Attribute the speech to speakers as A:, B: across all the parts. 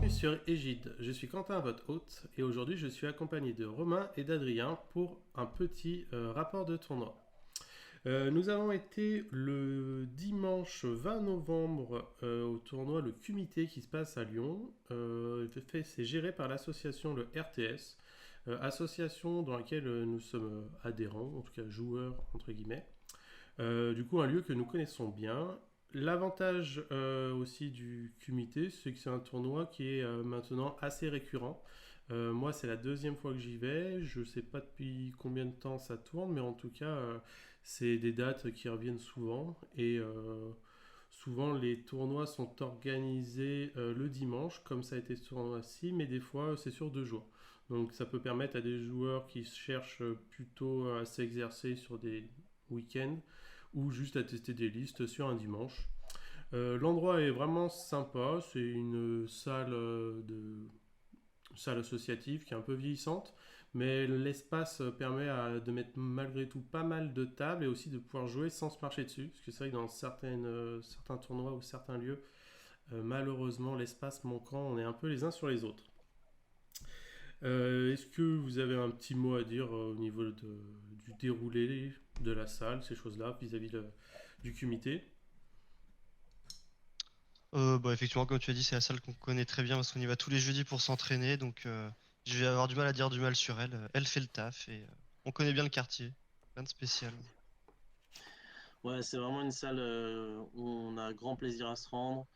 A: Sur Égide, je suis Quentin, votre hôte, et aujourd'hui je suis accompagné de Romain et d'Adrien pour un petit rapport de tournoi. Nous avons été le dimanche 20 novembre au tournoi le Cumité qui se passe à Lyon. C'est géré par l'association le RTS, association dans laquelle nous sommes adhérents, en tout cas joueurs entre guillemets. Du coup, un lieu que nous connaissons bien. L'avantage aussi du Kumité, c'est que c'est un tournoi qui est maintenant assez récurrent. Moi, c'est la deuxième fois que j'y vais. Je ne sais pas depuis combien de temps ça tourne, mais en tout cas, c'est des dates qui reviennent souvent. Et souvent, les tournois sont organisés le dimanche, comme ça a été ce tournoi-ci, mais des fois, c'est sur 2 jours. Donc, ça peut permettre à des joueurs qui cherchent plutôt à s'exercer sur des week-ends ou juste à tester des listes sur un dimanche. L'endroit est vraiment sympa, c'est une salle associative qui est un peu vieillissante, mais l'espace permet de mettre malgré tout pas mal de tables et aussi de pouvoir jouer sans se marcher dessus, parce que c'est vrai que dans certains tournois ou certains lieux, malheureusement l'espace manquant, on est un peu les uns sur les autres. Est-ce que vous avez un petit mot à dire au niveau du déroulé de la salle, ces choses-là, vis-à-vis du comité?
B: Effectivement, comme tu as dit, c'est la salle qu'on connaît très bien parce qu'on y va tous les jeudis pour s'entraîner. Donc, je vais avoir du mal à dire du mal sur elle. Elle fait le taf et on connaît bien le quartier. Rien de spécial.
C: Ouais, c'est vraiment une salle où on a grand plaisir à se rendre.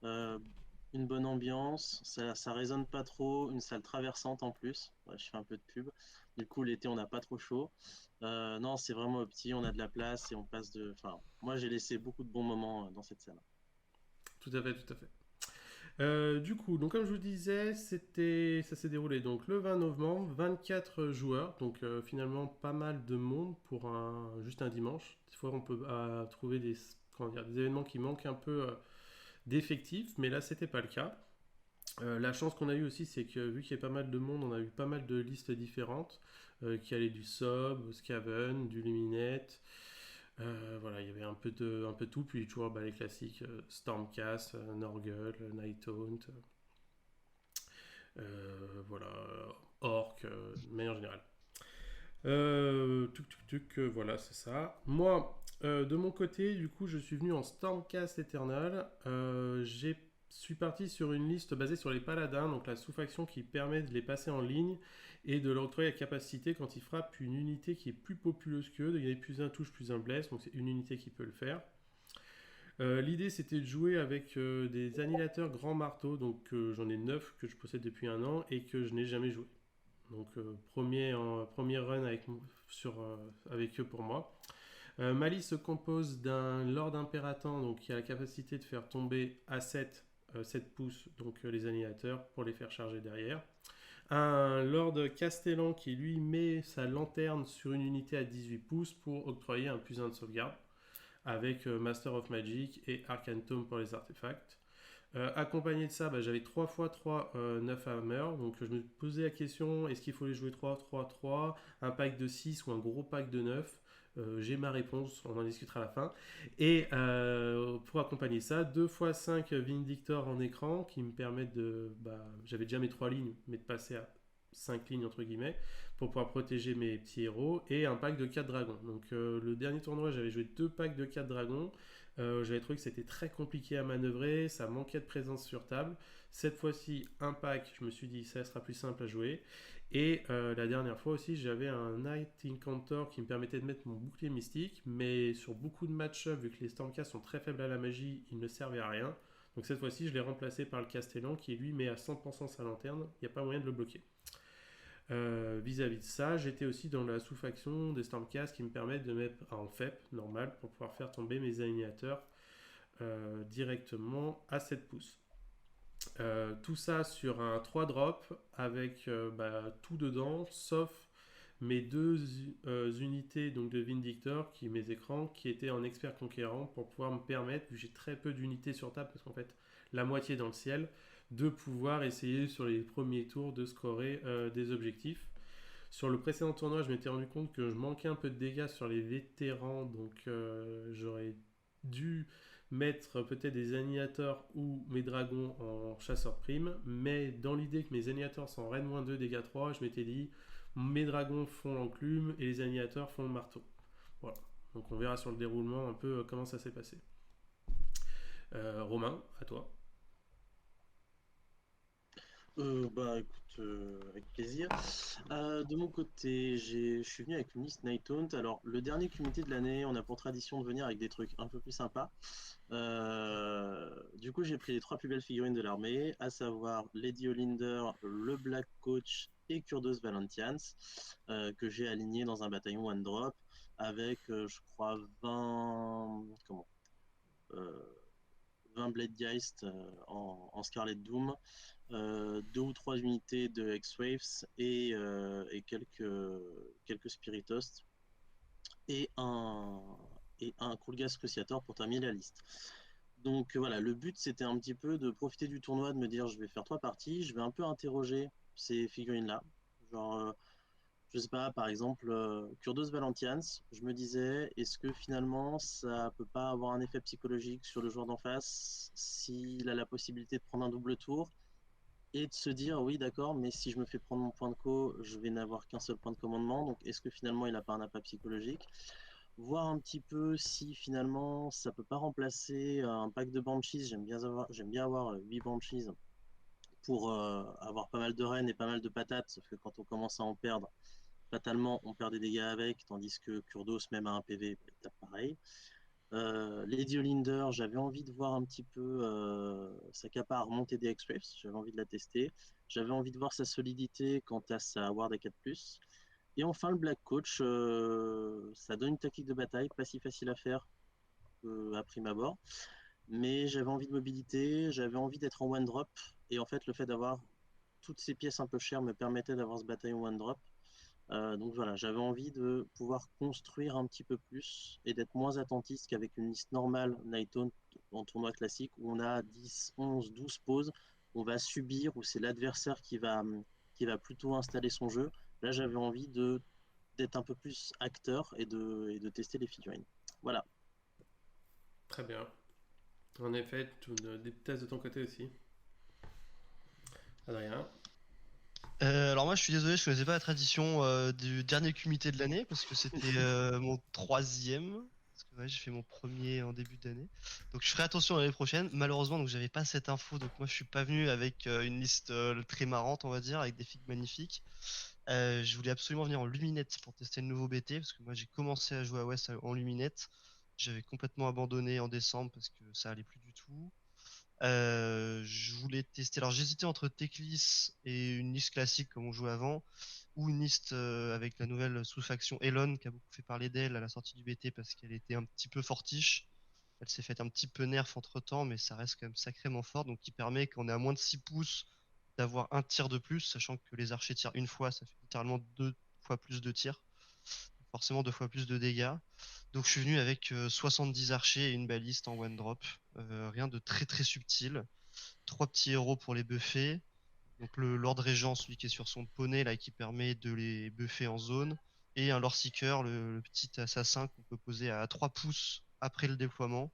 C: Euh, une bonne ambiance, ça résonne pas trop. Une salle traversante en plus. Ouais, je fais un peu de pub. Du coup, l'été, on n'a pas trop chaud. Non, c'est vraiment petit, on a de la place et on passe de. Enfin, moi, j'ai laissé beaucoup de bons moments dans cette salle.
A: Tout à fait, tout à fait. Du coup, donc comme je vous disais, ça s'est déroulé donc le 20 novembre, 24 joueurs, donc finalement pas mal de monde pour juste un dimanche. Des fois, on peut trouver des événements qui manquent un peu d'effectifs, mais là, c'était pas le cas. La chance qu'on a eue aussi, c'est que vu qu'il y a pas mal de monde, on a eu pas mal de listes différentes qui allaient du Sob, Scaven, du Luminette. Voilà, il y avait un peu de tout, puis toujours les classiques Stormcast, Norgul, Nighthaunt, voilà, Orc, de manière générale. Voilà, c'est ça. Moi, de mon côté, du coup, je suis venu en Stormcast Eternal. Je suis parti sur une liste basée sur les paladins, donc la sous-faction qui permet de les passer en ligne et de leur octroyer la capacité quand ils frappent une unité qui est plus populeuse qu'eux, de gagner plus un touche, plus un bless, donc c'est une unité qui peut le faire. L'idée c'était de jouer avec des annihilateurs grand marteau, donc j'en ai 9 que je possède depuis un an et que je n'ai jamais joué. Donc premier run avec eux pour moi. Ma liste se compose d'un Lord Impératant donc, qui a la capacité de faire tomber à 7 pouces donc les annihilateurs pour les faire charger derrière. Un Lord Castellan qui lui met sa lanterne sur une unité à 18 pouces pour octroyer un +1 de sauvegarde avec Master of Magic et Arcane Tome pour les artefacts. Accompagné de ça, j'avais 3 x 3 9 Hammer. Donc je me posais la question, est-ce qu'il faut les jouer 3 3 3, un pack de 6 ou un gros pack de 9? J'ai ma réponse, on en discutera à la fin. Et pour accompagner ça, 2 x 5 Vindictor en écran qui me permettent de. J'avais déjà mes 3 lignes, mais de passer à 5 lignes entre guillemets pour pouvoir protéger mes petits héros. Et un pack de 4 dragons. Donc le dernier tournoi, j'avais joué 2 packs de 4 dragons. J'avais trouvé que c'était très compliqué à manœuvrer, ça manquait de présence sur table. Cette fois-ci, un pack, je me suis dit ça sera plus simple à jouer. Et la dernière fois aussi, j'avais un Night Incantor qui me permettait de mettre mon bouclier mystique, mais sur beaucoup de match-up, vu que les Stormcast sont très faibles à la magie, ils ne servaient à rien. Donc cette fois-ci, je l'ai remplacé par le Castellan qui lui met à 100% sa lanterne, il n'y a pas moyen de le bloquer. Vis-à-vis de ça, j'étais aussi dans la sous-faction des Stormcast qui me permettent de mettre en FEP normal pour pouvoir faire tomber mes animateurs directement à 7 pouces. Tout ça sur un 3 drop avec tout dedans sauf mes deux unités donc de Vindictor qui mes écrans qui étaient en expert conquérant pour pouvoir me permettre, vu que j'ai très peu d'unités sur table parce qu'en fait la moitié dans le ciel, de pouvoir essayer sur les premiers tours de scorer des objectifs. Sur le précédent tournoi, je m'étais rendu compte que je manquais un peu de dégâts sur les vétérans, donc j'aurais dû mettre peut-être des annihilateurs ou mes dragons en chasseur prime, mais dans l'idée que mes annihilateurs sont en Rennes-2, dégâts 3, je m'étais dit mes dragons font l'enclume et les annihilateurs font le marteau. Voilà. Donc on verra sur le déroulement un peu comment ça s'est passé. Romain, à toi.
C: Bah écoute, avec plaisir. De mon côté, je suis venu avec une liste Nighthaunt. Alors, le dernier comité de l'année, on a pour tradition de venir avec des trucs un peu plus sympas. Du coup, j'ai pris les 3 plus belles figurines de l'armée, à savoir Lady Olinder, le Black Coach et Kurdos Valentians, que j'ai aligné dans un bataillon One Drop avec, je crois, 20. Comment? Euh, 20 Blade Geist en Scarlet Doom, 2 ou 3 unités de X-Waves et quelques Spiritos et un Krulgas Cruciator pour terminer la liste. Donc voilà, le but c'était un petit peu de profiter du tournoi, de me dire je vais faire 3 parties, je vais un peu interroger ces figurines-là. Genre, je sais pas, par exemple, Kurdos Valentians, je me disais, est-ce que finalement ça peut pas avoir un effet psychologique sur le joueur d'en face s'il a la possibilité de prendre un double tour et de se dire, oui, d'accord, mais si je me fais prendre mon point de co, je vais n'avoir qu'un seul point de commandement, donc est-ce que finalement il n'a pas un appât psychologique? Voir un petit peu si finalement ça peut pas remplacer un pack de Banshees, j'aime bien avoir 8 Banshees pour avoir pas mal de rennes et pas mal de patates, sauf que quand on commence à en perdre, fatalement, on perd des dégâts avec, tandis que Kurdos, même à un PV, il tape pareil. Lady Olinder, j'avais envie de voir un petit peu sa capa à remonter des X-Waves, j'avais envie de la tester. J'avais envie de voir sa solidité quant à sa Ward à 4+. Et enfin, le Black Coach, ça donne une tactique de bataille, pas si facile à faire à prime abord. Mais j'avais envie de mobilité, j'avais envie d'être en one drop. Et en fait, le fait d'avoir toutes ces pièces un peu chères me permettait d'avoir ce bataillon one drop. Donc voilà, j'avais envie de pouvoir construire un petit peu plus et d'être moins attentiste qu'avec une liste normale Nighthaunt en tournoi classique où on a 10, 11, 12 pauses, on va subir, où c'est l'adversaire qui va plutôt installer son jeu. Là, j'avais envie d'être un peu plus acteur et de tester les figurines. Voilà.
A: Très bien. En effet, des tests de ton côté aussi. Adrien.
B: Alors moi je suis désolé, je connaissais pas la tradition du dernier comité de l'année parce que c'était mon troisième. Parce que ouais, j'ai fait mon premier en début d'année. Donc je ferai attention l'année prochaine. Malheureusement donc j'avais pas cette info, donc moi je suis pas venu avec une liste très marrante on va dire, avec des figues magnifiques. Je voulais absolument venir en luminette pour tester le nouveau BT parce que moi j'ai commencé à jouer à West en luminette. J'avais complètement abandonné en décembre parce que ça allait plus du tout. Je voulais tester. Alors j'hésitais entre Teclis et une liste classique comme on jouait avant, ou une liste avec la nouvelle sous-faction Elon qui a beaucoup fait parler d'elle à la sortie du BT parce qu'elle était un petit peu fortiche. Elle s'est faite un petit peu nerf entre temps, mais ça reste quand même sacrément fort, donc qui permet qu'on est à moins de 6 pouces d'avoir un tir de plus, sachant que les archers tirent une fois, ça fait littéralement 2 fois plus de tirs, forcément 2 fois plus de dégâts. Donc je suis venu avec 70 archers et une baliste en one drop. Rien de très très subtil. 3 petits héros pour les buffer. Donc le Lord Régent, celui qui est sur son poney là, qui permet de les buffer en zone. Et un Lord Seeker, le petit assassin qu'on peut poser à 3 pouces après le déploiement.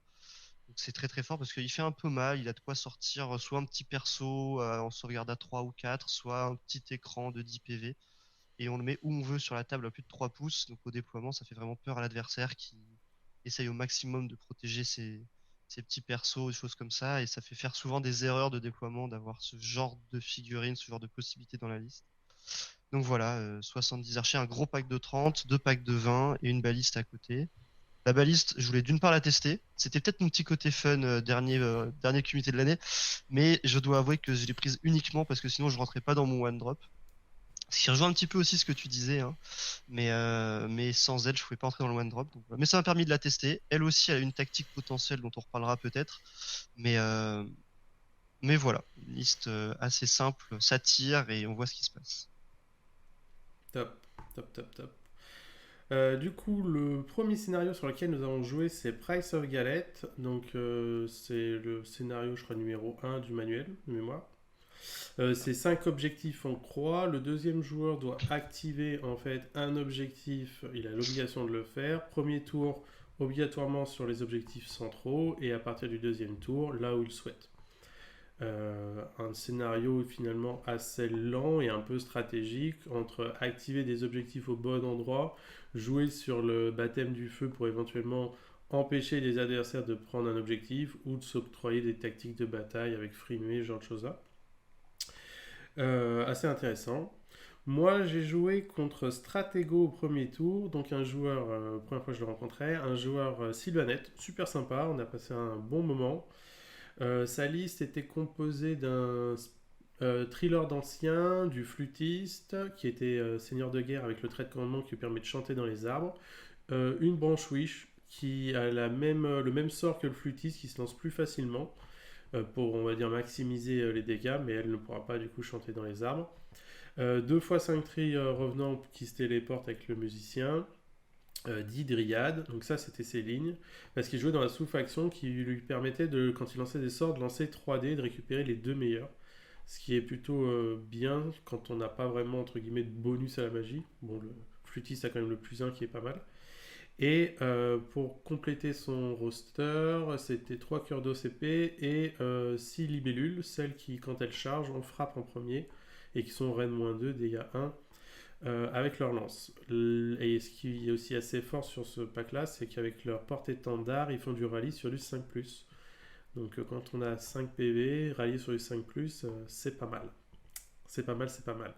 B: Donc c'est très très fort parce qu'il fait un peu mal. Il a de quoi sortir soit un petit perso en sauvegarde à 3 ou 4, soit un petit écran de 10 PV. Et on le met où on veut sur la table à plus de 3 pouces. Donc au déploiement, ça fait vraiment peur à l'adversaire qui essaye au maximum de protéger ses petits persos, des choses comme ça. Et ça fait faire souvent des erreurs de déploiement d'avoir ce genre de figurines, ce genre de possibilités dans la liste. Donc voilà, 70 archers, un gros pack de 30, 2 packs de 20 et une baliste à côté. La baliste, je voulais d'une part la tester. C'était peut-être mon petit côté fun dernier comité de l'année, mais je dois avouer que je l'ai prise uniquement parce que sinon je rentrais pas dans mon one drop. Ce qui rejoint un petit peu aussi ce que tu disais, hein. Mais sans elle, je pouvais pas entrer dans le one drop. Donc, voilà. Mais ça m'a permis de la tester. Elle aussi, elle a une tactique potentielle dont on reparlera peut-être. Mais, euh, mais voilà, une liste assez simple, ça tire et on voit ce qui se passe.
A: Top, top, top, top. Du coup, le premier scénario sur lequel nous avons joué, c'est Price of Galette. Donc, c'est le scénario, je crois, numéro 1 du manuel de mémoire. C'est 5 objectifs en croix. Le deuxième joueur doit activer en fait un objectif. Il a l'obligation de le faire. Premier tour, obligatoirement sur les objectifs centraux et à partir du deuxième tour, là où il souhaite. Un scénario finalement assez lent et un peu stratégique entre activer des objectifs au bon endroit, jouer sur le baptême du feu pour éventuellement empêcher les adversaires de prendre un objectif ou de s'octroyer des tactiques de bataille avec frimée, ce genre de choses-là. Assez intéressant. Moi, j'ai joué contre Stratego au premier tour, donc un joueur, première fois que je le rencontrais, un joueur Sylvanette, super sympa, on a passé un bon moment. Sa liste était composée d'un thriller d'ancien, du flûtiste, qui était seigneur de guerre avec le trait de commandement qui lui permet de chanter dans les arbres, une branche wish qui a le même sort que le flûtiste qui se lance plus facilement pour, on va dire, maximiser les dégâts, mais elle ne pourra pas du coup chanter dans les arbres. 2 fois 5 tris revenants qui se téléportent avec le musicien. 10 dryades, donc ça c'était ses lignes, parce qu'il jouait dans la sous-faction qui lui permettait de, quand il lançait des sorts, de lancer 3 dés et de récupérer les 2 meilleurs. Ce qui est plutôt bien quand on n'a pas vraiment entre guillemets de bonus à la magie. Bon, le flûtiste a quand même le +1 qui est pas mal. Et pour compléter son roster, c'était 3 cœurs d'OCP et 6 libellules, celles qui, quand elles chargent, on frappe en premier et qui sont Rennes-2, dégâts 1 avec leur lance. Et ce qui est aussi assez fort sur ce pack-là, c'est qu'avec leur porte-étendard, ils font du rallye sur du 5+. Donc quand on a 5 PV, rallier sur du 5+, c'est pas mal. C'est pas mal, c'est pas mal.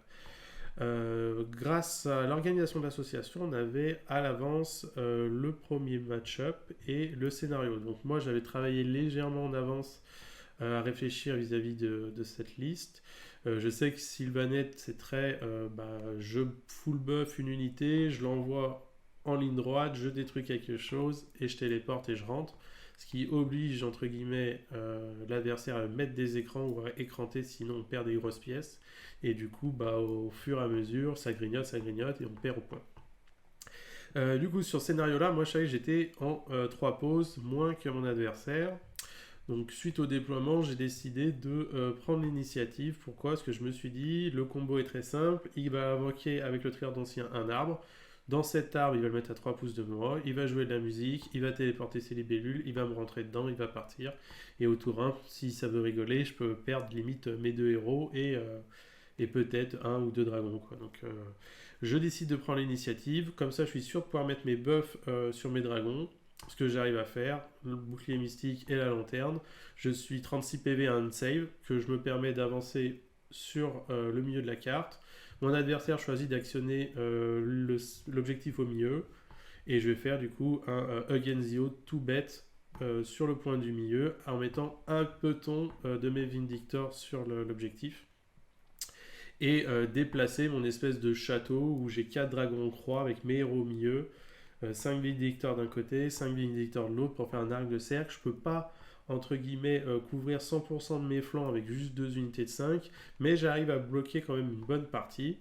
A: Grâce à l'organisation de l'association, on avait à l'avance le premier match-up et le scénario. Donc moi, j'avais travaillé légèrement en avance à réfléchir vis-à-vis de cette liste. Je sais que Sylvanette, c'est très je full buff une unité, je l'envoie en ligne droite, je détruis quelque chose et je téléporte et je rentre. Ce qui oblige, entre guillemets, l'adversaire à mettre des écrans ou à écranter, sinon on perd des grosses pièces. Et du coup, au fur et à mesure, ça grignote et on perd au point. Du coup, sur ce scénario-là, moi je savais que j'étais en 3 pauses, moins que mon adversaire. Donc suite au déploiement, j'ai décidé de prendre l'initiative. Pourquoi? Parce que je me suis dit, le combo est très simple, il va invoquer avec le trieur d'ancien un arbre. Dans cet arbre, il va le mettre à 3 pouces de moi, il va jouer de la musique, il va téléporter ses libellules, il va me rentrer dedans, il va partir. Et au tour 1, si ça veut rigoler, je peux perdre limite mes 2 héros et peut-être 1 ou 2 dragons, quoi. Donc je décide de prendre l'initiative, comme ça je suis sûr de pouvoir mettre mes buffs sur mes dragons. Ce que j'arrive à faire, le bouclier mystique et la lanterne. Je suis 36 PV à un save, que je me permets d'avancer sur le milieu de la carte. Mon adversaire choisit d'actionner l'objectif au milieu. Et je vais faire du coup un Against the Odds tout bête sur le point du milieu en mettant un peloton de mes Vindictors sur l'objectif. Et déplacer mon espèce de château où j'ai 4 dragons en croix avec mes héros au milieu. 5 Vindictors d'un côté, 5 Vindictors de l'autre pour faire un arc de cercle. Je peux pas, entre guillemets, couvrir 100% de mes flancs avec juste 2 unités de 5, mais j'arrive à bloquer quand même une bonne partie.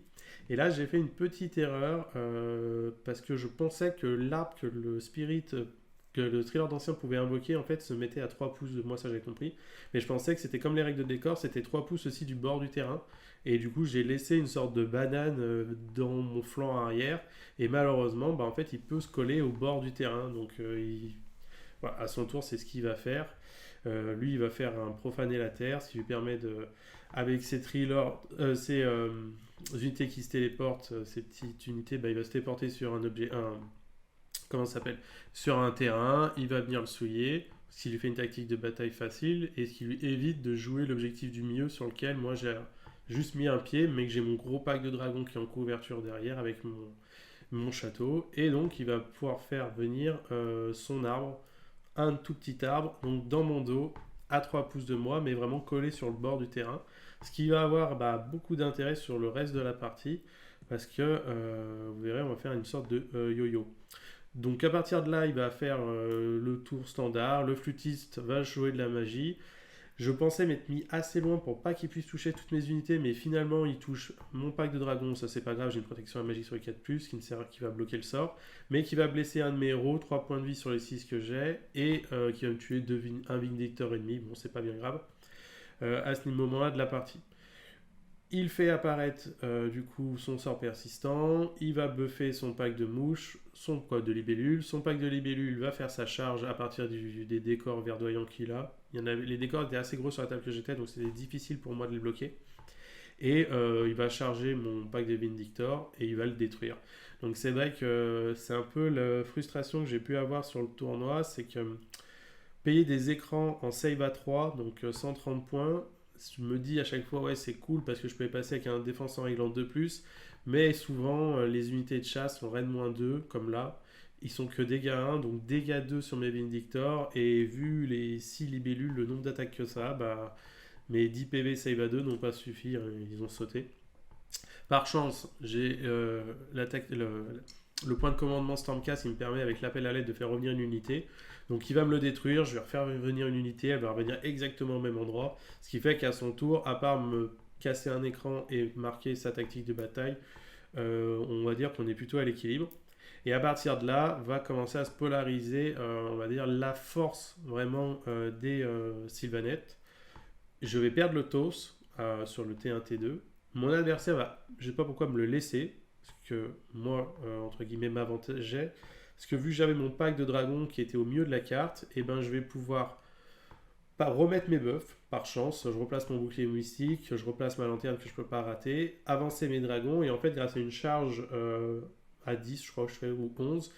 A: Et là, j'ai fait une petite erreur parce que je pensais que l'arbre que le Spirit, que le Thriller d'ancien pouvait invoquer, en fait, se mettait à 3 pouces de moi, ça j'ai compris. Mais je pensais que c'était comme les règles de décor, c'était 3 pouces aussi du bord du terrain. Et du coup, j'ai laissé une sorte de banane dans mon flanc arrière. Et malheureusement, en fait, il peut se coller au bord du terrain. Donc, voilà, à son tour, c'est ce qu'il va faire. Lui, il va faire un profaner la terre, ce qui lui permet de, avec ses ces unités qui se téléportent, ces petites unités, il va se téléporter sur un objet, comment ça s'appelle, sur un terrain. Il va venir le souiller, ce qui lui fait une tactique de bataille facile et ce qui lui évite de jouer l'objectif du milieu sur lequel moi j'ai juste mis un pied, mais que j'ai mon gros pack de dragons qui est en couverture derrière avec mon château. Et donc, il va pouvoir faire venir son arbre, un tout petit arbre, donc dans mon dos, à 3 pouces de moi, mais vraiment collé sur le bord du terrain. Ce qui va avoir beaucoup d'intérêt sur le reste de la partie, parce que, vous verrez, on va faire une sorte de yo-yo. Donc, à partir de là, il va faire le tour standard. Le flûtiste va jouer de la magie. Je pensais m'être mis assez loin pour pas qu'il puisse toucher toutes mes unités, mais finalement il touche mon pack de dragons, ça c'est pas grave, j'ai une protection à magie sur les 4+, qui va bloquer le sort, mais qui va blesser un de mes héros, 3 points de vie sur les 6 que j'ai, et qui va me tuer un Vindictor ennemi, bon c'est pas bien grave, à ce moment-là de la partie. Il fait apparaître du coup son sort persistant, il va buffer son pack de mouches, son pack de libellules. Son pack de libellules va faire sa charge à partir des décors verdoyants qu'il a. Les décors étaient assez gros sur la table que j'étais, donc c'était difficile pour moi de les bloquer. Et il va charger mon pack de Vindictor et il va le détruire. Donc c'est vrai que c'est un peu la frustration que j'ai pu avoir sur le tournoi, c'est que payer des écrans en save à 3, donc 130 points, je me dis à chaque fois, ouais, c'est cool parce que je peux passer avec un défenseur réglant de plus, mais souvent, les unités de chasse sont Ren-2, comme là, ils sont que dégâts 1, donc dégâts 2 sur mes Vindictor, et vu les 6 libellules, le nombre d'attaques que ça a, bah, mes 10 PV save à 2 n'ont pas suffi, ils ont sauté. Par chance, j'ai le point de commandement Stormcast, il me permet avec l'appel à l'aide de faire revenir une unité. Donc il va me le détruire, je vais refaire venir une unité, elle va revenir exactement au même endroit. Ce qui fait qu'à son tour, à part me casser un écran et marquer sa tactique de bataille, on va dire qu'on est plutôt à l'équilibre. Et à partir de là, va commencer à se polariser, on va dire, la force vraiment des Sylvanettes. Je vais perdre le TOS sur le T1, T2. Mon adversaire va, je sais pas pourquoi, me le laisser, parce que moi, entre guillemets, m'avantageait. Parce que vu que j'avais mon pack de dragons qui était au milieu de la carte, et ben je vais pouvoir pas remettre mes buffs, par chance. Je replace mon bouclier mystique, je replace ma lanterne que je peux pas rater, avancer mes dragons, et en fait, grâce à une charge à 10, je crois que je fais, ou 11,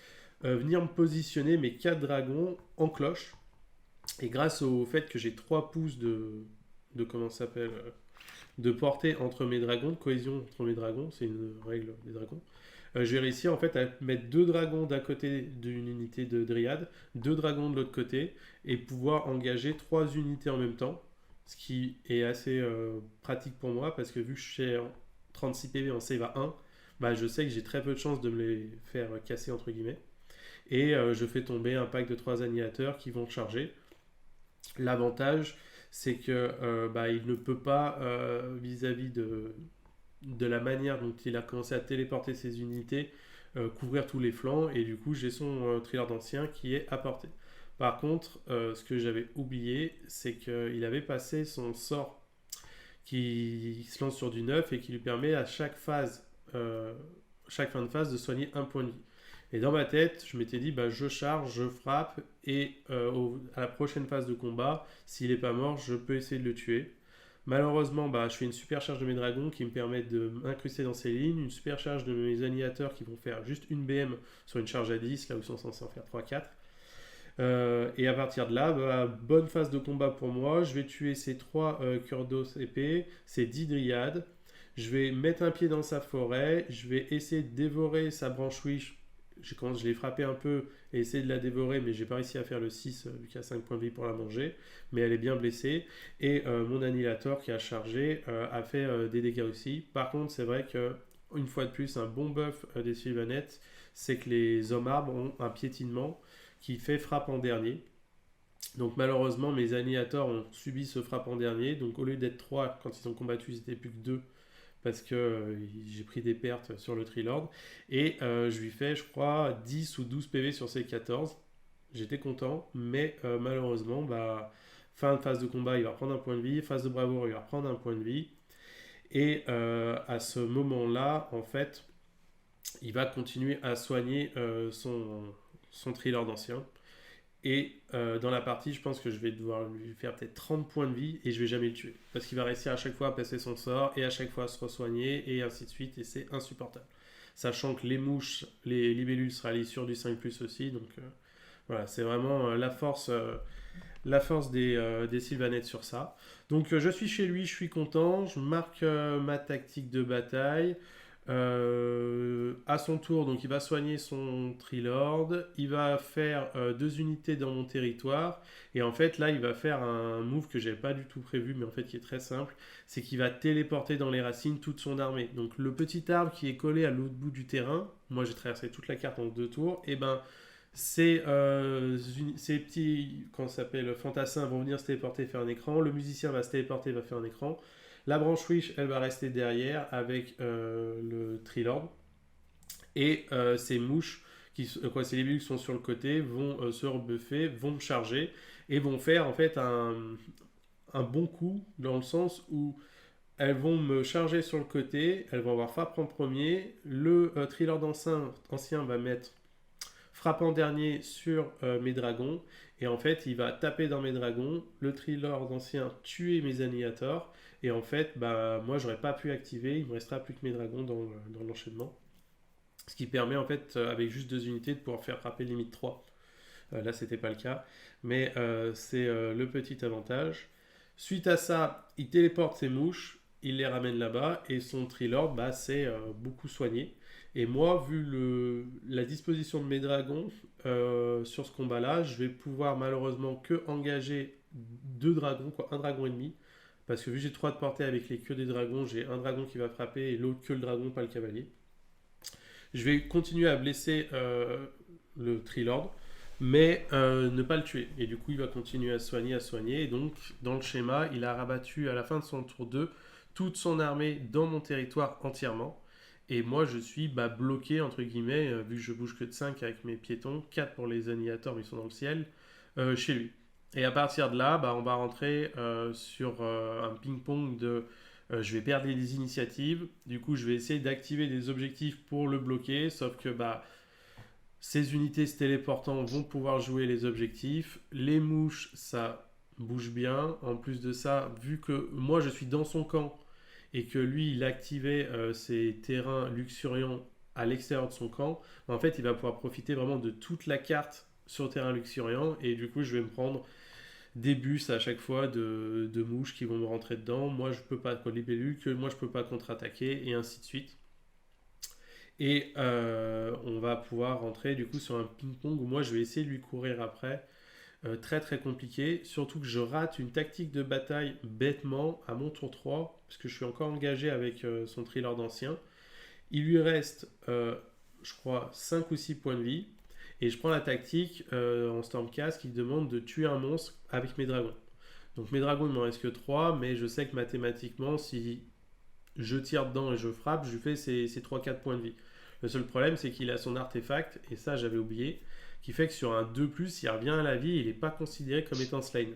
A: venir me positionner mes 4 dragons en cloche. Et grâce au fait que j'ai 3 pouces de comment ça s'appelle de portée entre mes dragons, de cohésion entre mes dragons, c'est une règle des dragons. Je vais réussir en fait à mettre 2 dragons d'un côté d'une unité de dryade, 2 dragons de l'autre côté, et pouvoir engager 3 unités en même temps, ce qui est assez pratique pour moi, parce que vu que je suis 36 PV en save à 1, bah, je sais que j'ai très peu de chances de me les faire casser entre guillemets. Et je fais tomber un pack de 3 annihilateurs qui vont charger. L'avantage, c'est que bah, il ne peut pas, vis-à-vis de la manière dont il a commencé à téléporter ses unités, couvrir tous les flancs, et du coup j'ai son thriller d'ancien qui est à portée. Par contre, ce que j'avais oublié, c'est qu'il avait passé son sort qui se lance sur du 9 et qui lui permet à chaque phase, chaque fin de phase, de soigner un point de vie. Et dans ma tête, je m'étais dit, bah, je charge, je frappe, et à la prochaine phase de combat, s'il n'est pas mort, je peux essayer de le tuer. Malheureusement, bah, je fais une super charge de mes dragons qui me permettent de m'incruster dans ces lignes, une super charge de mes annihilateurs qui vont faire juste une BM sur une charge à 10, là où ils sont censés en faire 3-4. Et à partir de là, bah, bonne phase de combat pour moi. Je vais tuer ces 3 cœurs d'os épais, ces 10 dryades. Je vais mettre un pied dans sa forêt. Je vais essayer de dévorer sa branche wish. Je l'ai frappé un peu et essayé de la dévorer, mais j'ai pas réussi à faire le 6 vu qu'il y a 5 points de vie pour la manger. Mais elle est bien blessée. Et mon annihilator qui a chargé a fait des dégâts aussi. Par contre, c'est vrai que une fois de plus, un bon buff des Sylvanettes, c'est que les hommes arbres ont un piétinement qui fait frappe en dernier. Donc malheureusement, mes annihilators ont subi ce frappe en dernier. Donc au lieu d'être 3 quand ils ont combattu, ils n'étaient plus que 2 parce que j'ai pris des pertes sur le Trilord. Et je lui fais, je crois, 10 ou 12 PV sur ces 14. J'étais content, mais malheureusement, bah, fin de phase de combat, il va prendre un point de vie. Phase de bravoure, il va prendre un point de vie. Et à ce moment-là, en fait, il va continuer à soigner son Trilord ancien. Et dans la partie, je pense que je vais devoir lui faire peut-être 30 points de vie et je vais jamais le tuer. Parce qu'il va réussir à chaque fois à passer son sort et à chaque fois à se re-soigner et ainsi de suite. Et c'est insupportable. Sachant que les mouches, les libellules se rallient sur du 5+ aussi. Donc voilà, c'est vraiment la force des Sylvanettes sur ça. Donc je suis chez lui, je suis content. Je marque ma tactique de bataille. À son tour, donc il va soigner son Trilord, il va faire 2 unités dans mon territoire, et en fait là il va faire un move que j'avais pas du tout prévu, mais en fait qui est très simple, c'est qu'il va téléporter dans les racines toute son armée. Donc le petit arbre qui est collé à l'autre bout du terrain, moi j'ai traversé toute la carte en 2 tours, et ben ces petits, comment ça s'appelle, fantassins vont venir se téléporter, faire un écran, le musicien va se téléporter, va faire un écran. La branche Wish, elle va rester derrière avec le Trilord. Et ces mouches, ces libellules qui sont sur le côté, vont se rebuffer, vont me charger et vont faire en fait un bon coup dans le sens où elles vont me charger sur le côté, elles vont avoir frappe en premier, le thriller ancien va mettre frappe en dernier sur mes dragons, et en fait il va taper dans mes dragons, le thriller ancien tuer mes annihilators, et en fait bah, moi j'aurais pas pu activer, il me restera plus que mes dragons dans l'enchaînement. Ce qui permet en fait avec juste 2 unités de pouvoir faire frapper limite 3. Là c'était pas le cas, mais c'est le petit avantage. Suite à ça, il téléporte ses mouches, il les ramène là-bas, et son Trilord, bah, c'est beaucoup soigné. Et moi, vu la disposition de mes dragons sur ce combat-là, je vais pouvoir malheureusement que engager 2 dragons, quoi, un dragon et demi. Parce que vu que j'ai 3 de portée avec les queues des dragons, j'ai un dragon qui va frapper et l'autre que le dragon, pas le cavalier. Je vais continuer à blesser le Trilord, mais ne pas le tuer. Et du coup, il va continuer à soigner. Et donc, dans le schéma, il a rabattu à la fin de son tour 2 toute son armée dans mon territoire entièrement. Et moi, je suis bloqué, entre guillemets, vu que je bouge que de 5 avec mes piétons, 4 pour les annihilateurs, mais ils sont dans le ciel, chez lui. Et à partir de là, on va rentrer sur un ping-pong de... je vais perdre les initiatives, du coup je vais essayer d'activer des objectifs pour le bloquer, sauf que ces unités se téléportant vont pouvoir jouer les objectifs. Les mouches, ça bouge bien. En plus de ça, vu que moi je suis dans son camp et que lui il activait ses terrains luxuriants à l'extérieur de son camp, en fait il va pouvoir profiter vraiment de toute la carte sur le terrain luxuriant, et du coup je vais me prendre des bus à chaque fois de mouches qui vont me rentrer dedans. Moi je peux pas, quoi, libellule, que moi je peux pas contre-attaquer, et ainsi de suite. Et on va pouvoir rentrer du coup sur un ping-pong où moi je vais essayer de lui courir après. Très très compliqué, surtout que je rate une tactique de bataille bêtement à mon tour 3, parce que je suis encore engagé avec son thriller d'ancien. Il lui reste, je crois, 5 ou 6 points de vie, et je prends la tactique en Stormcast qui demande de tuer un monstre avec mes dragons. Donc mes dragons, il m'en reste que 3, mais je sais que mathématiquement, si je tire dedans et je frappe, je lui fais ces 3-4 points de vie. Le seul problème, c'est qu'il a son artefact, et ça j'avais oublié, qui fait que sur un 2+, il revient à la vie, il n'est pas considéré comme étant slain.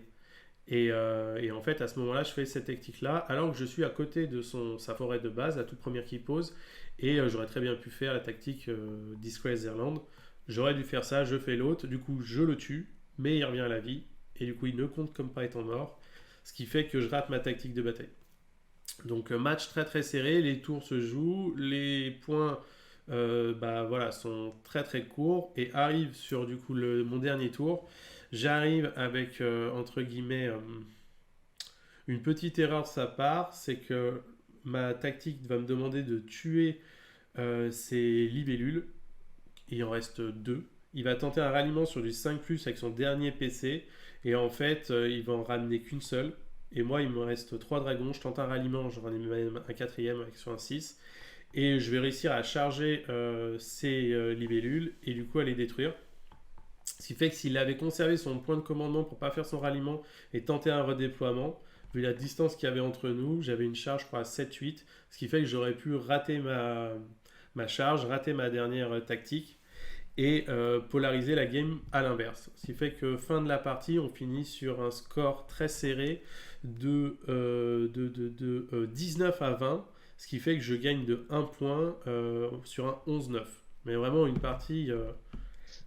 A: Et en fait, à ce moment-là, je fais cette tactique-là, alors que je suis à côté de sa forêt de base, la toute première qui pose, et j'aurais très bien pu faire la tactique Disgrace Zerland. J'aurais dû faire ça, je fais l'autre, du coup je le tue, mais il revient à la vie, et du coup il ne compte comme pas étant mort, ce qui fait que je rate ma tactique de bataille. Donc match très très serré, les tours se jouent, les points sont très très courts, et arrive sur du coup mon dernier tour. J'arrive avec entre guillemets une petite erreur de sa part, c'est que ma tactique va me demander de tuer ses libellules. Il en reste 2. Il va tenter un ralliement sur du 5+, avec son dernier PC, et en fait il va en ramener qu'une seule. Et moi il me reste 3 dragons, je tente un ralliement, j'en ai même un 4ème avec sur un 6. Et je vais réussir à charger ces libellules et du coup à les détruire. Ce qui fait que s'il avait conservé son point de commandement pour pas faire son ralliement et tenter un redéploiement, vu la distance qu'il y avait entre nous, j'avais une charge je crois à 7-8, ce qui fait que j'aurais pu rater ma charge, rater ma dernière tactique et polariser la game à l'inverse. Ce qui fait que fin de la partie, on finit sur un score très serré de 19 à 20. Ce qui fait que je gagne de 1 point sur un 11-9. Mais vraiment une partie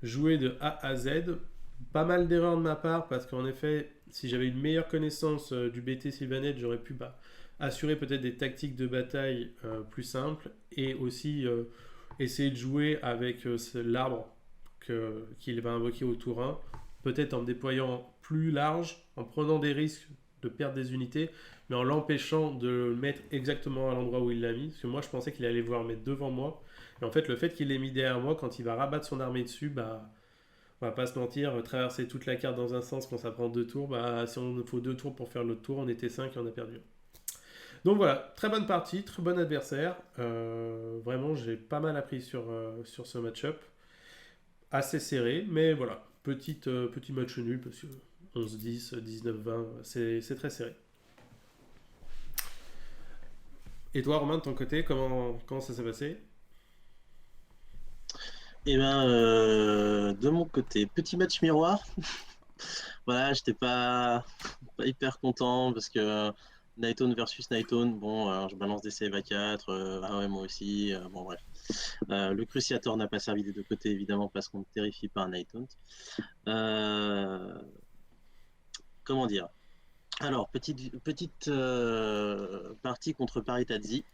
A: jouée de A à Z. Pas mal d'erreurs de ma part, parce qu'en effet, si j'avais une meilleure connaissance du BT Sylvaneth, j'aurais pu assurer peut-être des tactiques de bataille plus simples, et aussi essayer de jouer avec l'arbre qu'il va invoquer au tour 1, peut-être en me déployant plus large, en prenant des risques de perdre des unités, mais en l'empêchant de le mettre exactement à l'endroit où il l'a mis. Parce que moi, je pensais qu'il allait vouloir le mettre devant moi. Et en fait, le fait qu'il l'ait mis derrière moi, quand il va rabattre son armée dessus, on va pas se mentir, traverser toute la carte dans un sens quand ça prend 2 tours, si on nous faut 2 tours pour faire l'autre tour, on était 5 et on a perdu. Donc voilà, très bonne partie, très bon adversaire. Vraiment, j'ai pas mal appris sur ce match-up. Assez serré, mais voilà, petit match nul, parce que 11-10, 19-20, c'est très serré. Et toi, Romain, de ton côté, comment ça s'est passé?
C: Eh ben, de mon côté, petit match miroir. Voilà, j'étais pas hyper content parce que Nighttone versus Nighttone, bon, alors je balance des save à 4, ah ouais, moi aussi, bon, bref. Le Cruciator n'a pas servi des deux côtés, évidemment, parce qu'on ne terrifie pas un Nighttone. Comment dire? Alors, petite partie contre Paritazzi.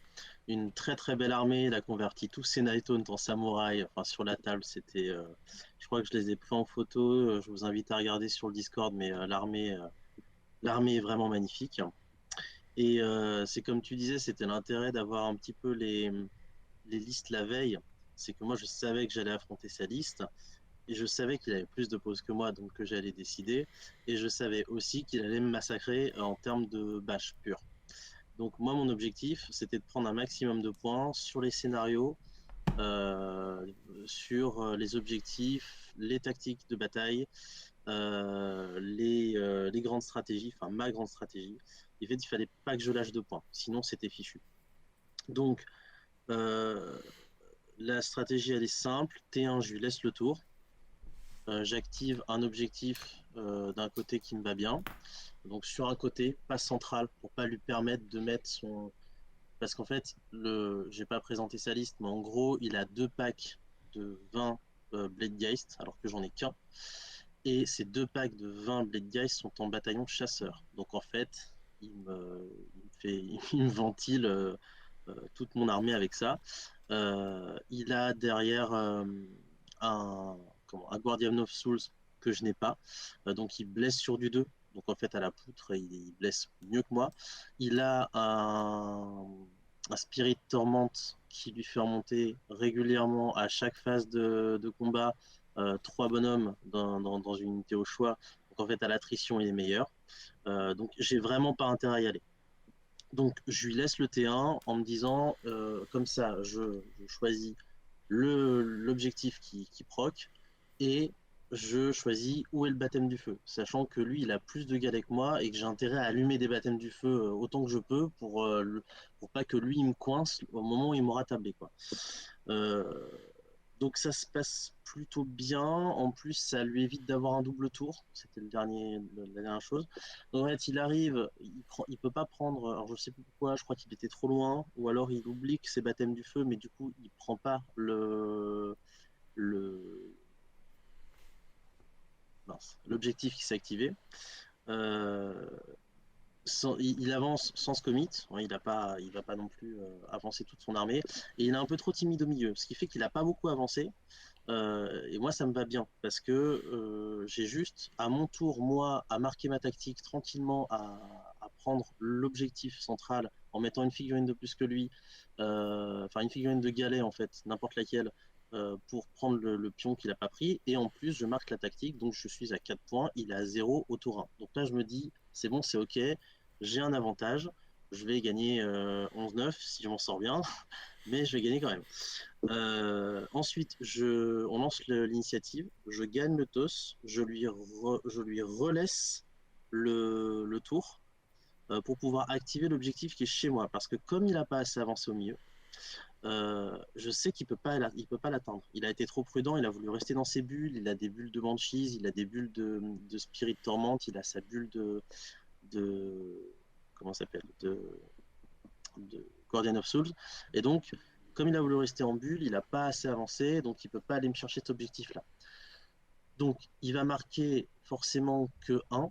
C: Une très très belle armée, il a converti tous ses Nighttone en samouraï, enfin sur la table, c'était... je crois que je les ai pris en photo, je vous invite à regarder sur le Discord, mais l'armée est vraiment magnifique. Et c'est comme tu disais, c'était l'intérêt d'avoir un petit peu les listes la veille. C'est que moi, je savais que j'allais affronter sa liste. Et je savais qu'il avait plus de poses que moi, donc que j'allais décider. Et je savais aussi qu'il allait me massacrer en termes de bâche pure. Donc moi, mon objectif, c'était de prendre un maximum de points sur les scénarios, euh, sur les objectifs, les tactiques de bataille, les grandes stratégies, enfin ma grande stratégie. En fait, il fallait pas que je lâche de points, sinon c'était fichu. Donc, euh, la stratégie, elle est simple. T1, je lui laisse le tour. J'active un objectif d'un côté qui me va bien. Donc sur un côté, pas central, pour pas lui permettre de mettre son... Parce qu'en fait, j'ai pas présenté sa liste, mais en gros, il a 2 packs de 20 Bladegeist, alors que j'en ai qu'un. Et ces 2 packs de 20 Bladegeist sont en bataillon chasseur. Donc en fait, il me ventile toute mon armée avec ça. Il a derrière un, un Guardian of Souls que je n'ai pas. Donc il blesse sur du 2. Donc en fait, à la poutre, il blesse mieux que moi. Il a un Spirit Torment qui lui fait remonter régulièrement à chaque phase de combat 3 bonhommes dans une unité au choix. Donc en fait, à l'attrition, il est meilleur. Donc j'ai vraiment pas intérêt à y aller. Donc je lui laisse le T1 en me disant, comme ça, je choisis l'objectif qui proc et je choisis où est le baptême du feu, sachant que lui il a plus de galets que moi et que j'ai intérêt à allumer des baptêmes du feu autant que je peux pour pas que lui il me coince au moment où il m'aura tablé quoi. Euh, donc ça se passe plutôt bien. En plus, ça lui évite d'avoir un double tour. C'était la dernière chose. Donc, en fait, il arrive, il peut pas prendre. Alors je sais plus pourquoi. Je crois qu'il était trop loin, ou alors il oublie que c'est baptême du feu, mais du coup il prend pas le l'objectif qui s'est activé. Euh, il avance sans se commit, il va pas non plus avancer toute son armée, et il est un peu trop timide au milieu, ce qui fait qu'il n'a pas beaucoup avancé. Et moi, ça me va bien parce que j'ai juste à mon tour, moi, à marquer ma tactique tranquillement, à prendre l'objectif central en mettant une figurine de plus que lui, enfin une figurine de galet en fait, n'importe laquelle, pour prendre le pion qu'il n'a pas pris. Et en plus, je marque la tactique, donc je suis à 4 points, il est à 0 au tour 1. Donc là, je me dis, c'est bon, c'est ok, j'ai un avantage, je vais gagner 11-9 si je m'en sors bien, mais je vais gagner quand même. Ensuite, on lance l'initiative, je gagne le toss, je lui relaisse le tour pour pouvoir activer l'objectif qui est chez moi. Parce que comme il n'a pas assez avancé au milieu, je sais qu'il il peut pas l'atteindre. Il a été trop prudent, il a voulu rester dans ses bulles, il a des bulles de Banshees, il a des bulles de Spirit Torment, il a sa bulle de comment ça s'appelle de Guardian of Souls. Et donc, comme il a voulu rester en bulle, il n'a pas assez avancé, donc il ne peut pas aller me chercher cet objectif-là. Donc, il va marquer forcément que 1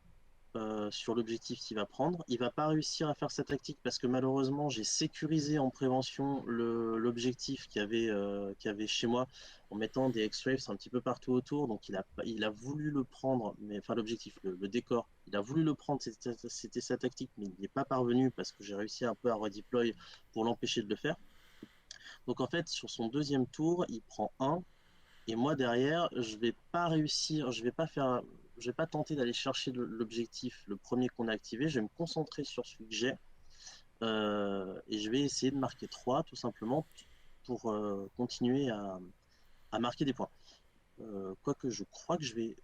C: sur l'objectif qu'il va prendre. Il va pas réussir à faire sa tactique parce que malheureusement, j'ai sécurisé en prévention l'objectif qu'il y avait chez moi en mettant des X-Waves un petit peu partout autour. Donc, il a voulu le prendre, mais enfin l'objectif, le décor, il a voulu le prendre, c'était sa tactique, mais il n'y est pas parvenu parce que j'ai réussi un peu à redeploy pour l'empêcher de le faire. Donc, en fait, sur son deuxième tour, il prend 1. Et moi derrière, je vais pas réussir, je vais pas tenter d'aller chercher l'objectif, le premier qu'on a activé. Je vais me concentrer sur celui que j'ai et je vais essayer de marquer 3 tout simplement pour continuer à marquer des points. Quoique je crois que je vais,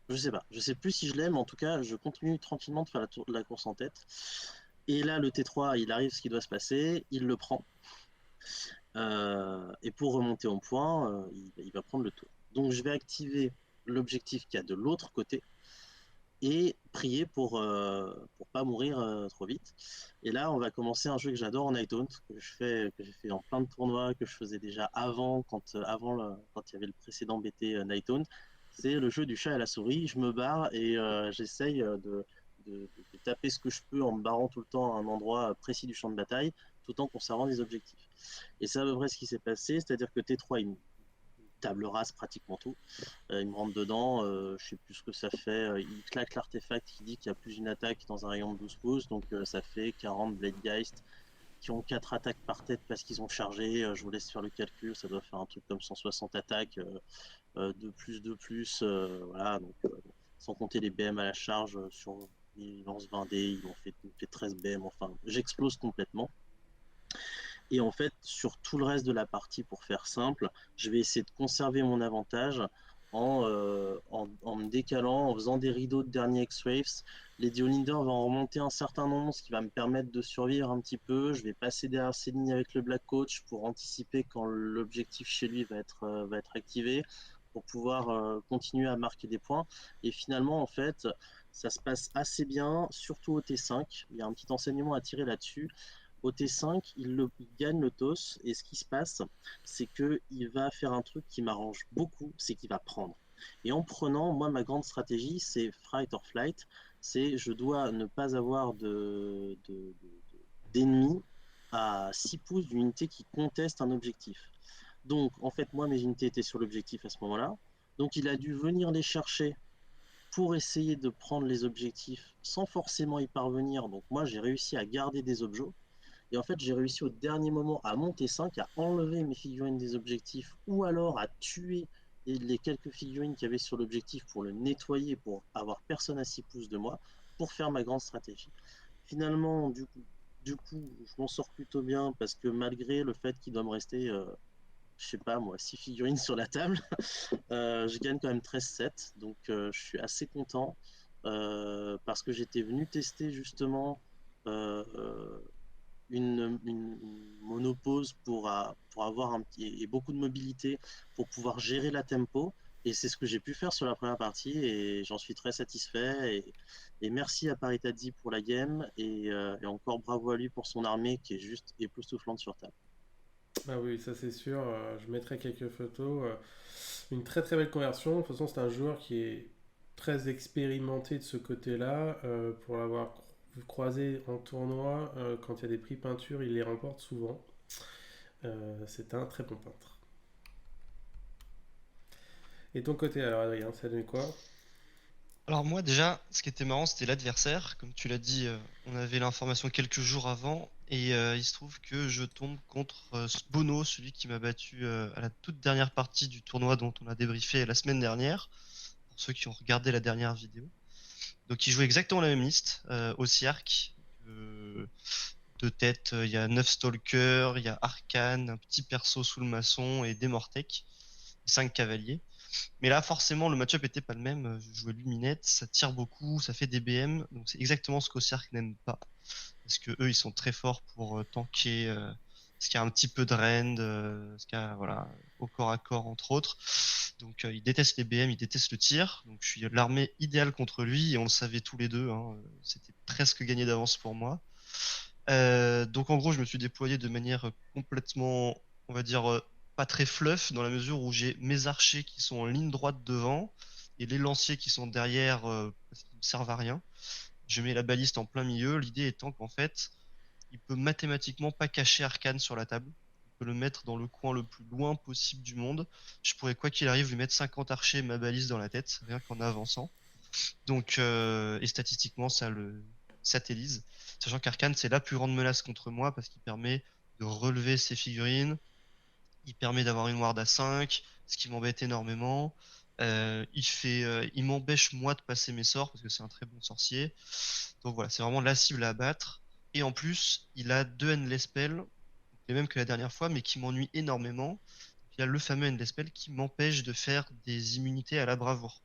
C: je sais pas, je sais plus si je l'aime, en tout cas je continue tranquillement de faire la course en tête. Et là le T3, il arrive ce qui doit se passer, il le prend. Et pour remonter en point, il va prendre le tour. Donc je vais activer l'objectif qu'il y a de l'autre côté. et prier pour pas mourir trop vite. Et là, on va commencer un jeu que j'adore en Night Hunt, que j'ai fait dans plein de tournois, que je faisais déjà avant, quand il y avait le précédent BT Night Hunt. C'est le jeu du chat et la souris. Je me barre et j'essaye de taper ce que je peux en me barrant tout le temps à un endroit précis du champ de bataille, tout en conservant des objectifs. Et c'est à peu près ce qui s'est passé, c'est-à-dire que T3, il table rase pratiquement tout. Il me rentre dedans, je sais plus ce que ça fait. Il claque l'artefact qui dit qu'il y a plus d'une attaque dans un rayon de 12 pouces, donc ça fait 40 Bladegeist qui ont 4 attaques par tête parce qu'ils ont chargé. Je vous laisse faire le calcul, ça doit faire un truc comme 160 attaques, de plus, voilà, donc sans compter les BM à la charge, ils lancent 20 dés, ils fait 13 BM, enfin, j'explose complètement. Et en fait, sur tout le reste de la partie, pour faire simple, je vais essayer de conserver mon avantage en me décalant, en faisant des rideaux de dernier X-Waves. Les Diolinder vont en remonter un certain nombre, ce qui va me permettre de survivre un petit peu. Je vais passer derrière ces lignes avec le Black Coach pour anticiper quand l'objectif chez lui va être activé, pour pouvoir continuer à marquer des points. Et finalement, en fait, ça se passe assez bien, surtout au T5. Il y a un petit enseignement à tirer là-dessus. Au T5, il gagne le toss et ce qui se passe, c'est qu'il va faire un truc qui m'arrange beaucoup, c'est qu'il va prendre. Et en prenant, moi, ma grande stratégie, c'est Fright or Flight. C'est je dois ne pas avoir d'ennemis à 6 pouces d'une unité qui conteste un objectif. Donc, en fait, moi, mes unités étaient sur l'objectif à ce moment-là. Donc, il a dû venir les chercher pour essayer de prendre les objectifs sans forcément y parvenir. Donc, moi, j'ai réussi à garder des objets. Et en fait, j'ai réussi au dernier moment à monter 5, à enlever mes figurines des objectifs ou alors à tuer les quelques figurines qu'il y avait sur l'objectif pour le nettoyer, pour avoir personne à 6 pouces de moi, pour faire ma grande stratégie. Finalement, du coup je m'en sors plutôt bien parce que malgré le fait qu'il doit me rester, je sais pas moi, 6 figurines sur la table, je gagne quand même 13-7. Donc je suis assez content parce que j'étais venu tester justement euh, une monopause pour avoir et beaucoup de mobilité pour pouvoir gérer la tempo. Et c'est ce que j'ai pu faire sur la première partie et j'en suis très satisfait. Et merci à Paritazzi pour la game et encore bravo à lui pour son armée qui est juste époustouflante sur table.
A: Ah oui, ça c'est sûr. Je mettrai quelques photos. Une très très belle conversion. De toute façon, c'est un joueur qui est très expérimenté de ce côté-là. Pour l'avoir croisé en tournoi, quand il y a des prix peinture, il les remporte souvent. C'est un très bon peintre. Et ton côté, alors Adrien, ça donne quoi?
B: Alors moi déjà, ce qui était marrant, c'était l'adversaire. Comme tu l'as dit, on avait l'information quelques jours avant, et il se trouve que je tombe contre Bono, celui qui m'a battu à la toute dernière partie du tournoi dont on a débriefé la semaine dernière, pour ceux qui ont regardé la dernière vidéo. Donc il jouait exactement la même liste, aussi arc. De tête, il y a 9 Stalkers, il y a Arcane, un petit perso sous le maçon et des Mortec, 5 cavaliers. Mais là, forcément, le match-up était pas le même. Je jouais Luminette, ça tire beaucoup, ça fait des BM, donc c'est exactement ce qu'Ossiark n'aime pas. Parce que eux, ils sont très forts pour tanker ce qu'il y a un petit peu de rend, ce qu'il y a, voilà, au corps à corps, entre autres. Donc, ils détestent les BM, ils détestent le tir. Donc, je suis l'armée idéale contre lui, et on le savait tous les deux, hein. C'était presque gagné d'avance pour moi. Donc, en gros, je me suis déployé de manière complètement, on va dire, pas très fluff, dans la mesure où j'ai mes archers qui sont en ligne droite devant et les lanciers qui sont derrière parce qu'ils ne servent à rien. Je mets la baliste en plein milieu, l'idée étant qu'en fait, il peut mathématiquement pas cacher Arcane sur la table. Il peut le mettre dans le coin le plus loin possible du monde. Je pourrais, quoi qu'il arrive, lui mettre 50 archers et ma balise dans la tête, rien qu'en avançant. Donc, et statistiquement, ça le satellise. Sachant qu'Arcane, c'est la plus grande menace contre moi parce qu'il permet de relever ses figurines, il permet d'avoir une ward à 5, ce qui m'embête énormément. Il m'empêche moi de passer mes sorts parce que c'est un très bon sorcier. Donc voilà, c'est vraiment la cible à abattre. Et en plus, il a 2 Endless Spells, les mêmes que la dernière fois, mais qui m'ennuient énormément. Il y a le fameux Endless Spell qui m'empêche de faire des immunités à la bravoure.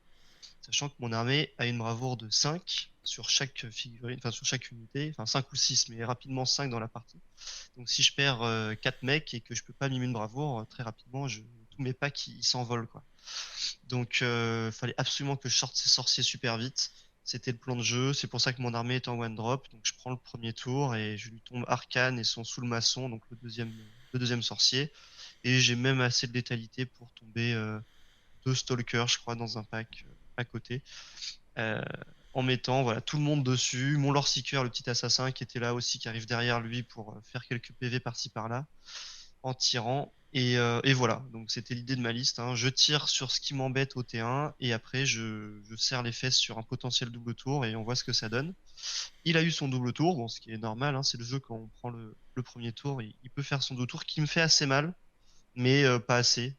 B: Sachant que mon armée a une bravoure de 5 sur chaque figurine, enfin sur chaque unité, enfin 5 ou 6, mais rapidement 5 dans la partie. Donc si je perds 4 mecs et que je peux pas mimer une bravoure, très rapidement, tous mes packs ils s'envolent quoi. Donc fallait absolument que je sorte ces sorciers super vite. C'était le plan de jeu. C'est pour ça que mon armée est en one drop. Donc je prends le premier tour et je lui tombe Arcane et son sous le maçon, donc le deuxième sorcier. Et j'ai même assez de létalité pour tomber 2 stalkers, je crois, dans un pack à côté. Euh, En mettant voilà, tout le monde dessus. Mon Lord Seeker, le petit assassin qui était là aussi, qui arrive derrière lui pour faire quelques PV par-ci par-là, en tirant. Et voilà, donc c'était l'idée de ma liste, hein. Je tire sur ce qui m'embête au T1 et après je serre les fesses sur un potentiel double tour et on voit ce que ça donne. Il a eu son double tour, bon, ce qui est normal, hein, c'est le jeu quand on prend le premier tour, il peut faire son double tour qui me fait assez mal, mais pas assez.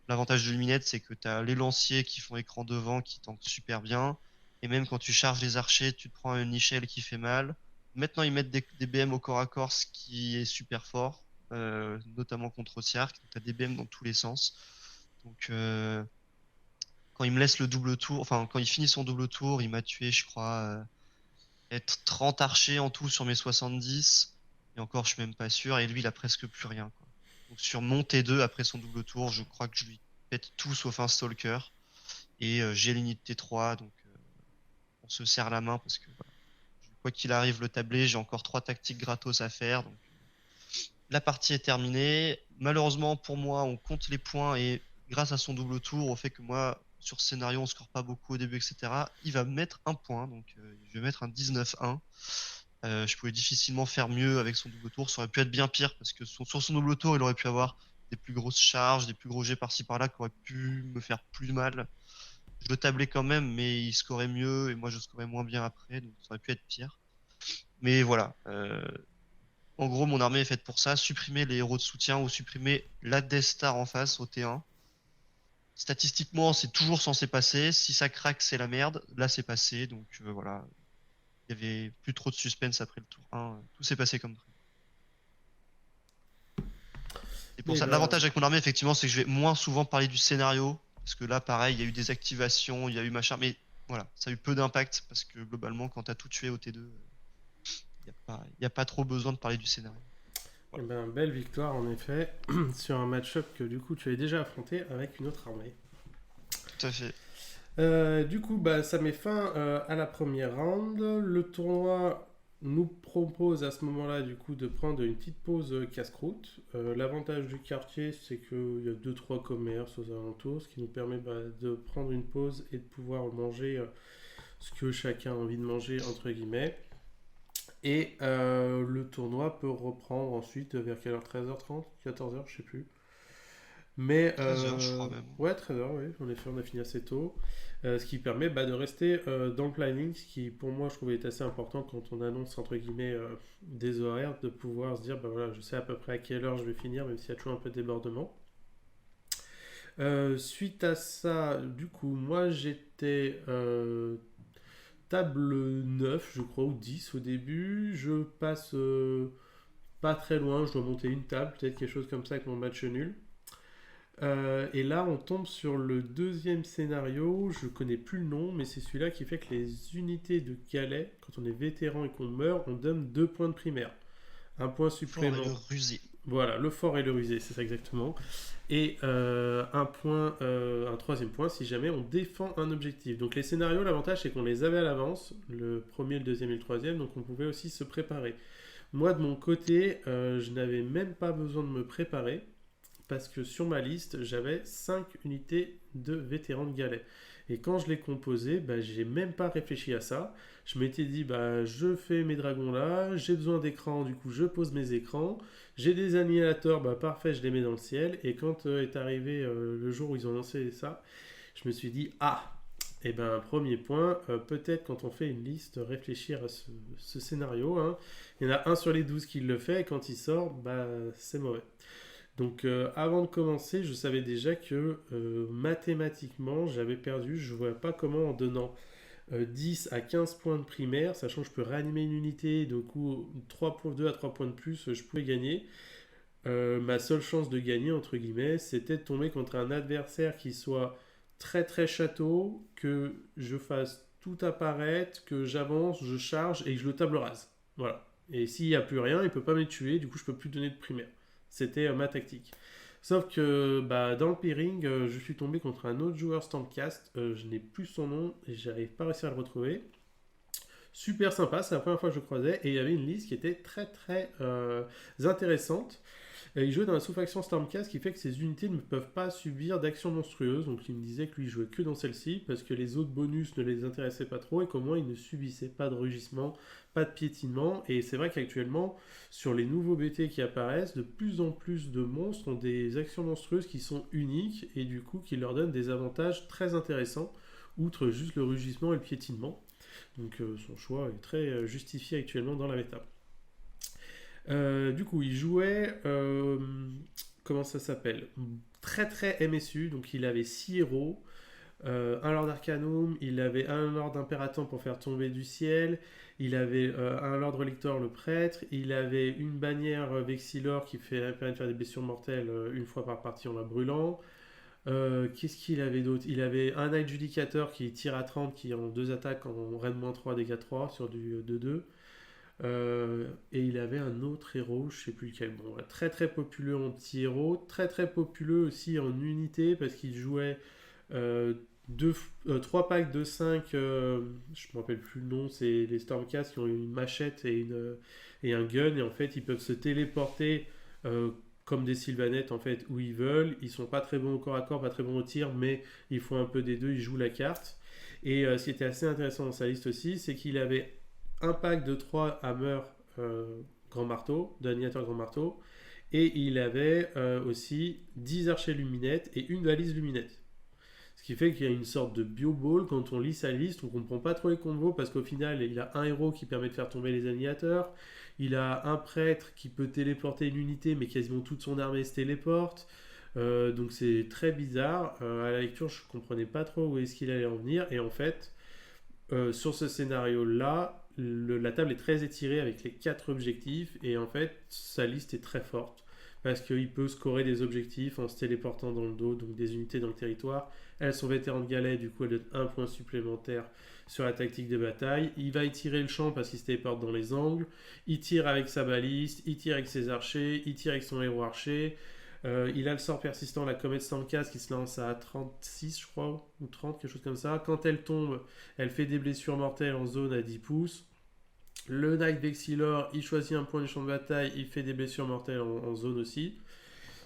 B: L'avantage de Luminette, c'est que tu as les lanciers qui font écran devant qui tankent super bien. Et même quand tu charges les archers, tu te prends une échelle qui fait mal. Maintenant, ils mettent des BM au corps à corps, ce qui est super fort, notamment contre Siark. Tu as des BM dans tous les sens. Donc, quand il me laisse le double tour, enfin, quand il finit son double tour, il m'a tué, je crois, être 30 archers en tout sur mes 70. Et encore, je suis même pas sûr. Et lui, il a presque plus rien, quoi. Donc sur mon T2, après son double tour, je crois que je lui pète tout sauf un stalker. Et j'ai l'unité T3, donc on se serre la main parce que voilà, quoi qu'il arrive, le tablé, j'ai encore 3 tactiques gratos à faire. Donc la partie est terminée. Malheureusement pour moi, on compte les points et grâce à son double tour, au fait que moi, sur ce scénario, on score pas beaucoup au début, etc., il va me mettre un point. Donc je vais mettre un 19-1. Je pouvais difficilement faire mieux avec son double tour. Ça aurait pu être bien pire parce que sur son double tour, il aurait pu avoir des plus grosses charges, des plus gros jets par-ci par-là qui auraient pu me faire plus mal. Je le tablais quand même, mais il scorait mieux et moi je scorais moins bien après, donc ça aurait pu être pire. Mais voilà. En gros, mon armée est faite pour ça, supprimer les héros de soutien ou supprimer la Death Star en face au T1. Statistiquement, c'est toujours censé passer. Si ça craque, c'est la merde. Là, c'est passé, donc voilà. Il y avait plus trop de suspense après le tour 1. Tout s'est passé comme prévu. Et pour
A: Et
B: ça,
A: ben,
B: l'avantage avec mon armée, effectivement, c'est que je vais moins souvent parler du scénario. Parce que là, pareil, il y a eu des activations, il y a eu machin. Mais voilà, ça a eu peu d'impact. Parce que globalement, quand t'as tout tué au T2, il n'y a pas trop besoin de parler du scénario.
A: eh
B: Voilà.
A: ben, belle victoire en effet sur un match-up que du coup tu avais déjà affronté avec une autre armée.
B: Tout à fait.
A: Du coup, bah, ça met fin à la première round. Le tournoi nous propose à ce moment-là du coup de prendre une petite pause casse-croûte. L'avantage du quartier, c'est qu'il y a deux trois commerces aux alentours, ce qui nous permet de prendre une pause et de pouvoir manger ce que chacun a envie de manger entre guillemets. Et le tournoi peut reprendre ensuite vers quelle heure? 13h30, 14h, je sais plus. Mais
B: 13 heures, je crois même.
A: ouais, 13h, oui, en effet, on a fini assez tôt. Ce qui permet de rester dans le planning, ce qui pour moi je trouvais est assez important quand on annonce entre guillemets des horaires, de pouvoir se dire bah voilà, je sais à peu près à quelle heure je vais finir, même s'il y a toujours un peu de débordement. Suite à ça, du coup, moi j'étais table 9, je crois, ou 10 au début. Je passe pas très loin, je dois monter une table, peut-être quelque chose comme ça avec mon match nul. Et là, on tombe sur le deuxième scénario. Je connais plus le nom, mais c'est celui-là qui fait que les unités de Calais, quand on est vétéran et qu'on meurt, on donne 2 points de primaire. Un point
B: Fort et le
A: supplément.
B: rusé.
A: Voilà, le fort et le rusé, c'est ça exactement. Et un troisième point si jamais on défend un objectif. Donc les scénarios, l'avantage c'est qu'on les avait à l'avance, le premier, le deuxième et le troisième, donc on pouvait aussi se préparer. Moi de mon côté, je n'avais même pas besoin de me préparer parce que sur ma liste, j'avais 5 unités de vétérans de galets. Et quand je l'ai composé, bah, j'ai même pas réfléchi à ça. Je m'étais dit, bah, je fais mes dragons là, j'ai besoin d'écran, du coup je pose mes écrans. J'ai des annihilateurs, bah parfait, je les mets dans le ciel. Et quand est arrivé le jour où ils ont lancé ça, je me suis dit, ah, et ben premier point, peut-être quand on fait une liste, réfléchir à ce scénario, hein. Il y en a un sur les 12 qui le fait, et quand il sort, bah c'est mauvais. Donc avant de commencer, je savais déjà que mathématiquement, j'avais perdu. Je ne voyais pas comment en donnant 10 à 15 points de primaire, sachant que je peux réanimer une unité, du coup 2 à 3 points de plus, je pouvais gagner. Ma seule chance de gagner, entre guillemets, c'était de tomber contre un adversaire qui soit très très château, que je fasse tout apparaître, que j'avance, je charge et que je le table rase. Voilà. Et s'il n'y a plus rien, il ne peut pas me tuer, du coup je ne peux plus donner de primaire. C'était ma tactique. Sauf que dans le pairing, je suis tombé contre un autre joueur Stormcast, je n'ai plus son nom et j'arrive pas réussi à le retrouver. Super sympa, c'est la première fois que je le croisais et il y avait une liste qui était très très intéressante. Il jouait dans la sous-faction Stormcast, qui fait que ses unités ne peuvent pas subir d'actions monstrueuses. Donc il me disait que lui jouait que dans celle-ci parce que les autres bonus ne les intéressaient pas trop et qu'au moins il ne subissait pas de rugissement, pas de piétinement. Et c'est vrai qu'actuellement, sur les nouveaux BT qui apparaissent, de plus en plus de monstres ont des actions monstrueuses qui sont uniques et du coup qui leur donnent des avantages très intéressants, outre juste le rugissement et le piétinement. Donc son choix est très justifié actuellement dans la méta. Du coup, il jouait. Comment ça s'appelle? Très très MSU. Donc, il avait 6 héros. Un Lord Arcanum. Il avait un Lord Imperator pour faire tomber du ciel. Il avait un Lord Relictor, le prêtre. Il avait une bannière Vexilor qui permet de faire des blessures mortelles une fois par partie en la brûlant. Qu'est-ce qu'il avait d'autre? Il avait un Adjudicateur qui tire à 30, qui en 2 attaques en Raid-3, dégâts 3 sur du 2-2. Et il avait un autre héros, je sais plus lequel. Bon, très très populeux en petit héros, très très populeux aussi en unité parce qu'il jouait 3 packs de 5, je me rappelle plus le nom, c'est les Stormcast qui ont une machette et un gun, et en fait ils peuvent se téléporter comme des Sylvanettes en fait où ils veulent. Ils sont pas très bons au corps à corps, pas très bons au tir, mais ils font un peu des deux, ils jouent la carte. Et ce qui était assez intéressant dans sa liste aussi, c'est qu'il avait un pack de 3 Hammer Grand Marteau, d'animateur Grand Marteau, et il avait aussi 10 archers luminettes et une valise luminette. Ce qui fait qu'il y a une sorte de bio-ball. Quand on lit sa liste, on comprend pas trop les combos parce qu'au final, il a un héros qui permet de faire tomber les animateurs, il a un prêtre qui peut téléporter une unité, mais quasiment toute son armée se téléporte. Donc c'est très bizarre. À la lecture, je comprenais pas trop où est-ce qu'il allait en venir, et en fait, sur ce scénario-là, la table est très étirée avec les 4 objectifs et en fait sa liste est très forte parce qu'il peut scorer des objectifs en se téléportant dans le dos, donc des unités dans le territoire. Elles sont vétérans de galet, du coup elles donnent un point supplémentaire sur la tactique de bataille. Il va étirer le champ parce qu'il se téléporte dans les angles, il tire avec sa baliste, il tire avec ses archers, il tire avec son héros archer. Il a le sort persistant, la comète Stormcast, qui se lance à 36, je crois, ou 30, quelque chose comme ça. Quand elle tombe, elle fait des blessures mortelles en zone à 10 pouces. Le Knight Vexilor, il choisit un point du champ de bataille, il fait des blessures mortelles en zone aussi.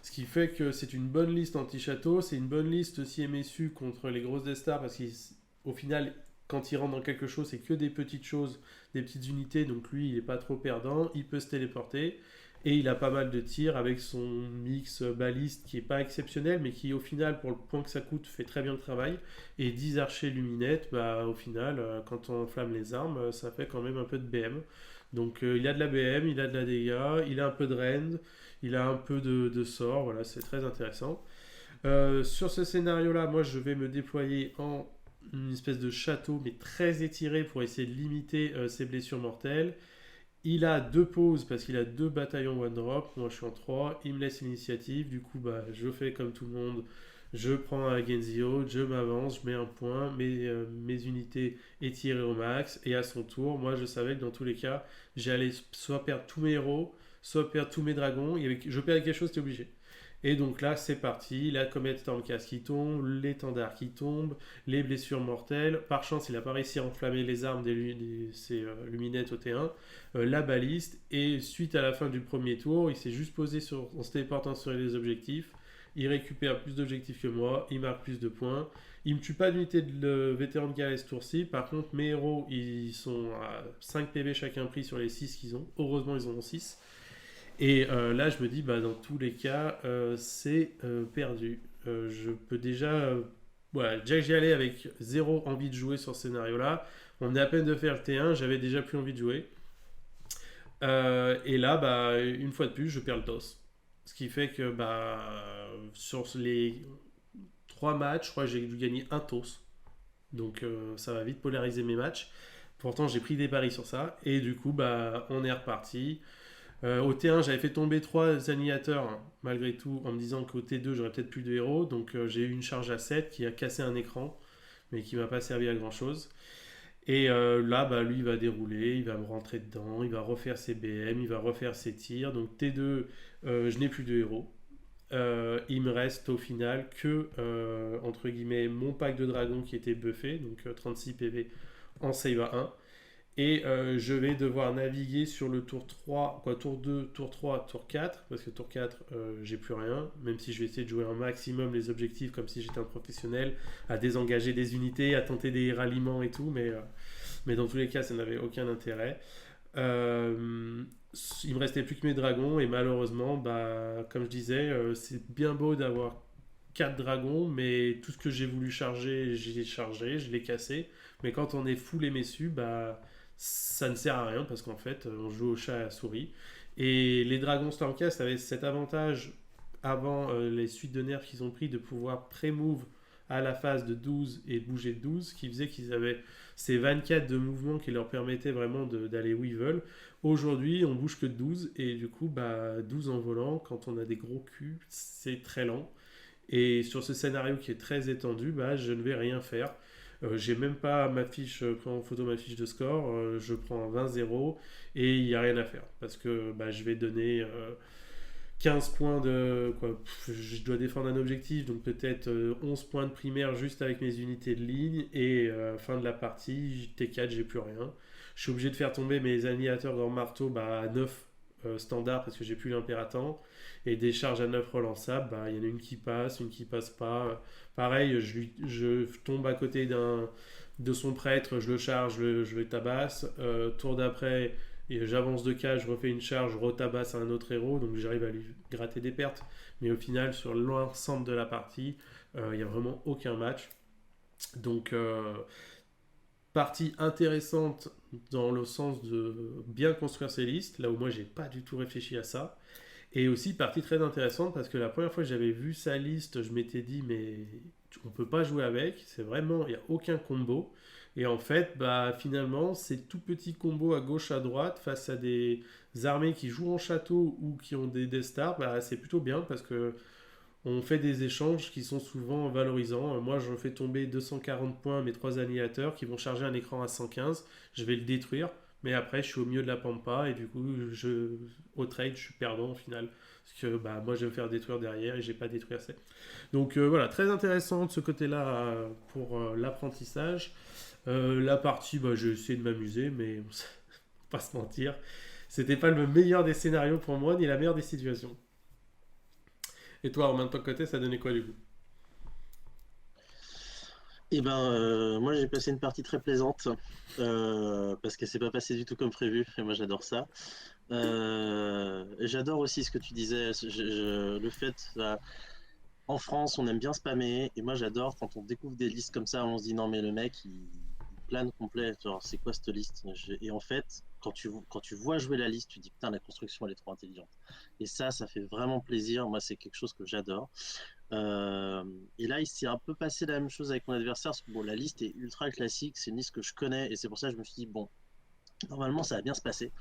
A: Ce qui fait que c'est une bonne liste anti-château, c'est une bonne liste aussi MSU contre les grosses Death Star, parce qu'au final, quand il rentre dans quelque chose, c'est que des petites choses, des petites unités, donc lui, il n'est pas trop perdant, il peut se téléporter. Et il a pas mal de tirs avec son mix baliste qui est pas exceptionnel, mais qui au final, pour le point que ça coûte, fait très bien le travail. Et 10 archers luminettes, au final, quand on enflamme les armes, ça fait quand même un peu de BM. Donc il a de la BM, il a de la dégâts, il a un peu de rend, il a un peu de sort, voilà, c'est très intéressant. Sur ce scénario-là, moi je vais me déployer en une espèce de château, mais très étiré pour essayer de limiter ses blessures mortelles. Il a 2 pauses parce qu'il a 2 bataillons one drop. Moi je suis en 3. Il me laisse l'initiative. Du coup, je fais comme tout le monde. Je prends un Genzio, je m'avance, je mets un point. Mes unités étirées au max. Et à son tour, moi je savais que dans tous les cas, j'allais soit perdre tous mes héros, soit perdre tous mes dragons. Je perdais quelque chose, c'était obligé. Et donc là, c'est parti. La comète Stormcast qui tombe, l'étendard qui tombe, les blessures mortelles. Par chance, il n'a pas réussi à enflammer les armes ses luminettes au T1. La baliste. Et suite à la fin du premier tour, il s'est juste posé en se téléportant sur les objectifs. Il récupère plus d'objectifs que moi. Il marque plus de points. Il me tue pas d'unité de vétéran de guerre ce tour-ci. Par contre, mes héros, ils sont à 5 PV chacun pris sur les 6 qu'ils ont. Heureusement, ils en ont 6. Et là, je me dis, dans tous les cas, c'est perdu. Je peux déjà... déjà que j'y allais avec zéro envie de jouer sur ce scénario-là. On est à peine de faire le T1, j'avais déjà plus envie de jouer. Et là, une fois de plus, je perds le toss. Ce qui fait que sur les 3 matchs, je crois que j'ai dû gagner un toss. Donc ça va vite polariser mes matchs. Pourtant, j'ai pris des paris sur ça. Et du coup, on est reparti. Au T1, j'avais fait tomber 3 annihilateurs, malgré tout, en me disant qu'au T2, j'aurais peut-être plus de héros. Donc j'ai eu une charge à 7 qui a cassé un écran, mais qui m'a pas servi à grand-chose. Et là, lui, il va dérouler, il va me rentrer dedans, il va refaire ses BM, il va refaire ses tirs. Donc T2, je n'ai plus de héros. il me reste au final que, entre guillemets, mon pack de dragon qui était buffé, donc 36 PV en save à 1. Et je vais devoir naviguer sur le tour 3, quoi, tour 2, tour 3, tour 4, parce que tour 4, j'ai plus rien, même si je vais essayer de jouer un maximum les objectifs comme si j'étais un professionnel, à désengager des unités, à tenter des ralliements et tout, mais dans tous les cas, ça n'avait aucun intérêt. Euh, il me restait plus que mes dragons, et malheureusement, bah, comme je disais, c'est bien beau d'avoir 4 dragons, mais tout ce que j'ai voulu charger, j'ai chargé, je l'ai cassé. Mais quand on est full et messu, bah, ça ne sert à rien parce qu'en fait, on joue au chat et à la souris. Et les dragons Stormcast avaient cet avantage avant les suites de nerfs qu'ils ont pris de pouvoir pré-move à la phase de 12 et bouger de 12, qui faisait qu'ils avaient ces 24 de mouvement qui leur permettaient vraiment d'aller où ils veulent. Aujourd'hui, on bouge que de 12 et du coup, bah, 12 en volant, quand on a des gros culs, c'est très lent. Et sur ce scénario qui est très étendu, bah, je ne vais rien faire. J'ai même pas ma fiche, prends en photo ma fiche de score, je prends 20-0 et il n'y a rien à faire parce que bah, je vais donner 15 points de. Quoi, je dois défendre un objectif, donc peut-être 11 points de primaire juste avec mes unités de ligne et fin de la partie, T4, j'ai plus rien. Je suis obligé de faire tomber mes annihilateurs dans marteau bah, à 9 standard parce que j'ai plus l'impératant et des charges à 9 relançables, bah, il y en a une qui passe pas. Pareil, je tombe à côté de son prêtre, je le charge, je le tabasse. Tour d'après, et j'avance de cage, je refais une charge, je retabasse un autre héros, donc j'arrive à lui gratter des pertes. Mais au final, sur l'ensemble de la partie, il n'y a vraiment aucun match. Donc, partie intéressante dans le sens de bien construire ses listes, là où moi j'ai pas du tout réfléchi à ça. Et aussi partie très intéressante parce que la première fois que j'avais vu sa liste, je m'étais dit mais on peut pas jouer avec, c'est vraiment, il n'y a aucun combo. Et en fait, bah finalement, ces tout petits combos à gauche, à droite, face à des armées qui jouent en château ou qui ont des Death Star, bah c'est plutôt bien parce que on fait des échanges qui sont souvent valorisants. Moi, je fais tomber 240 points à mes trois annihilateurs qui vont charger un écran à 115. Je vais le détruire. Mais après, je suis au milieu de la pampa et du coup, au trade, je suis perdant au final. Parce que bah, moi, je vais me faire détruire derrière et j'ai pas détruit assez. Donc voilà, très intéressant de ce côté-là pour l'apprentissage. La partie, bah, j'ai essayé de m'amuser, mais on va pas se mentir. C'était pas le meilleur des scénarios pour moi, ni la meilleure des situations. Et toi, Romain, de ton côté, ça donnait quoi du coup?
C: Et ben, moi j'ai passé une partie très plaisante parce que c'est pas passé du tout comme prévu. Et moi j'adore ça. Et j'adore aussi ce que tu disais, le fait, en France, on aime bien spammer. Et moi j'adore quand on découvre des listes comme ça, on se dit non mais le mec il plane complet. Genre c'est quoi cette liste? Et en fait, quand tu vois jouer la liste, tu dis putain la construction elle est trop intelligente. Et ça fait vraiment plaisir. Moi c'est quelque chose que j'adore. Euh, et là, il s'est un peu passé la même chose avec mon adversaire, parce que bon, la liste est ultra classique, c'est une liste que je connais, et c'est pour ça que je me suis dit, bon, normalement, ça va bien se passer.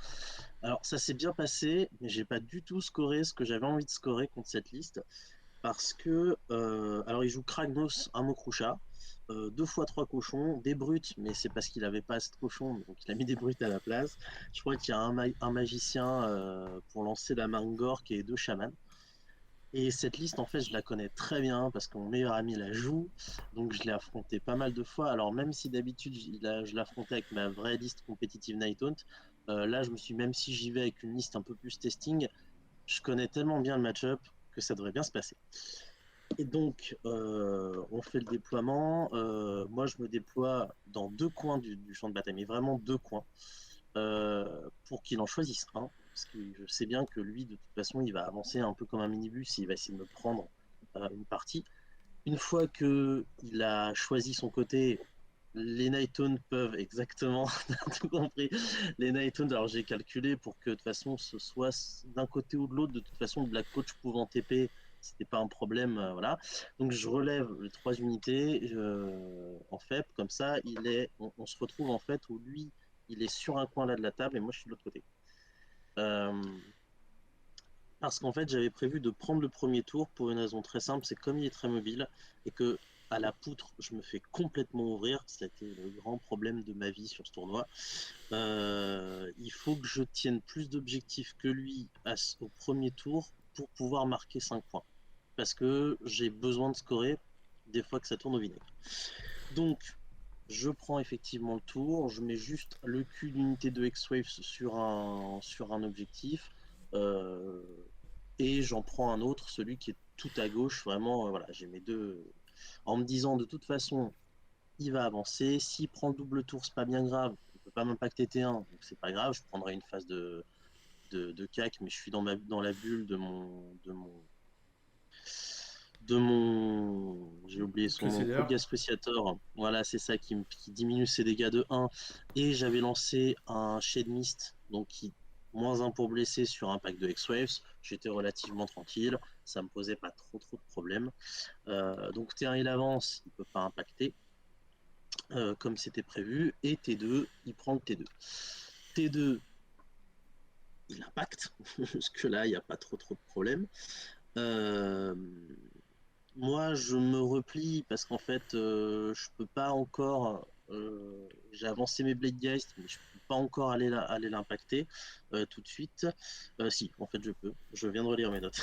C: Alors, ça s'est bien passé, mais j'ai pas du tout scoré ce que j'avais envie de scorer contre cette liste, parce que, alors, il joue Kragnos, un Mokroucha, deux fois trois cochons, des brutes, mais c'est parce qu'il avait pas assez de cochons, donc il a mis des brutes à la place. Je crois qu'il y a un magicien pour lancer la Mangor qui est deux chamans. Et cette liste, en fait, je la connais très bien parce que mon meilleur ami la joue. Donc, je l'ai affronté pas mal de fois. Alors, même si d'habitude, je l'affrontais avec ma vraie liste compétitive Nighthaunt, là, je me suis, même si j'y vais avec une liste un peu plus testing, je connais tellement bien le match-up que ça devrait bien se passer. Et donc, on fait le déploiement. Moi, je me déploie dans deux coins du champ de bataille, mais vraiment deux coins, pour qu'il en choisisse un. Parce que je sais bien que lui, de toute façon, il va avancer un peu comme un minibus, il va essayer de me prendre une partie. Une fois qu'il a choisi son côté, les Nighthaunt peuvent exactement, tout compris, les Nighthaunt, alors j'ai calculé pour que de toute façon ce soit d'un côté ou de l'autre, de toute façon Black Coach pouvant TP, c'était pas un problème, voilà. Donc je relève les trois unités en fait, comme ça on se retrouve en fait où lui il est sur un coin là de la table et moi je suis de l'autre côté. Euh, Parce qu'en fait, j'avais prévu de prendre le premier tour pour une raison très simple, c'est comme il est très mobile et que à la poutre, je me fais complètement ouvrir. C'était le grand problème de ma vie sur ce tournoi. Il faut que je tienne plus d'objectifs que lui au premier tour pour pouvoir marquer 5 points. parce que j'ai besoin de scorer des fois que ça tourne au vinaigre. Donc, je prends effectivement le tour, je mets juste le cul d'unité de X-Wave sur un objectif, euh, et j'en prends un autre, celui qui est tout à gauche, vraiment, voilà, j'ai mes deux, en me disant de toute façon, il va avancer, s'il prend le double tour, c'est pas bien grave, il peut pas m'impacter T1, donc c'est pas grave, je prendrai une phase de CAC, mais je suis dans la bulle j'ai oublié son nom,
A: Crusader.
C: Cold Cruciator. Voilà, c'est ça qui diminue ses dégâts de 1. Et j'avais lancé un Shade Mist, donc qui moins 1 pour blesser sur un pack de X-Waves. J'étais relativement tranquille, ça me posait pas trop de problèmes. Donc T1 il avance, il peut pas impacter comme c'était prévu. Et T2, il prend le T2. T2, il impacte, jusque là il n'y a pas trop de problèmes. Euh, Moi, je me replie parce qu'en fait, je peux pas encore. J'ai avancé mes Blade Geist, mais je peux pas encore aller l'impacter tout de suite. Si, en fait, je peux. Je viens de relire mes notes.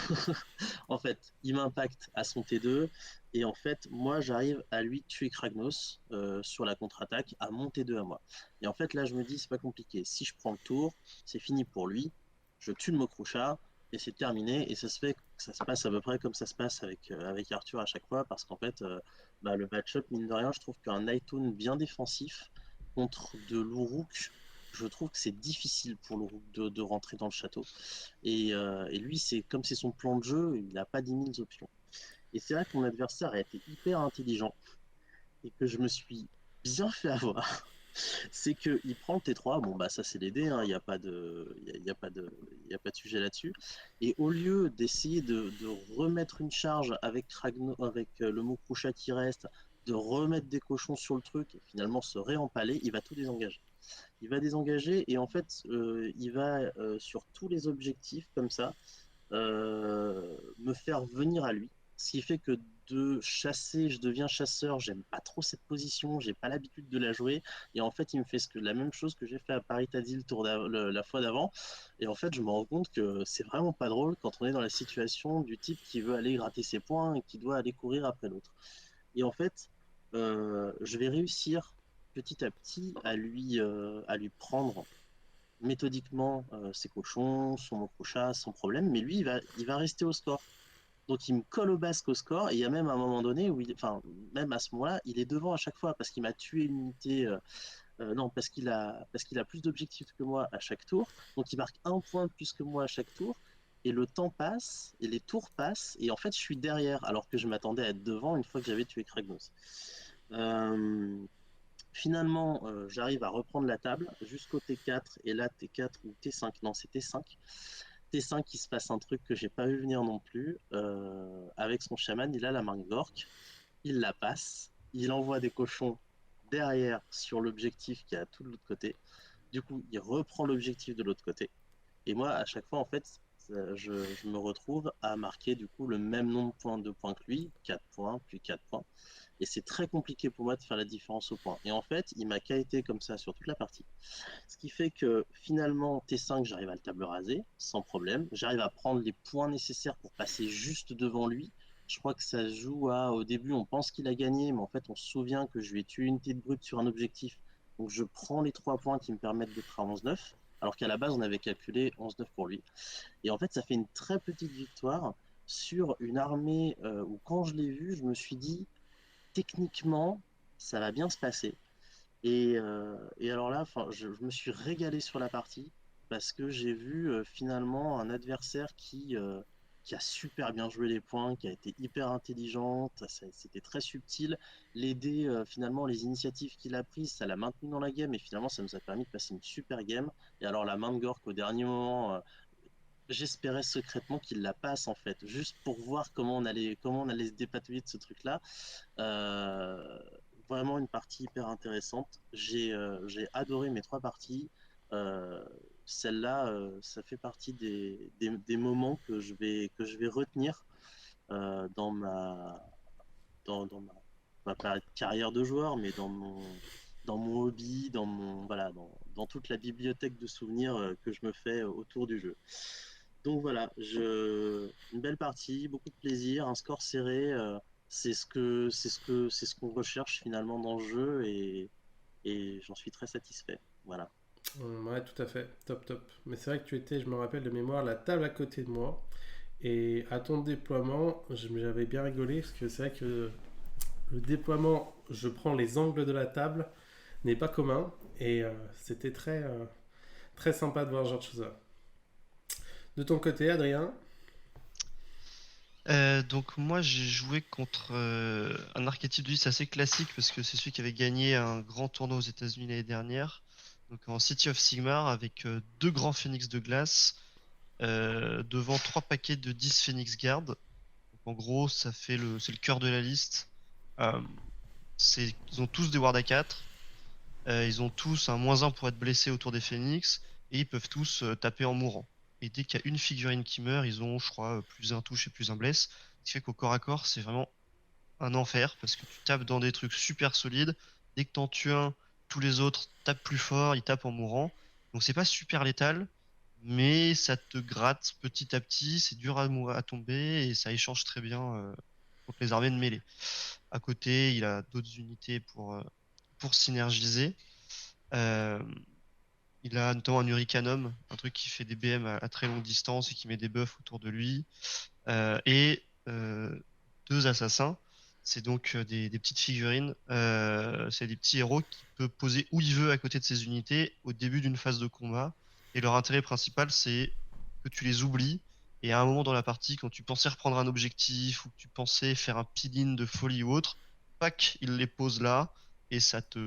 C: En fait, il m'impacte à son T2, et en fait, moi, j'arrive à lui tuer Kragnos sur la contre-attaque à mon T2 à moi. Et en fait, là, je me dis, c'est pas compliqué. Si je prends le tour, c'est fini pour lui. Je tue le Mokroucha et c'est terminé. Et ça se passe à peu près comme ça se passe avec Arthur à chaque fois, parce qu'en fait, le match-up, mine de rien, je trouve qu'un Nightone bien défensif contre de l'Uruk, je trouve que c'est difficile pour l'Uruk de rentrer dans le château. Et lui, comme c'est son plan de jeu, il n'a pas 10 000 options. Et c'est là que mon adversaire a été hyper intelligent et que je me suis bien fait avoir. C'est qu'il prend le T3, bon bah ça c'est les dés, hein, il n'y a pas de, y a pas de, y a pas de sujet là-dessus. Et au lieu d'essayer de remettre une charge avec le Mokroucha qui reste, de remettre des cochons sur le truc et finalement se réempaler, il va tout désengager. Il va désengager et en fait il va sur tous les objectifs comme ça me faire venir à lui. Ce qui fait que de chasser, je deviens chasseur, j'aime pas trop cette position, j'ai pas l'habitude de la jouer. Et en fait, il me fait la même chose que j'ai fait à Paris Tadil la fois d'avant. Et en fait, je me rends compte que c'est vraiment pas drôle quand on est dans la situation du type qui veut aller gratter ses points et qui doit aller courir après l'autre. Et en fait, je vais réussir petit à petit à lui prendre méthodiquement ses cochons, son mokrocha, sans problème, mais lui, il va rester au score. Donc il me colle au basque au score, et il y a même un moment donné où, enfin, même à ce moment-là, il est devant à chaque fois parce qu'il m'a tué une unité. Non, parce qu'il a plus d'objectifs que moi à chaque tour. Donc il marque un point de plus que moi à chaque tour. Et le temps passe, et les tours passent, et en fait je suis derrière, alors que je m'attendais à être devant une fois que j'avais tué Kragnos. Euh, Finalement, j'arrive à reprendre la table jusqu'au T4, et là T4 ou T5, non c'est T5. T5, il se passe un truc que j'ai pas vu venir non plus. Avec son chaman, il a la main Gork, il la passe, il envoie des cochons derrière sur l'objectif qui est à tout de l'autre côté. Du coup, il reprend l'objectif de l'autre côté. Et moi, à chaque fois, en fait, je me retrouve à marquer du coup le même nombre de points que lui, 4 points, puis 4 points. Et c'est très compliqué pour moi de faire la différence au point. Et en fait, il m'a qualité comme ça sur toute la partie. Ce qui fait que finalement, T5, j'arrive à le table raser sans problème. J'arrive à prendre les points nécessaires pour passer juste devant lui. Je crois que ça se joue au début, on pense qu'il a gagné, mais en fait, on se souvient que je lui ai tué une tête brute sur un objectif. Donc, je prends les 3 points qui me permettent d'être à 11-9, alors qu'à la base, on avait calculé 11-9 pour lui. Et en fait, ça fait une très petite victoire sur une armée où, quand je l'ai vue, je me suis dit, techniquement, ça va bien se passer. Et alors là, je me suis régalé sur la partie parce que j'ai vu finalement un adversaire qui a super bien joué les points, qui a été hyper intelligente, c'était très subtil. Les dés, finalement, les initiatives qu'il a prises, ça l'a maintenu dans la game et finalement, ça nous a permis de passer une super game. Et alors, la main de Gork au dernier moment, j'espérais secrètement qu'il la passe en fait, juste pour voir comment on allait se dépatouiller de ce truc-là. Euh, Vraiment une partie hyper intéressante. J'ai adoré mes 3 parties. Euh, Celle-là, ça fait partie des moments que je vais retenir dans ma carrière de joueur, mais dans mon hobby, voilà, dans toute la bibliothèque de souvenirs que je me fais autour du jeu. Donc voilà, une belle partie, beaucoup de plaisir, un score serré, c'est ce qu'on recherche finalement dans le jeu et j'en suis très satisfait. Voilà.
A: Ouais, tout à fait. Top, top. Mais c'est vrai que tu étais, je me rappelle de mémoire, la table à côté de moi. Et à ton déploiement, j'avais bien rigolé parce que c'est vrai que le déploiement, je prends les angles de la table, n'est pas commun. Et c'était très sympa de voir ce genre de choses. De ton côté, Adrien.
B: Donc moi j'ai joué contre un archétype de liste assez classique parce que c'est celui qui avait gagné un grand tournoi aux États-Unis l'année dernière. Donc en City of Sigmar avec deux grands phénix de glace devant trois paquets de 10 phénix guard. Donc en gros ça fait c'est le cœur de la liste. Euh, ils ont tous des ward à 4. Ils ont tous un -1 pour être blessés autour des phénix et ils peuvent tous taper en mourant. Et dès qu'il y a une figurine qui meurt, ils ont, je crois, plus un touche et plus un bless. Ce qui fait qu'au corps à corps, c'est vraiment un enfer parce que tu tapes dans des trucs super solides. Dès que t'en tues un, tous les autres tapent plus fort, ils tapent en mourant. Donc c'est pas super létal, mais ça te gratte petit à petit, c'est dur à tomber et ça échange très bien contre les armées de mêlée. À côté, il a d'autres unités pour synergiser. Euh, il a notamment un Hurricanum, un truc qui fait des BM à très longue distance et qui met des buffs autour de lui. Et deux assassins. C'est donc des petites figurines. C'est des petits héros qui peuvent poser où il veut à côté de ses unités au début d'une phase de combat. Et leur intérêt principal, c'est que tu les oublies. Et à un moment dans la partie, quand tu pensais reprendre un objectif ou que tu pensais faire un peel-in de folie ou autre, pac, il les pose là. Et ça te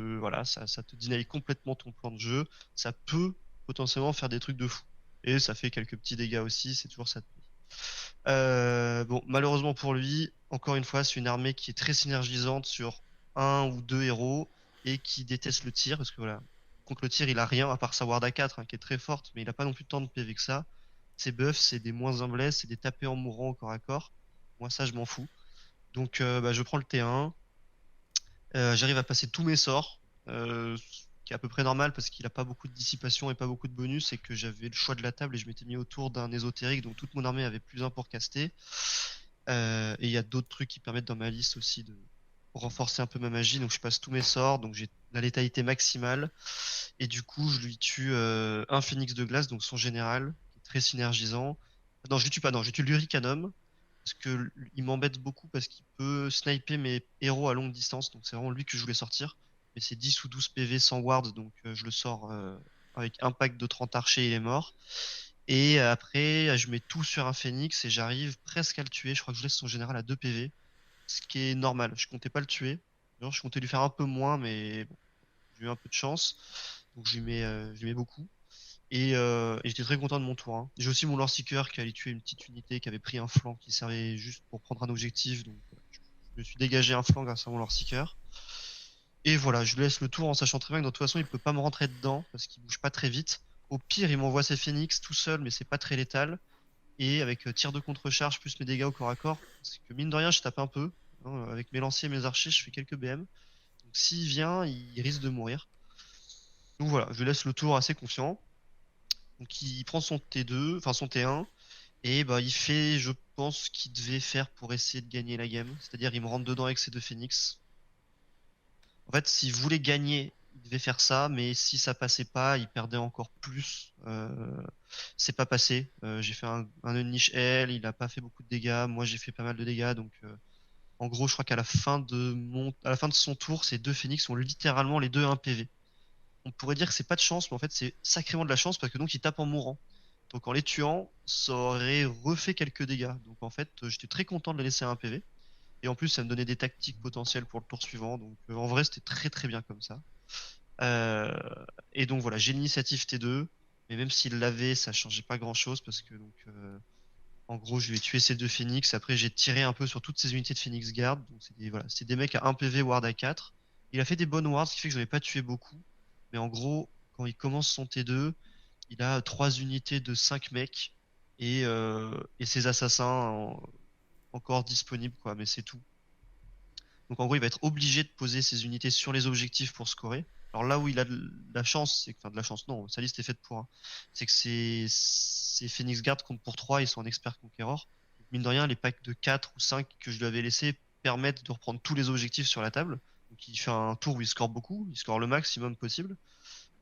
B: deny complètement ton plan de jeu. Ça peut potentiellement faire des trucs de fou. Et ça fait quelques petits dégâts aussi, c'est toujours ça. Bon, malheureusement pour lui, encore une fois, c'est une armée qui est très synergisante sur un ou deux héros et qui déteste le tir parce que voilà, contre le tir, il a rien à part sa ward A4 hein, qui est très forte, mais il a pas non plus tant de PV que ça. Ses buffs, c'est des -1 bless, c'est des tapés en mourant au corps à corps. Moi, ça, je m'en fous. Donc, bah, je prends le T1. J'arrive à passer tous mes sorts, ce qui est à peu près normal parce qu'il a pas beaucoup de dissipation et pas beaucoup de bonus, et que j'avais le choix de la table et je m'étais mis autour d'un ésotérique, donc toute mon armée avait plus un pour caster. Et il y a d'autres trucs qui permettent dans ma liste aussi de renforcer un peu ma magie, donc je passe tous mes sorts, donc j'ai la létalité maximale, et du coup je lui tue un phénix de glace, donc son général, qui est très synergisant. Non, je lui tue pas, non, je tue l'Hurricanum, parce que il m'embête beaucoup parce qu'il peut sniper mes héros à longue distance, donc c'est vraiment lui que je voulais sortir. Mais c'est 10 ou 12 PV sans ward, donc je le sors avec un pack de 30 archers, il est mort. Et après, je mets tout sur un phénix et j'arrive presque à le tuer. Je crois que je laisse son général à 2 PV, ce qui est normal. Je comptais pas le tuer. Genre, je comptais lui faire un peu moins, mais bon, j'ai eu un peu de chance. Donc je lui mets beaucoup. Et j'étais très content de mon tour, hein. J'ai aussi mon Lord Seeker qui allait tuer une petite unité qui avait pris un flanc qui servait juste pour prendre un objectif. Donc voilà, je me suis dégagé un flanc grâce à mon Lord Seeker. Et voilà, je lui laisse le tour en sachant très bien que de toute façon, il peut pas me rentrer dedans parce qu'il bouge pas très vite. Au pire, il m'envoie ses phoenix tout seul, mais c'est pas très létal. Et avec tir de contre-charge plus mes dégâts au corps à corps, parce que mine de rien, je tape un peu, hein. Avec mes lanciers et mes archers, je fais quelques BM. Donc s'il vient, il risque de mourir. Donc voilà, je lui laisse le tour assez confiant. Donc il prend son T2, enfin son T1, et bah il fait, je pense, ce qu'il devait faire pour essayer de gagner la game. C'est-à-dire, il me rentre dedans avec ses deux phoenix. En fait, s'il voulait gagner, il devait faire ça, mais si ça passait pas, il perdait encore plus. C'est pas passé. J'ai fait un Unleash L, il a pas fait beaucoup de dégâts. Moi, j'ai fait pas mal de dégâts, donc en gros, je crois qu'à la fin à la fin de son tour, ces deux phoenix ont littéralement les deux 1 PV. On pourrait dire que c'est pas de chance, mais en fait, c'est sacrément de la chance parce que donc ils tapent en mourant. Donc en les tuant, ça aurait refait quelques dégâts. Donc en fait, j'étais très content de les laisser à 1 PV. Et en plus, ça me donnait des tactiques potentielles pour le tour suivant. Donc en vrai, c'était très très bien comme ça. Euh, et donc voilà, j'ai l'initiative T2. Mais même s'il l'avait, ça changeait pas grand chose parce que donc en gros, je lui ai tué ces deux phoenix. Après, j'ai tiré un peu sur toutes ces unités de phoenix guard. Donc c'est des mecs à 1 PV ward à 4. Il a fait des bonnes wards, ce qui fait que j'en ai pas tué beaucoup. Mais en gros, quand il commence son T2, il a 3 unités de 5 mecs et ses assassins encore disponibles, quoi. Mais c'est tout. Donc en gros, il va être obligé de poser ses unités sur les objectifs pour scorer. Alors là où il a de la chance, enfin de la chance, non, sa liste est faite pour, hein, c'est que c'est Phoenix Guard compte pour 3, ils sont en expert conquérant. Mine de rien, les packs de 4 ou 5 que je lui avais laissés permettent de reprendre tous les objectifs sur la table. Donc il fait un tour où il score beaucoup, il score le maximum possible.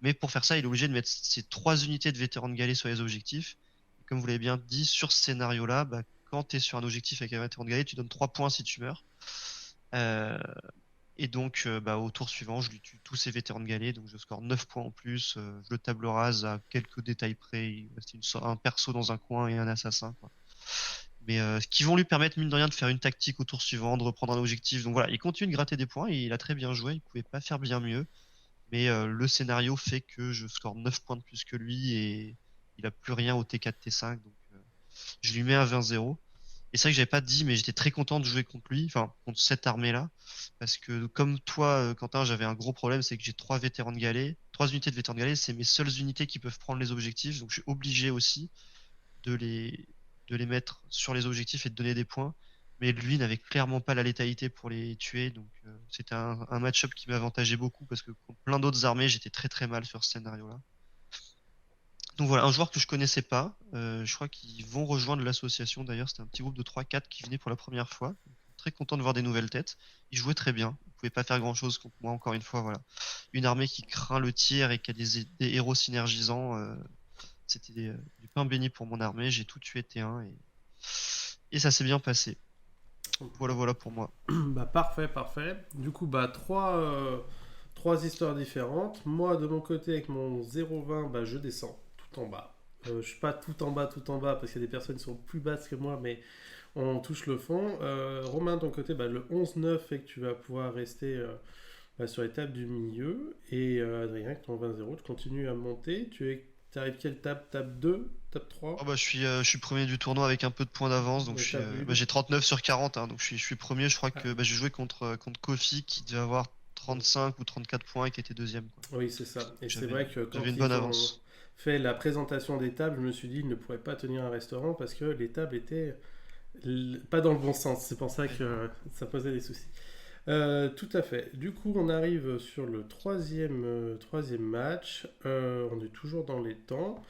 B: Mais pour faire ça, il est obligé de mettre ses 3 unités de vétérans de galets sur les objectifs. Et comme vous l'avez bien dit, sur ce scénario-là, bah, quand tu es sur un objectif avec un vétéran de galet, tu donnes 3 points si tu meurs. Euh, et donc, bah, au tour suivant, je lui tue tous ses vétérans de galets, donc je score 9 points en plus. Je le table rase à quelques détails près. Il reste un perso dans un coin et un assassin, quoi. Mais qui vont lui permettre, mine de rien, de faire une tactique au tour suivant, de reprendre un objectif. Donc voilà, il continue de gratter des points et il a très bien joué. Il pouvait pas faire bien mieux. Mais le scénario fait que je score 9 points de plus que lui et il a plus rien au T4, T5. Donc je lui mets un 20-0. Et c'est vrai que j'avais pas dit, mais j'étais très content de jouer contre lui, enfin contre cette armée-là, parce que comme toi, Quentin, j'avais un gros problème, c'est que j'ai 3 unités de vétérans de galets, c'est mes seules unités qui peuvent prendre les objectifs, donc je suis obligé aussi de les de les mettre sur les objectifs et de donner des points. Mais lui n'avait clairement pas la létalité pour les tuer, donc c'était un match-up qui m'avantageait beaucoup parce que contre plein d'autres armées, j'étais très très mal sur ce scénario-là. Donc voilà, un joueur que je connaissais pas. Je crois qu'ils vont rejoindre l'association d'ailleurs. C'était un petit groupe de 3-4 qui venait pour la première fois. Donc, très content de voir des nouvelles têtes. Ils jouaient très bien. Ils pouvaient pas faire grand chose contre moi, encore une fois. Voilà. Une armée qui craint le tir et qui a des héros synergisants. C'était du pain béni pour mon armée. J'ai tout tué T1 et ça s'est bien passé. Voilà, voilà pour moi.
A: Bah parfait, parfait. Du coup, bah trois histoires différentes. Moi, de mon côté, avec mon 0,20, bah je descends tout en bas. Je suis pas tout en bas, parce qu'il y a des personnes qui sont plus basses que moi, mais on touche le fond. Romain, de ton côté, bah, le 11,9 fait que tu vas pouvoir rester bah, sur les tables du milieu. Et Adrien, avec ton 20,0, tu continues à monter. T'arrives quelle table? Table 2? Table 3?
B: Oh bah, je suis premier du tournoi avec un peu de points d'avance, donc
A: Ouais, table 1.
B: bah, j'ai 39 sur 40, hein, donc je suis premier. Je crois
A: Ah,
B: que bah, j'ai joué contre Kofi qui devait avoir 35 ou 34 points et qui était deuxième, quoi.
A: oui, c'est ça. Et c'est
B: J'avais
A: vrai que
B: j'avais
A: quand
B: une bonne
A: ils ont
B: avance.
A: fait la présentation des tables, je me suis dit qu'ils ne pourraient pas tenir un restaurant parce que les tables étaient pas dans le bon sens. C'est pour ça
B: Ouais.
A: que ça posait des soucis. Tout à fait. Du coup, on arrive sur le troisième match. On est toujours dans les temps.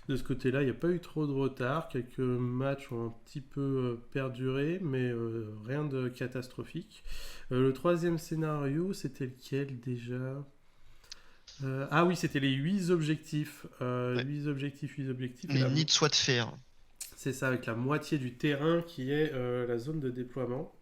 A: De ce côté-là, il n'y a pas eu trop de retard. Quelques matchs ont un petit peu perduré, mais rien de catastrophique. Le troisième scénario, c'était lequel déjà? Ah oui, c'était les 8 objectifs.
B: Ouais.
A: 8 objectifs, 8 objectifs. Et
B: Les nids soit de fer.
A: c'est ça, avec la moitié du terrain qui est la zone de déploiement.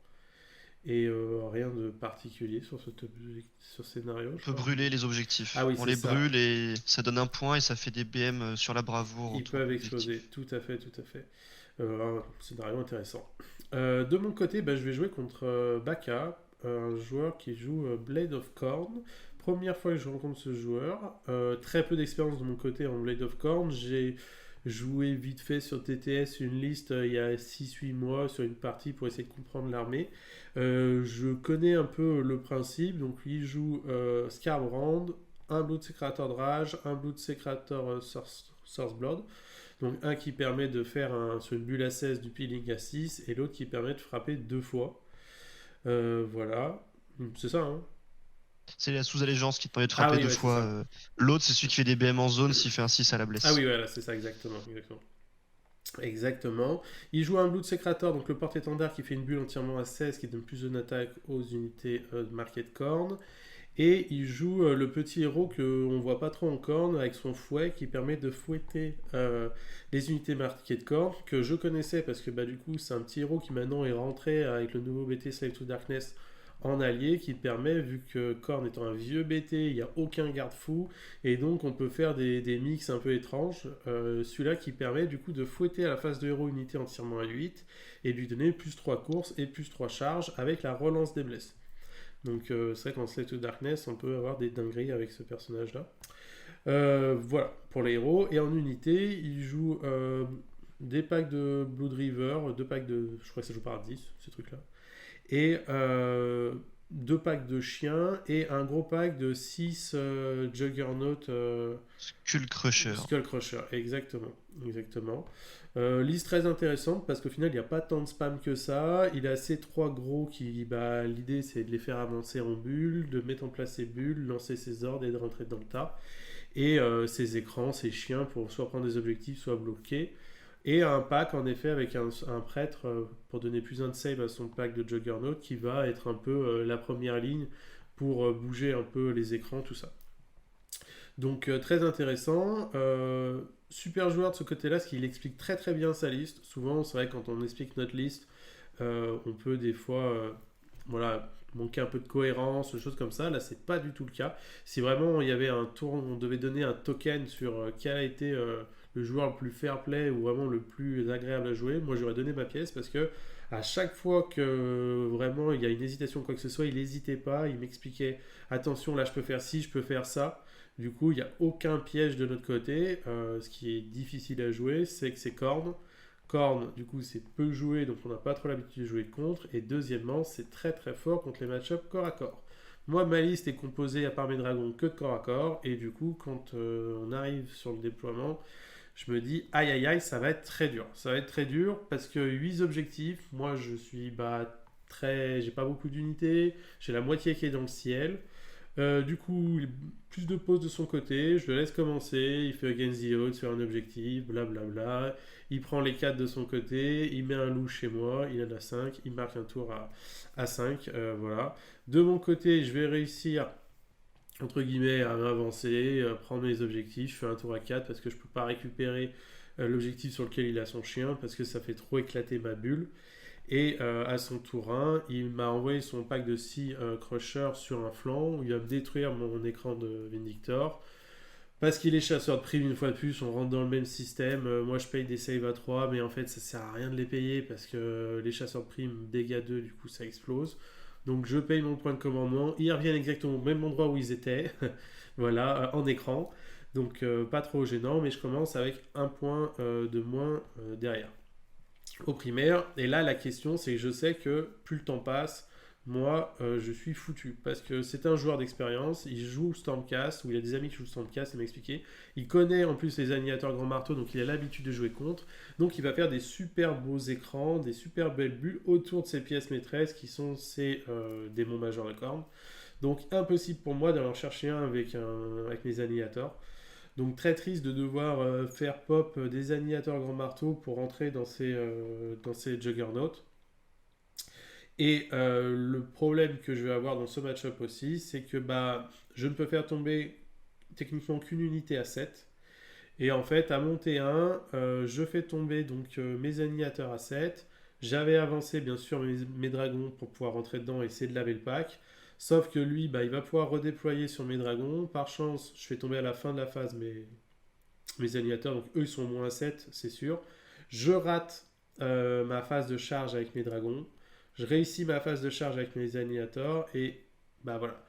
A: Et rien de particulier sur ce scénario,
B: On
A: je
B: peut
A: crois.
B: brûler les objectifs.
A: Ah oui,
B: On
A: c'est
B: les
A: ça.
B: brûle et ça donne un point et ça fait des BM sur la bravoure
A: Ils
B: autour de
A: peuvent exploser,
B: l'objectif.
A: tout à fait, tout à fait. Un scénario intéressant. De mon côté, bah, je vais jouer contre Baka, un joueur qui joue Blade of Corn. Première fois que je rencontre ce joueur. Très peu d'expérience de mon côté en Blade of Corn. J'ai joué vite fait sur TTS une liste il y a 6-8 mois sur une partie pour essayer de comprendre l'armée. Je connais un peu le principe. Donc, il joue Scarbrand, un Blood Secretor de Rage, un Blood Secretor Source Blood. Donc un qui permet de faire sur une bulle à 16 du peeling à 6 et l'autre qui permet de frapper 2 fois. Voilà. C'est ça, hein?
B: C'est la sous-allégeance qui te permet de
A: Ah
B: frapper
A: oui,
B: deux
A: ouais, c'est
B: fois.
A: ça.
B: L'autre, c'est celui qui fait des BM en zone s'il fait un 6 à la
A: Ah oui,
B: blesse.
A: voilà, c'est ça, exactement. Exactement. Exactement. Il joue un Blood Secretor, donc le porte-étendard qui fait une bulle entièrement à 16 qui donne plus de attaque aux unités marquées de cornes. Et il joue le petit héros qu'on ne voit pas trop en corne avec son fouet qui permet de fouetter les unités marquées de corne que je connaissais parce que bah, du coup c'est un petit héros qui maintenant est rentré avec le nouveau BT Slave to Darkness en allié qui permet, vu que Korn étant un vieux BT, il n'y a aucun garde-fou et donc on peut faire des mix un peu étranges. Celui-là qui permet du coup de fouetter à la phase de héros unité entièrement à 8 et lui donner plus 3 courses et plus 3 charges avec la relance des blesses. Donc c'est vrai qu'en Slave to Darkness, on peut avoir des dingueries avec ce personnage-là. Voilà, pour les héros. Et en unité, il joue des packs de Blood River, 2 packs de... Je crois que ça joue par 10, ces trucs-là. Et 2 packs de chiens et un gros pack de 6 Juggernaut
B: Skull Crusher.
A: Skull Crusher, exactement. Exactement. Liste très intéressante parce qu'au final, il n'y a pas tant de spam que ça. Il a ces 3 gros qui, bah, l'idée c'est de les faire avancer en bulle, de mettre en place ses bulles, lancer ses ordres et de rentrer dans le tas. Et ses écrans, ses chiens pour soit prendre des objectifs, soit bloquer. Et un pack en effet avec un prêtre pour donner plus un de save à son pack de Juggernaut qui va être un peu la première ligne pour bouger un peu les écrans, tout ça. Donc très intéressant. Super joueur de ce côté-là, parce qu'il explique très très bien sa liste. Souvent, c'est vrai, quand on explique notre liste, on peut des fois voilà, manquer un peu de cohérence, des choses comme ça. Là, c'est pas du tout le cas. Si vraiment il y avait un tour, on devait donner un token sur quel a été le joueur le plus fair play ou vraiment le plus agréable à jouer, moi j'aurais donné ma pièce parce que à chaque fois que vraiment il y a une hésitation ou quoi que ce soit, il n'hésitait pas, il m'expliquait attention, là je peux faire ci, je peux faire ça. Du coup, il n'y a aucun piège de notre côté. Ce qui est difficile à jouer, c'est que c'est Korn. Korn, du coup, c'est peu joué, donc on n'a pas trop l'habitude de jouer contre. Et deuxièmement, c'est très très fort contre les match-ups corps à corps. Moi, ma liste est composée, à part mes dragons, que de corps à corps. Et du coup, quand on arrive sur le déploiement, je me dis, aïe aïe aïe, ça va être très dur. Ça va être très dur parce que 8 objectifs, moi je suis très. J'ai pas beaucoup d'unités, j'ai la moitié qui est dans le ciel. Du coup, plus de pauses de son côté, je le laisse commencer, il fait against the odds sur un objectif, blablabla. Il prend les 4 de son côté, il met un loup chez moi, il en a 5, il marque un tour à 5, voilà. De mon côté, je vais réussir, entre guillemets, à m'avancer, prendre mes objectifs, je fais un tour à 4 parce que je peux pas récupérer l'objectif sur lequel il a son chien, parce que ça fait trop éclater ma bulle. Et à son tour 1, il m'a envoyé son pack de 6 Crushers sur un flanc où il va me détruire mon écran de Vindictor. Parce qu'il est chasseur de prime, une fois de plus, on rentre dans le même système. Moi, je paye des saves à 3, mais en fait, ça sert à rien de les payer parce que les chasseurs de prime, dégâts 2, du coup, ça explose. Donc, je paye mon point de commandement. Ils reviennent exactement au même endroit où ils étaient. Voilà, en écran. Donc, pas trop gênant, mais je commence avec un point de moins derrière au primaire. Et là, la question, c'est que je sais que plus le temps passe, moi, je suis foutu. Parce que c'est un joueur d'expérience, il joue Stormcast, ou il a des amis qui jouent Stormcast, il m'a expliqué. Il connaît en plus les animateurs Grand Marteau, donc il a l'habitude de jouer contre. Donc il va faire des super beaux écrans, des super belles bulles autour de ses pièces maîtresses, qui sont ses démons majeurs de corne. Donc impossible pour moi d'aller en chercher un avec mes animateurs. Donc très triste de devoir faire pop des annihilateurs grand marteau pour rentrer dans ces juggernauts. Et le problème que je vais avoir dans ce match-up aussi, c'est que je ne peux faire tomber techniquement qu'une unité à 7. Et en fait, à monter 1, je fais tomber donc mes annihilateurs à 7. J'avais avancé bien sûr mes dragons pour pouvoir rentrer dedans et essayer de laver le pack. Sauf que lui, il va pouvoir redéployer sur mes dragons. Par chance, je fais tomber à la fin de la phase mes animateurs. Donc eux, ils sont moins à 7, c'est sûr. Je rate ma phase de charge avec mes dragons. Je réussis ma phase de charge avec mes animateurs. Et voilà.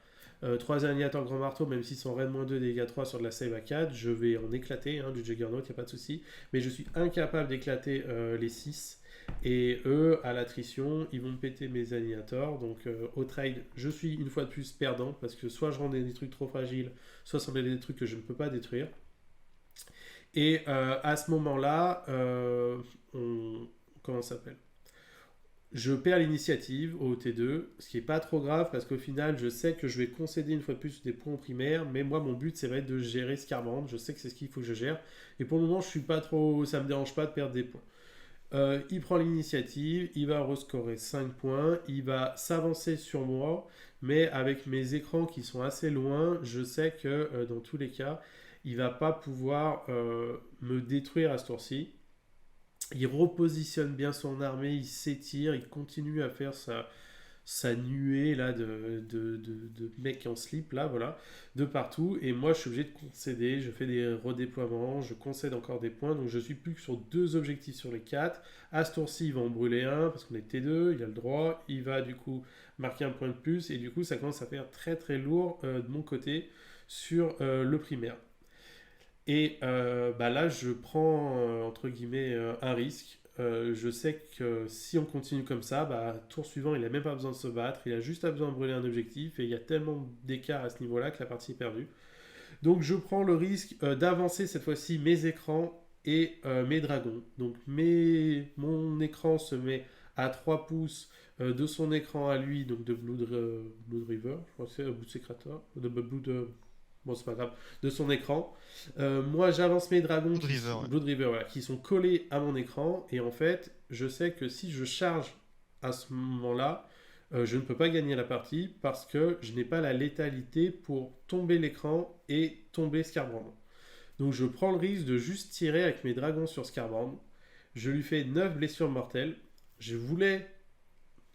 A: 3 animateurs grand marteau, même s'ils sont raid-2, dégâts 3 sur de la save à 4, je vais en éclater du Juggernaut, il n'y a pas de souci. Mais je suis incapable d'éclater les 6. Et eux, à l'attrition, ils vont me péter mes animateurs. Donc au trade, je suis une fois de plus perdant parce que soit je rends des trucs trop fragiles, soit ça me met des trucs que je ne peux pas détruire. Et à ce moment-là, comment ça s'appelle, je perds l'initiative au T2, ce qui est pas trop grave parce qu'au final, je sais que je vais concéder une fois de plus des points primaires, mais moi, mon but, c'est vrai de gérer Scarbrand. Je sais que c'est ce qu'il faut que je gère. Et pour le moment, je suis pas trop, ça me dérange pas de perdre des points. Il prend l'initiative, il va rescorer 5 points, il va s'avancer sur moi, mais avec mes écrans qui sont assez loin, je sais que dans tous les cas, il va pas pouvoir me détruire à ce tour-ci. Il repositionne bien son armée, il s'étire, il continue à faire sa nuée là de mecs en slip là, voilà, de partout. Et moi, je suis obligé de concéder, je fais des redéploiements, je concède encore des points, donc je suis plus que sur 2 objectifs sur les 4. À ce tour-ci, il va en brûler un parce qu'on est T2, il a le droit, il va du coup marquer un point de plus, et du coup, ça commence à faire très très lourd de mon côté sur le primaire. Et là, je prends entre guillemets un risque. je sais que si on continue comme ça, tour suivant, il a même pas besoin de se battre, il a juste besoin de brûler un objectif, et il y a tellement d'écart à ce niveau-là que la partie est perdue. Donc je prends le risque d'avancer cette fois-ci mes écrans et mes dragons. Donc mon écran se met à 3 pouces de son écran à lui, donc de Blood River, je crois que c'est Blood Secretor, de Blood... Bon, c'est pas grave, de son écran. Moi, j'avance mes dragons Blood River, voilà, qui sont collés à mon écran. Et en fait, je sais que si je charge à ce moment-là, je ne peux pas gagner la partie parce que je n'ai pas la létalité pour tomber l'écran et tomber Skarbrand. Donc, je prends le risque de juste tirer avec mes dragons sur Skarbrand. Je lui fais 9 blessures mortelles. Je voulais...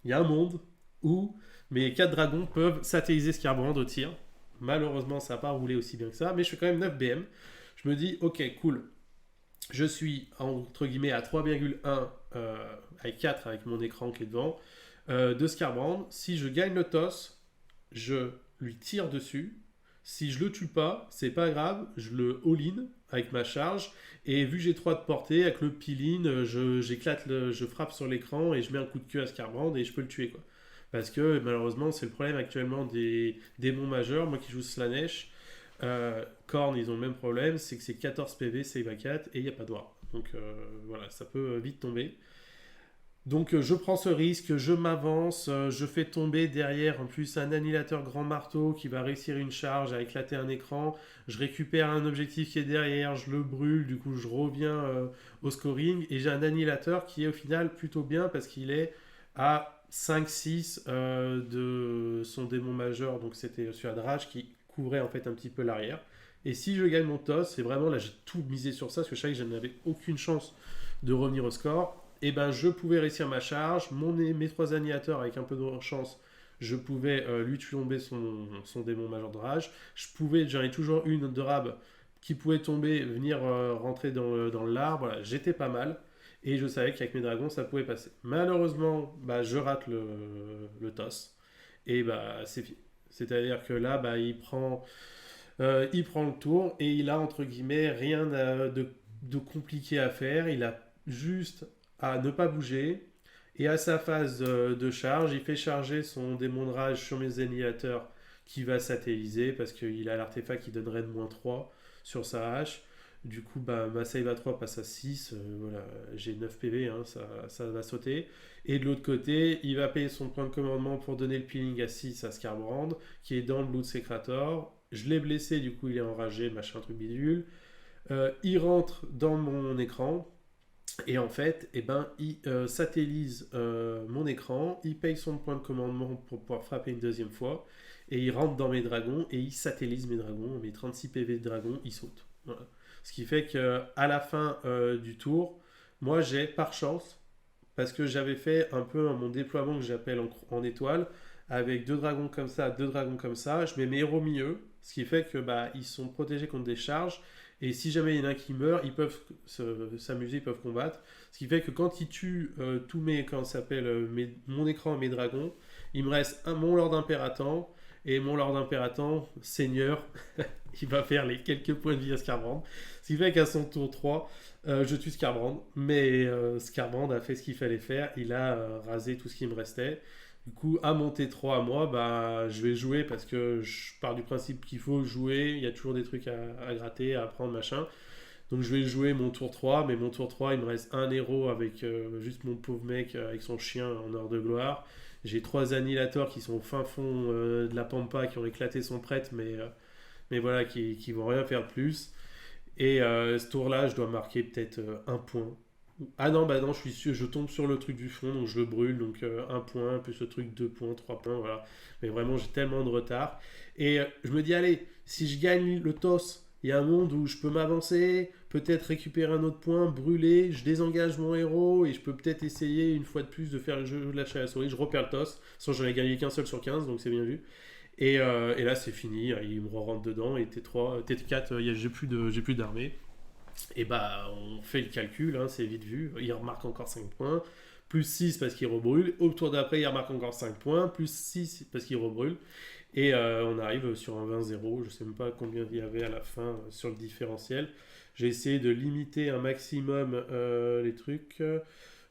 A: Il y a un monde où mes 4 dragons peuvent satelliser Skarbrand au tir. Malheureusement, ça n'a pas roulé aussi bien que ça, mais je fais quand même 9 BM. Je me dis, ok, cool. Je suis entre guillemets à 3,1 avec 4 avec mon écran qui est devant de Skarbrand. Si je gagne le toss, je lui tire dessus. Si je le tue pas, c'est pas grave, je le all-in avec ma charge. Et vu que j'ai 3 de portée, avec le peel-in, je frappe sur l'écran et je mets un coup de queue à Skarbrand et je peux le tuer quoi. Parce que malheureusement, c'est le problème actuellement des démons majeurs. Moi qui joue Slaanesh, Khorne, ils ont le même problème, c'est que c'est 14 PV, save à 4 et il n'y a pas de war. Donc voilà, ça peut vite tomber. Donc je prends ce risque, je m'avance, je fais tomber derrière en plus un annihilateur grand marteau qui va réussir une charge à éclater un écran. Je récupère un objectif qui est derrière, je le brûle, du coup je reviens au scoring et j'ai un annihilateur qui est au final plutôt bien parce qu'il est à 5-6 de son démon majeur, donc c'était celui de Rage qui couvrait en fait un petit peu l'arrière. Et si je gagne mon toss, c'est vraiment là j'ai tout misé sur ça parce que je savais que je n'avais aucune chance de revenir au score. Et ben je pouvais réussir ma charge, mes 3 annihilateurs avec un peu de chance, je pouvais lui tomber son démon majeur de rage. J'en ai toujours une de rab qui pouvait tomber, venir rentrer dans l'arbre. Voilà, j'étais pas mal. Et je savais qu'avec mes dragons, ça pouvait passer. Malheureusement, je rate le toss. Et c'est fini. C'est-à-dire que là, il prend le tour et il a, entre guillemets, rien de compliqué à faire. Il a juste à ne pas bouger. Et à sa phase de charge, il fait charger son démon de rage sur mes annihilateurs qui va satelliser parce qu'il a l'artefact qui donnerait de -3 sur sa hache. Du coup, ma save à 3 passe à 6. Voilà, j'ai 9 PV, hein, ça va sauter. Et de l'autre côté, il va payer son point de commandement pour donner le peeling à 6 à Skarbrand, qui est dans le Blood Secretor. Je l'ai blessé, du coup, il est enragé, machin, truc bidule. Il rentre dans mon écran. Et en fait, il satellise mon écran. Il paye son point de commandement pour pouvoir frapper une deuxième fois. Et il rentre dans mes dragons et il satellise mes dragons. Mes 36 PV de dragons, il saute. Voilà. Ce qui fait qu'à la fin du tour, moi j'ai par chance, parce que j'avais fait un peu mon déploiement que j'appelle en étoile, avec 2 dragons comme ça, 2 dragons comme ça, je mets mes héros au milieu, ce qui fait que ils sont protégés contre des charges, et si jamais il y en a qui meurent, ils peuvent s'amuser, ils peuvent combattre. Ce qui fait que quand ils tuent tous mon écran et mes dragons, il me reste mon Lord Impératant, et mon Lord Impératant, Seigneur, il va faire les quelques points de vie à Skarbrand. Ce qui fait qu'à son tour 3, je tue Skarbrand. Mais Skarbrand a fait ce qu'il fallait faire. Il a rasé tout ce qui me restait. Du coup, à mon T3 à moi, je vais jouer parce que je pars du principe qu'il faut jouer. Il y a toujours des trucs à gratter, à apprendre, machin. Donc je vais jouer mon tour 3. Mais mon tour 3, il me reste un héros avec juste mon pauvre mec avec son chien en heure de gloire. J'ai 3 annihilateurs qui sont au fin fond de la pampa, qui ont éclaté son prêtre, mais voilà, qui vont rien faire de plus. Et ce tour-là, je dois marquer peut-être un point. Ah non, non, je suis sûr, je tombe sur le truc du fond, donc je le brûle, donc un point, plus le truc 2 points, 3 points, voilà. Mais vraiment, j'ai tellement de retard. Et je me dis, allez, si je gagne le toss, il y a un monde où je peux m'avancer, peut-être récupérer un autre point, brûler, je désengage mon héros, et je peux peut-être essayer une fois de plus de faire le jeu de la chasse à la souris. Je repère le toss, sans j'en ai gagné qu'un seul sur 15, donc c'est bien vu. Et là, c'est fini, il me rentre dedans, et T3, T4, j'ai plus d'armée. Et on fait le calcul, hein, c'est vite vu. Il remarque encore 5 points, plus 6 parce qu'il rebrûle. Au tour d'après, il remarque encore 5 points, plus 6 parce qu'il rebrûle. Et on arrive sur un 20-0. Je sais même pas combien il y avait à la fin sur le différentiel. J'ai essayé de limiter un maximum les trucs.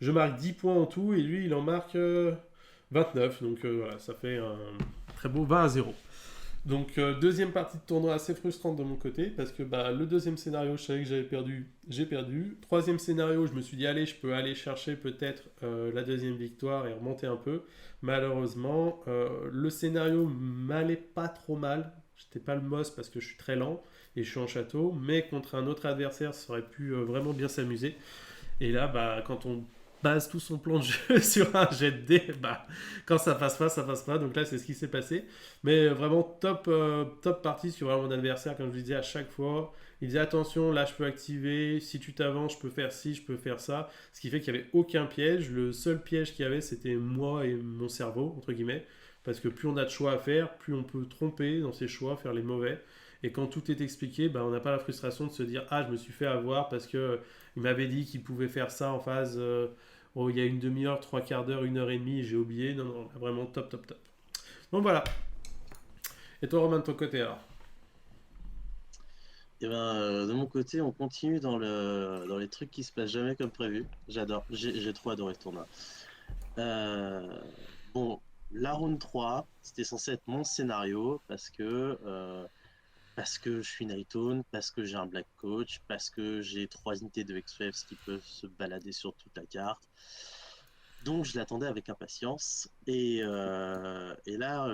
A: Je marque 10 points en tout et lui, il en marque 29. Donc voilà, ça fait un très beau 20-0. Donc deuxième partie de tournoi assez frustrante de mon côté parce que bah, le deuxième scénario, je savais que j'avais perdu, j'ai perdu. Troisième scénario, je me suis dit allez, je peux aller chercher peut-être la deuxième victoire et remonter un peu. Malheureusement, le scénario m'allait pas trop mal. J'étais pas le boss parce que je suis très lent et je suis en château, mais contre un autre adversaire, ça aurait pu vraiment bien s'amuser. Et là, bah, quand on base tout son plan de jeu sur un jet de dés, bah, quand ça passe pas, ça passe pas. Donc là, c'est ce qui s'est passé. Mais vraiment top partie sur mon adversaire, comme je vous disais à chaque fois. Il disait attention, là je peux activer, si tu t'avances, je peux faire ci, je peux faire ça. Ce qui fait qu'il n'y avait aucun piège. Le seul piège qu'il y avait, c'était moi et mon cerveau, entre guillemets. Parce que plus on a de choix à faire, plus on peut tromper dans ses choix, faire les mauvais. Et quand tout est expliqué, bah, on n'a pas la frustration de se dire ah, je me suis fait avoir parce que il m'avait dit qu'il pouvait faire ça en phase. Oh, il y a une demi-heure, trois quarts d'heure, une heure et demie, j'ai oublié. Non, non, vraiment top. Donc voilà. Et toi, Romain, de ton côté alors?
C: Et ben, de mon côté, on continue dans les trucs qui se passent jamais comme prévu. J'adore, j'ai trop adoré ce tournoi. Euh, bon, la round 3, c'était censé être mon scénario parce que je suis Nightone, parce que j'ai un Black Coach, parce que j'ai 3 unités de X-Waves qui peuvent se balader sur toute la carte. Donc je l'attendais avec impatience. Et là,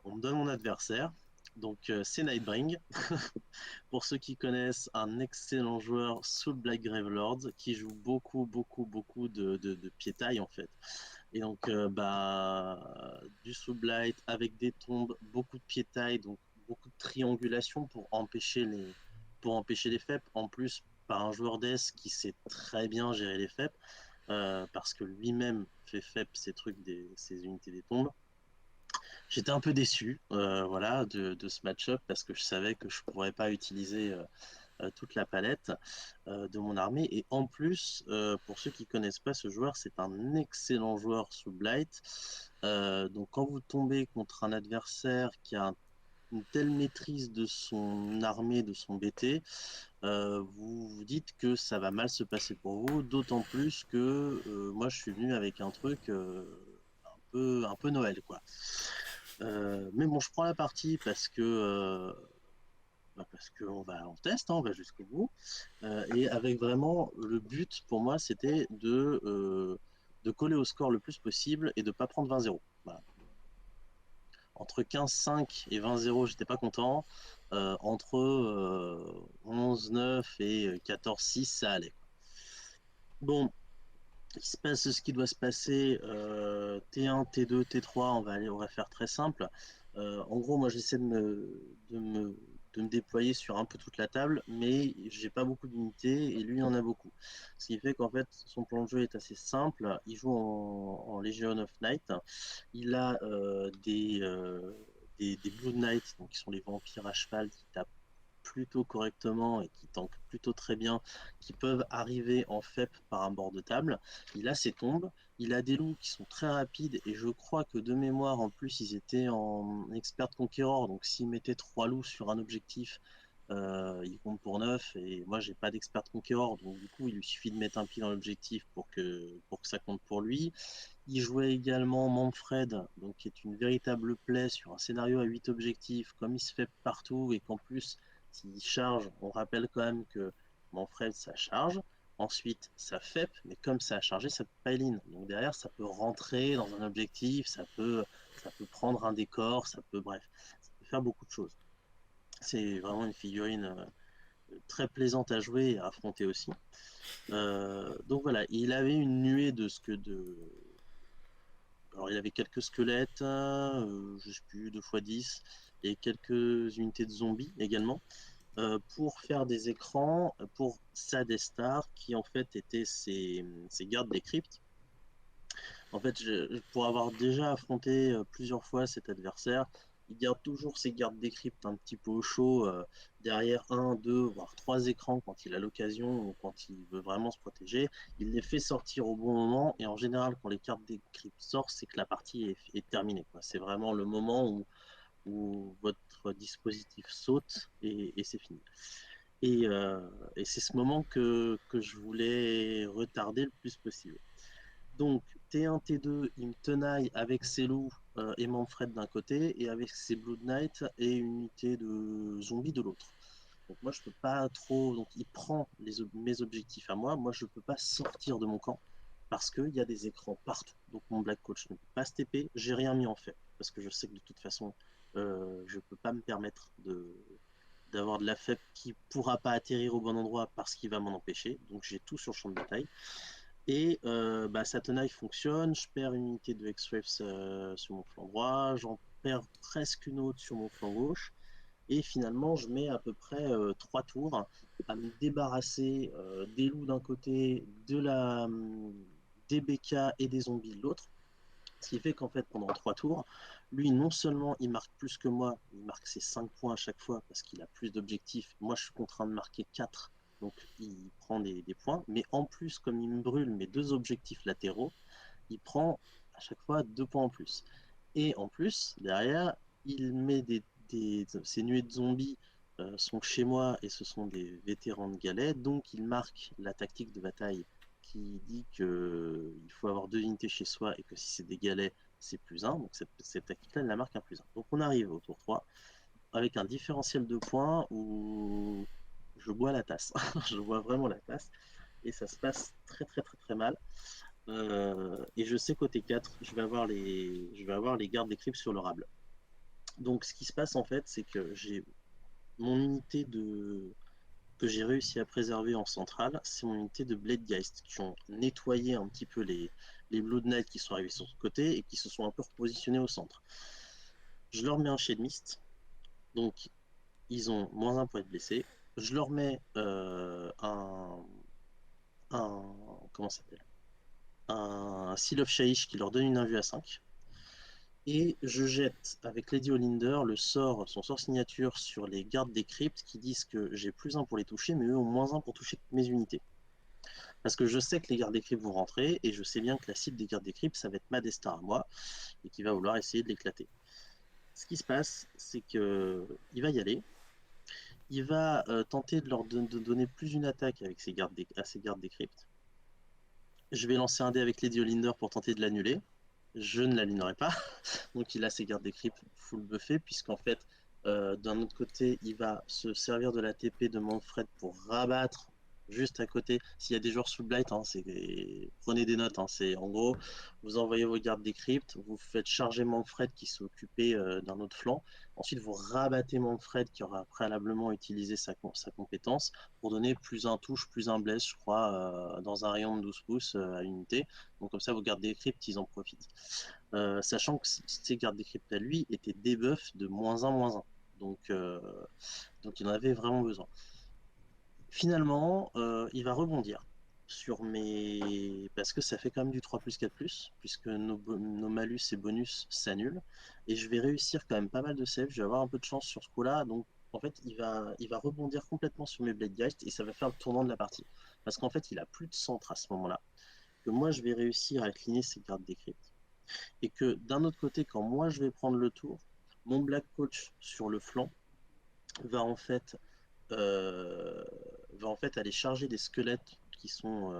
C: on me donne mon adversaire. Donc c'est Nightbring. Pour ceux qui connaissent, un excellent joueur sous le Black Gravelord qui joue beaucoup de piétaille en fait. Et donc du sous blight avec des tombes, beaucoup de piétaille, donc beaucoup de triangulation pour empêcher les FEP. En plus, par un joueur d'Es qui sait très bien gérer les FEP, parce que lui-même fait FEP ses unités des tombes. J'étais un peu déçu voilà, de ce match-up parce que je savais que je ne pourrais pas utiliser toute la palette de mon armée. Et en plus, pour ceux qui ne connaissent pas ce joueur, c'est un excellent joueur sous Blight. Donc quand vous tombez contre un adversaire qui a une telle maîtrise de son armée, de son BT, vous vous dites que ça va mal se passer pour vous, d'autant plus que moi je suis venu avec un truc un peu Noël, quoi. Mais bon, je prends la partie parce que on teste, hein, on va jusqu'au bout. Et avec vraiment le but pour moi, c'était de coller au score le plus possible et de ne pas prendre 20-0. Voilà. Entre 15-5 et 20-0, j'étais pas content. Entre 11-9 et 14-6, ça allait. Bon, il se passe ce qui doit se passer. T1, T2, T3, on va faire très simple. En gros, moi, j'essaie de me déployer sur un peu toute la table, mais j'ai pas beaucoup d'unités et lui il en a beaucoup. Ce qui fait qu'en fait, son plan de jeu est assez simple. Il joue en Legion of Night. Il a des Blue Knights, donc qui sont les vampires à cheval qui tapent plutôt correctement et qui tankent plutôt très bien, qui peuvent arriver en FEP par un bord de table. Il a ses tombes, il a des loups qui sont très rapides et je crois que de mémoire en plus ils étaient en expert conquérant, donc s'ils mettaient 3 loups sur un objectif, il compte pour 9 et moi j'ai pas d'expert conquérant, donc du coup il lui suffit de mettre un pied dans l'objectif pour que ça compte pour lui. Il jouait également Manfred, donc qui est une véritable play sur un scénario à 8 objectifs, comme il se fait partout et qu'en plus s'il charge, on rappelle quand même que Manfred ça charge, ensuite ça FEP, mais comme ça a chargé, ça peut pas in. Donc derrière ça peut rentrer dans un objectif, ça peut prendre un décor, bref, ça peut faire beaucoup de choses. C'est vraiment une figurine très plaisante à jouer et à affronter aussi. Donc voilà, il avait une nuée alors il avait quelques squelettes, je sais plus, 2x10, et quelques unités de zombies également, pour faire des écrans pour sa Death Star, qui en fait étaient ses gardes des cryptes. En fait, pour avoir déjà affronté plusieurs fois cet adversaire, il garde toujours ses gardes des cryptes un petit peu au chaud, derrière un, deux, voire trois écrans quand il a l'occasion ou quand il veut vraiment se protéger. Il les fait sortir au bon moment et en général, quand les cartes des cryptes sortent, c'est que la partie est terminée, quoi. C'est vraiment le moment où votre dispositif saute et c'est fini. Et c'est ce moment que je voulais retarder le plus possible. Donc, T1, T2, il me tenaille avec ses loups et Manfred d'un côté, et avec ses Blood Knight et une unité de zombies de l'autre. Donc, moi, je peux pas trop. Donc, il prend mes objectifs à moi. Moi, je peux pas sortir de mon camp parce qu'il y a des écrans partout. Donc, mon Black Coach ne peut pas se TP. J'ai rien mis en fait parce que je sais que de toute façon, je peux pas me permettre d'avoir de la FEP qui pourra pas atterrir au bon endroit parce qu'il va m'en empêcher. Donc, j'ai tout sur le champ de bataille. Et sa tenaille fonctionne, je perds une unité de X-Waves sur mon flanc droit, j'en perds presque une autre sur mon flanc gauche, et finalement je mets à peu près 3 tours à me débarrasser des loups d'un côté, des BK et des zombies de l'autre, ce qui fait qu'en fait pendant 3 tours, lui non seulement il marque plus que moi, il marque ses 5 points à chaque fois parce qu'il a plus d'objectifs, moi je suis contraint de marquer 4, donc il prend des points, mais en plus comme il me brûle mes 2 objectifs latéraux, il prend à chaque fois 2 points en plus. Et en plus, derrière, il met ces nuées de zombies sont chez moi et ce sont des vétérans de galets, donc il marque la tactique de bataille qui dit qu'il faut avoir 2 unités chez soi et que si c'est des galets, c'est +1. Donc cette tactique-là, elle la marque un +1. Donc on arrive au tour 3 avec un différentiel de points où je bois la tasse. Je bois vraiment la tasse. Et ça se passe très très très très mal. Et je sais côté 4, je vais avoir les gardes des cryptes sur le rable. Donc ce qui se passe en fait, c'est que j'ai mon unité que j'ai réussi à préserver en centrale, c'est mon unité de Bladegeist qui ont nettoyé un petit peu les Blood Knight qui sont arrivés sur ce côté et qui se sont un peu repositionnés au centre. Je leur mets un Shade Mist, donc ils ont -1 pour être blessés. Je leur mets comment ça s'appelle, un Seal of Shaiish qui leur donne une invue à 5. Et je jette avec Lady Olinder son sort signature sur les gardes des cryptes qui disent que j'ai +1 pour les toucher, mais eux ont -1 pour toucher mes unités. Parce que je sais que les gardes des cryptes vont rentrer, et je sais bien que la cible des gardes des cryptes, ça va être ma Destar à moi, et qui va vouloir essayer de l'éclater. Ce qui se passe, c'est qu'il va y aller, il va tenter de leur donner plus une attaque avec à ses gardes des cryptes. Je vais lancer un dé avec Lady Olinder pour tenter de l'annuler. Je ne l'annulerai pas. Donc il a ses gardes des cryptes full buffé, puisqu'en fait, d'un autre côté, il va se servir de la TP de Manfred pour rabattre juste à côté. S'il y a des joueurs sous blight, hein, prenez des notes. Hein, c'est en gros, vous envoyez vos gardes des cryptes, vous faites charger Manfred qui s'est occupé d'un autre flanc. Ensuite, vous rabattez Manfred qui aura préalablement utilisé sa compétence pour donner +1 touche, +1 bless, je crois, dans un rayon de 12 pouces à l'unité. Donc comme ça, vos gardes des cryptes, ils en profitent. Sachant que ces gardes des cryptes à lui étaient debuff de -1, -1. Donc il en avait vraiment besoin. Finalement, il va rebondir parce que ça fait quand même du 3+4+, puisque nos malus et bonus s'annulent. Et je vais réussir quand même pas mal de saves, je vais avoir un peu de chance sur ce coup-là. Donc en fait, il va rebondir complètement sur mes Bladegeist et ça va faire le tournant de la partie. Parce qu'en fait, il a plus de centre à ce moment-là. Que moi, je vais réussir à cleaner ses gardes des cryptes. Et que d'un autre côté, quand moi je vais prendre le tour, mon Black Coach sur le flanc va en fait, aller charger des squelettes qui sont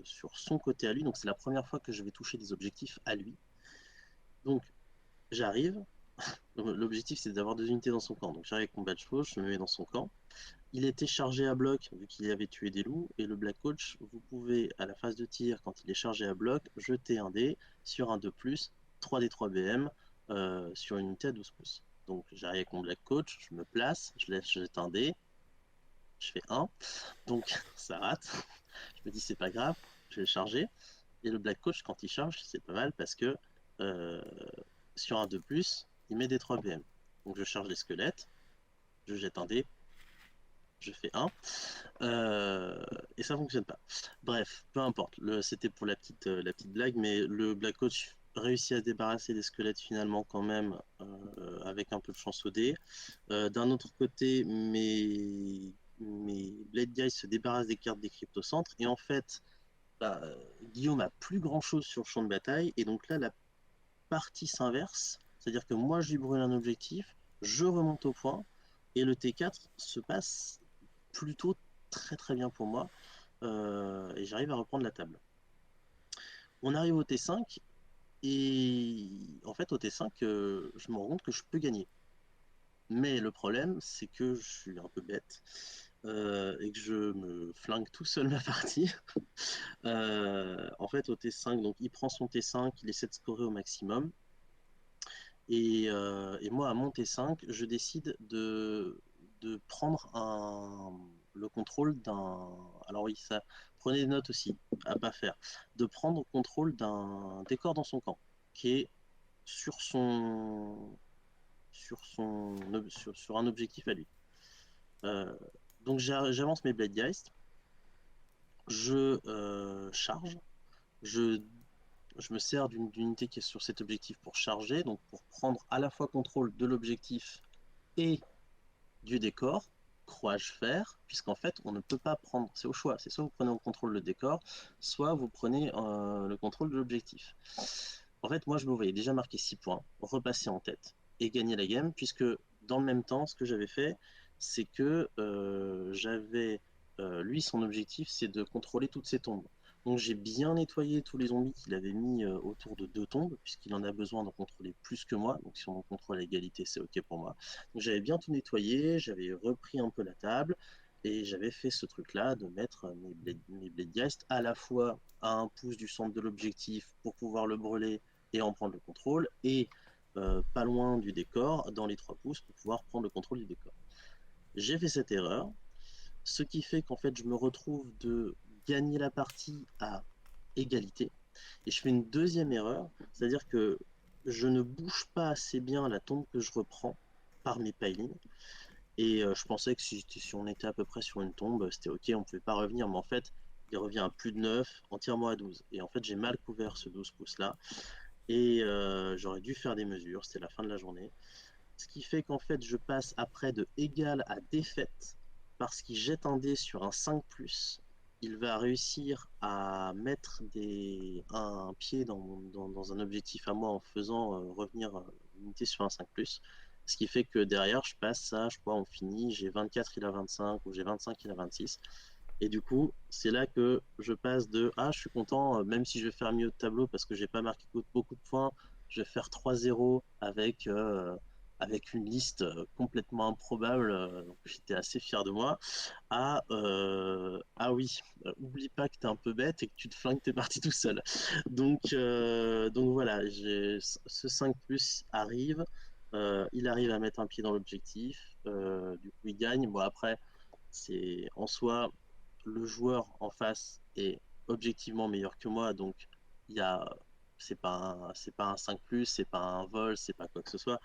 C: sur son côté à lui. Donc c'est la première fois que je vais toucher des objectifs à lui. Donc j'arrive. L'objectif c'est d'avoir 2 unités dans son camp. Donc j'arrive avec mon badge fauche, je me mets dans son camp. Il était chargé à bloc vu qu'il avait tué des loups. Et le Black Coach, vous pouvez à la phase de tir, quand il est chargé à bloc, jeter un dé sur un 2+, 3D3 BM sur une unité à 12 pouces. Donc j'arrive avec mon Black Coach, je me place, je jette un dé, je fais 1, donc ça rate. Je me dis c'est pas grave, je vais le charger. Et le Black Coach, quand il charge, c'est pas mal parce que sur un 2+, il met des 3 BM. Donc je charge les squelettes, je jette un dé, je fais 1, et ça fonctionne pas. Bref, peu importe, c'était pour la petite blague, mais le Black Coach réussit à se débarrasser des squelettes finalement quand même, avec un peu de chance au dé. D'un autre côté, mes Blade Guys se débarrassent des cartes des cryptocentres, et en fait, Guillaume a plus grand chose sur le champ de bataille, et donc là, la partie s'inverse, c'est-à-dire que moi je lui brûle un objectif, je remonte au point, et le T4 se passe plutôt très très bien pour moi. Et j'arrive à reprendre la table. On arrive au T5 et en fait au T5, je me rends compte que je peux gagner. Mais le problème, c'est que je suis un peu bête et que je me flingue tout seul ma partie. En fait, au T5, donc il prend son T5, il essaie de scorer au maximum. Et moi, à mon T5, je décide de prendre le contrôle d'un. Alors oui, ça, prenez des notes aussi, à pas faire. De prendre le contrôle d'un décor dans son camp, qui est sur son, sur un objectif à lui. Euh, donc j'avance mes Blade Geist, je charge, je, je me sers d'une unité qui est sur cet objectif pour charger, donc pour prendre à la fois contrôle de l'objectif et du décor, crois-je faire, puisqu'en fait on ne peut pas prendre, c'est au choix, c'est soit vous prenez en contrôle le décor, soit vous prenez le contrôle de l'objectif. En fait, moi je me voyais déjà marquer 6 points, repasser en tête et gagner la game, puisque dans le même temps, ce que j'avais fait, c'est que lui, son objectif, c'est de contrôler toutes ses tombes. Donc j'ai bien nettoyé tous les zombies qu'il avait mis autour de 2 tombes, puisqu'il en a besoin d'en contrôler plus que moi. Donc si on en contrôle à égalité, c'est OK pour moi. Donc j'avais bien tout nettoyé, j'avais repris un peu la table, et j'avais fait ce truc-là de mettre mes Blade Geist à la fois à un pouce du centre de l'objectif pour pouvoir le brûler et en prendre le contrôle, et pas loin du décor, dans les 3 pouces, pour pouvoir prendre le contrôle du décor. J'ai fait cette erreur, ce qui fait qu'en fait je me retrouve de gagner la partie à égalité, et je fais une deuxième erreur, c'est-à-dire que je ne bouge pas assez bien la tombe que je reprends par mes pilings, et je pensais que si on était à peu près sur une tombe, c'était OK, on pouvait pas revenir, mais en fait il revient à plus de 9, entièrement à 12, et en fait j'ai mal couvert ce 12 pouces là, et j'aurais dû faire des mesures, c'était la fin de la journée. Ce qui fait qu'en fait, je passe après de égal à défaite parce qu'il jette un dé sur un 5+. Il va réussir à mettre un pied dans un objectif à moi en faisant revenir l'unité sur un 5+. Ce qui fait que derrière, je passe ça, je crois, on finit, j'ai 24, il a 25, ou j'ai 25, il a 26. Et du coup, c'est là que je passe de je suis content, même si je vais faire mieux au tableau parce que j'ai pas marqué beaucoup de points, je vais faire 3-0 avec une liste complètement improbable, donc j'étais assez fier de moi, ah oui, oublie pas que t'es un peu bête et que tu te flingues tes parties tout seul. Donc voilà, ce 5 plus arrive, il arrive à mettre un pied dans l'objectif, du coup il gagne. Bon après, c'est en soi, le joueur en face est objectivement meilleur que moi, donc il y a c'est pas un 5+, c'est pas un vol, c'est pas quoi que ce soit.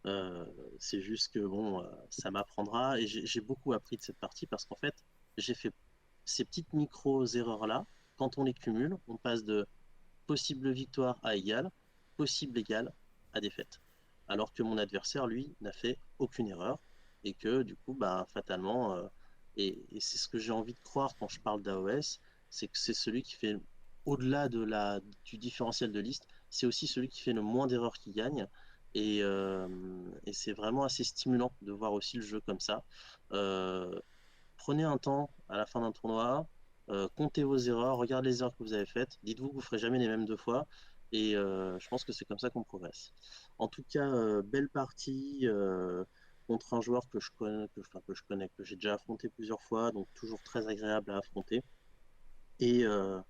C: Euh, c'est juste que bon, ça m'apprendra, et j'ai beaucoup appris de cette partie parce qu'en fait, j'ai fait ces petites micro-erreurs-là. Quand on les cumule, on passe de possible victoire à égal, possible égal à défaite. Alors que mon adversaire, lui, n'a fait aucune erreur, et que du coup, bah, fatalement, et c'est ce que j'ai envie de croire quand je parle d'AOS, c'est que c'est celui qui fait, au-delà du différentiel de liste, c'est aussi celui qui fait le moins d'erreurs qui gagne. Et c'est vraiment assez stimulant de voir aussi le jeu comme ça. Euh, Prenez un temps à la fin d'un tournoi, comptez vos erreurs, regardez les erreurs que vous avez faites, dites-vous que vous ne ferez jamais les mêmes 2 fois, et je pense que c'est comme ça qu'on progresse. En tout cas, belle partie contre un joueur que je connais, que j'ai déjà affronté plusieurs fois, donc toujours très agréable à affronter, et, euh,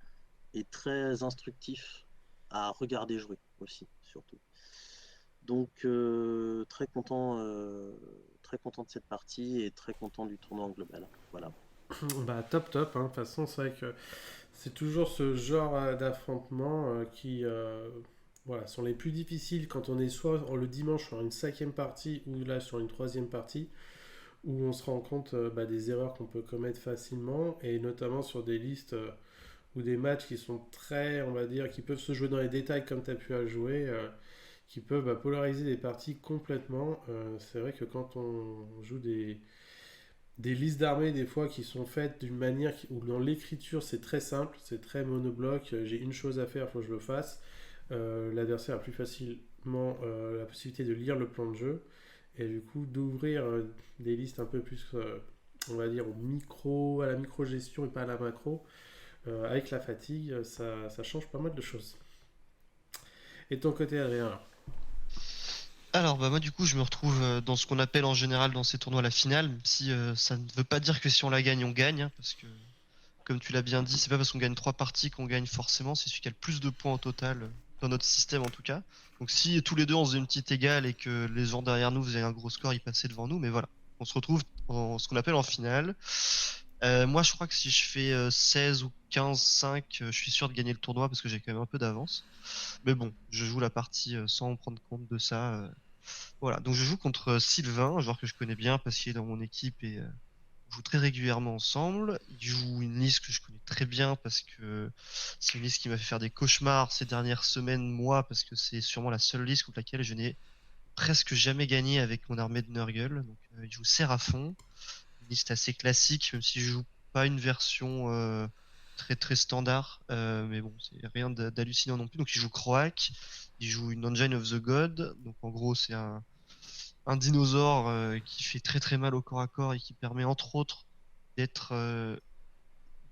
C: et très instructif à regarder jouer aussi, surtout. Donc très content de cette partie et très content du tournoi en global. Voilà.
A: Bah top top, hein. De toute façon c'est vrai que c'est toujours ce genre d'affrontement qui voilà, sont les plus difficiles quand on est soit le dimanche sur une 5e partie ou là sur une 3e partie où on se rend compte des erreurs qu'on peut commettre facilement et notamment sur des listes ou des matchs qui sont très, on va dire, qui peuvent se jouer dans les détails comme tu as pu à jouer, qui peuvent polariser des parties complètement. C'est vrai que quand on joue des listes d'armées des fois qui sont faites d'une manière où dans l'écriture c'est très simple, c'est très monobloc, j'ai une chose à faire, il faut que je le fasse. L'adversaire a plus facilement la possibilité de lire le plan de jeu et du coup d'ouvrir des listes un peu plus on va dire, à la micro-gestion et pas à la macro, avec la fatigue, ça change pas mal de choses. Et de ton côté, Adrien, alors?
B: Alors, bah moi, du coup, je me retrouve dans ce qu'on appelle en généal dans ces tournois la finale, même si ça ne veut pas dire que si on la gagne, on gagne, hein, parce que, comme tu l'as bien dit, c'est pas parce qu'on gagne 3 parties qu'on gagne forcément, c'est celui qui a le plus de points au total, dans notre système en tout cas. Donc, si tous les deux on faisait une petite égale et que les gens derrière nous faisaient un gros score, ils passaient devant nous, mais voilà. On se retrouve en ce qu'on appelle en finale. Moi, je crois que si je fais 16 ou 15-5, je suis sûr de gagner le tournoi parce que j'ai quand même un peu d'avance. Mais bon, je joue la partie sans prendre compte de ça. Voilà, donc je joue contre Sylvain, un joueur que je connais bien parce qu'il est dans mon équipe et on joue très régulièrement ensemble. Il joue une liste que je connais très bien parce que c'est une liste qui m'a fait faire des cauchemars ces dernières semaines, moi, parce que c'est sûrement la seule liste contre laquelle je n'ai presque jamais gagné avec mon armée de Nurgle. Donc il joue Seraphon, une liste assez classique, même si je joue pas une version très très standard, mais bon, c'est rien d'hallucinant non plus. Donc il joue Croak, il joue une Engine of the God, donc en gros c'est un dinosaure qui fait très très mal au corps à corps et qui permet entre autres d'être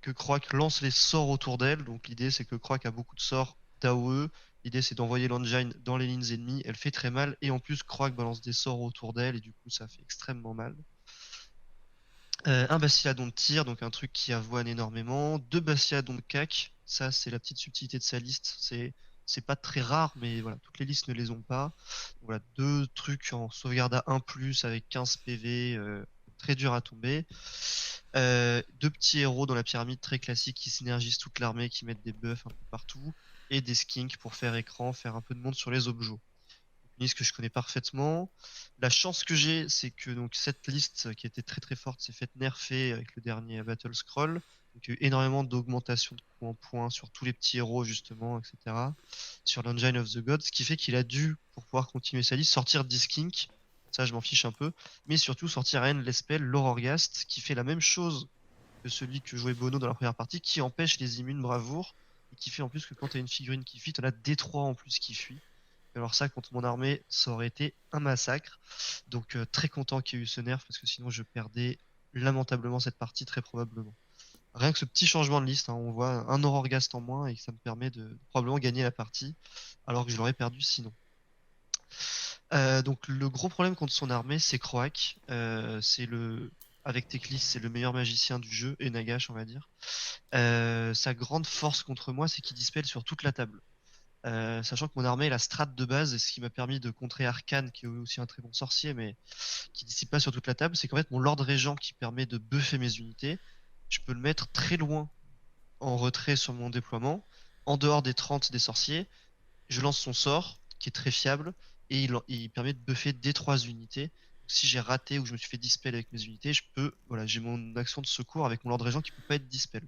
B: que Croak lance les sorts autour d'elle. Donc l'idée c'est que Croak a beaucoup de sorts d'AOE. L'idée c'est d'envoyer l'engine dans les lignes ennemies. Elle fait très mal et en plus Croak balance des sorts autour d'elle et du coup ça fait extrêmement mal. Un Bastiladon de tir, donc un truc qui avoine énormément. Deux Bastiladons de cac, ça c'est la petite subtilité de sa liste. C'est pas très rare, mais voilà, toutes les listes ne les ont pas. Donc, voilà, deux trucs en sauvegarde à 1+ avec 15 PV, très dur à tomber. Deux petits héros dans la pyramide très classiques qui synergisent toute l'armée, qui mettent des buffs un peu partout. Et des skinks pour faire écran, faire un peu de monde sur les objets. Une liste que je connais parfaitement. La chance que j'ai, c'est que donc cette liste qui était très très forte s'est faite nerfer avec le dernier Battle Scroll. Donc il y a eu énormément d'augmentation de coups en points sur tous les petits héros justement, etc. Sur l'Engine of the Gods, ce qui fait qu'il a dû, pour pouvoir continuer sa liste, sortir Diskink. Ça, je m'en fiche un peu. Mais surtout sortir Endless Spell, l'Aurorghast, qui fait la même chose que celui que jouait Bono dans la première partie, qui empêche les immunes bravoure, et qui fait en plus que quand tu as une figurine qui fuit, tu en as D3 en plus qui fuit. Alors ça, contre mon armée, ça aurait été un massacre. Donc très content qu'il y ait eu ce nerf, parce que sinon je perdais lamentablement cette partie, très probablement. Rien que ce petit changement de liste, hein, on voit un Aurorghast en moins, et ça me permet de probablement gagner la partie, alors que je l'aurais perdu sinon. Donc le gros problème contre son armée, c'est Croak. Avec Teclis, c'est le meilleur magicien du jeu, et Nagash, on va dire. Sa grande force contre moi, c'est qu'il dispelle sur toute la table. Sachant que mon armée est la strat de base, et ce qui m'a permis de contrer Arcane, qui est aussi un très bon sorcier, mais qui dissipe pas sur toute la table, c'est qu'en fait mon Lord Régent qui permet de buffer mes unités, je peux le mettre très loin en retrait sur mon déploiement, en dehors des 30 des sorciers, je lance son sort, qui est très fiable, et il permet de buffer des 3 unités. Donc, si j'ai raté ou je me suis fait dispel avec mes unités, voilà, j'ai mon action de secours avec mon Lord Régent qui peut pas être dispel.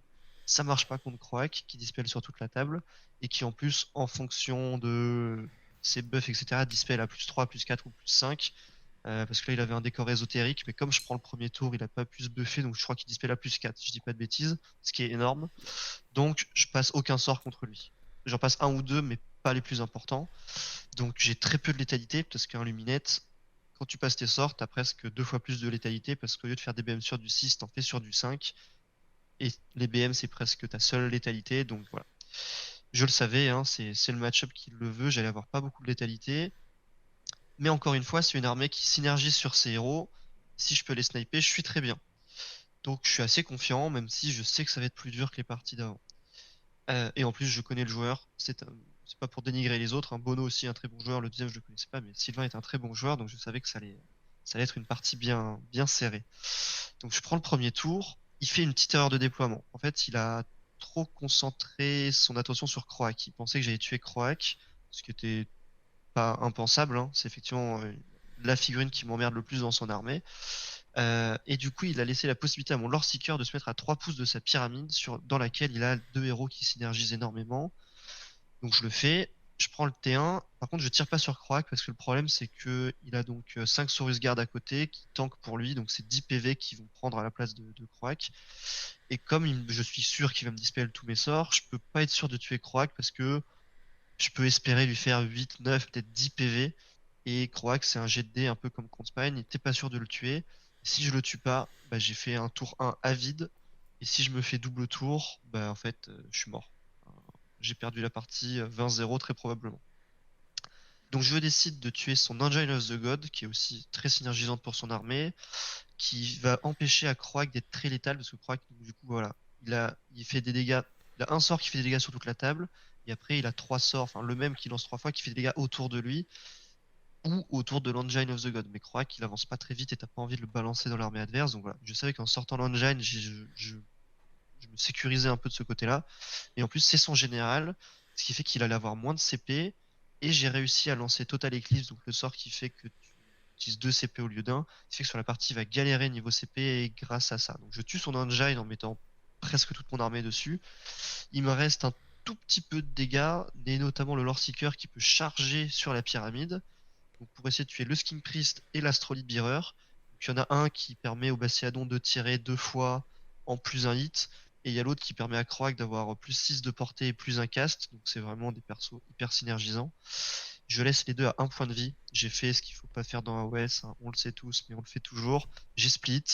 B: Ça marche pas contre Croak, qui dispel sur toute la table, et qui en plus, en fonction de ses buffs, etc., dispel à +3, +4 ou +5. Parce que là, il avait un décor ésotérique, mais comme je prends le premier tour, il a pas pu se buffer, donc je crois qu'il dispel à +4, si je dis pas de bêtises, ce qui est énorme. Donc, je passe aucun sort contre lui. J'en passe un ou deux, mais pas les plus importants. Donc, j'ai très peu de létalité, parce qu'un luminette, quand tu passes tes sorts, t'as presque 2 fois plus de létalité, parce qu'au lieu de faire des BM sur du 6, t'en fais sur du 5. Et les BM, c'est presque ta seule létalité, donc voilà. Je le savais, hein, c'est le match-up qui le veut, j'allais avoir pas beaucoup de létalité. Mais encore une fois, c'est une armée qui synergise sur ses héros. Si je peux les sniper, je suis très bien. Donc je suis assez confiant, même si je sais que ça va être plus dur que les parties d'avant. Et en plus, je connais le joueur. C'est pas pour dénigrer les autres, hein. Bono aussi un très bon joueur. Le deuxième, je le connaissais pas, mais Sylvain est un très bon joueur, donc je savais que ça allait être une partie bien, bien serrée. Donc je prends le premier tour. Il fait une petite erreur de déploiement. En fait, il a trop concentré son attention sur Croak. Il pensait que j'allais tuer Croak, ce qui était pas impensable, hein. C'est effectivement la figurine qui m'emmerde le plus dans son armée. Et du coup, il a laissé la possibilité à mon Lord Seeker de se mettre à 3 pouces de sa pyramide dans laquelle il a 2 héros qui synergisent énormément. Donc je le fais, je prends le T1. Par contre, je tire pas sur Croak parce que le problème c'est que il a donc 5 Saurus Guard à côté qui tankent pour lui, donc c'est 10 PV qui vont prendre à la place de Croak. Et comme je suis sûr qu'il va me dispel tous mes sorts, je peux pas être sûr de tuer Croak parce que je peux espérer lui faire 8, 9, peut-être 10 PV. Et Croak, c'est un jet de dés un peu comme contre Spine, et t'es pas sûr de le tuer. Si je le tue pas, bah, j'ai fait un tour 1 à vide. Et si je me fais double tour, bah, en fait, je suis mort. J'ai perdu la partie 20-0 très probablement. Donc je décide de tuer son Engine of the God, qui est aussi très synergisante pour son armée, qui va empêcher à Kroak d'être très létal, parce que Kroak, du coup, voilà, il fait des dégâts, il a un sort qui fait des dégâts sur toute la table, et après il a 3 sorts, enfin le même qui lance 3 fois, qui fait des dégâts autour de lui, ou autour de l'Engine of the God. Mais Kroak, il avance pas très vite et t'as pas envie de le balancer dans l'armée adverse, donc voilà. Je savais qu'en sortant l'Engine, je me sécurisais un peu de ce côté-là. Et en plus, c'est son général, ce qui fait qu'il allait avoir moins de CP. Et j'ai réussi à lancer Total Eclipse, donc le sort qui fait que tu utilises 2 CP au lieu d'un. Ce qui fait que sur la partie, il va galérer niveau CP et grâce à ça. Donc je tue son engine en mettant presque toute mon armée dessus. Il me reste un tout petit peu de dégâts, et notamment le Lore Seeker qui peut charger sur la pyramide. Donc pour essayer de tuer le Skin Priest et l'Astrolabe. Donc il y en a un qui permet au Bastiadon de tirer 2 fois en plus un hit. Et il y a l'autre qui permet à Kroak d'avoir plus 6 de portée et plus un cast. Donc c'est vraiment des persos hyper synergisants. Je laisse les deux à 1 point de vie. J'ai fait ce qu'il faut pas faire dans AOS, hein. On le sait tous, mais on le fait toujours. J'ai split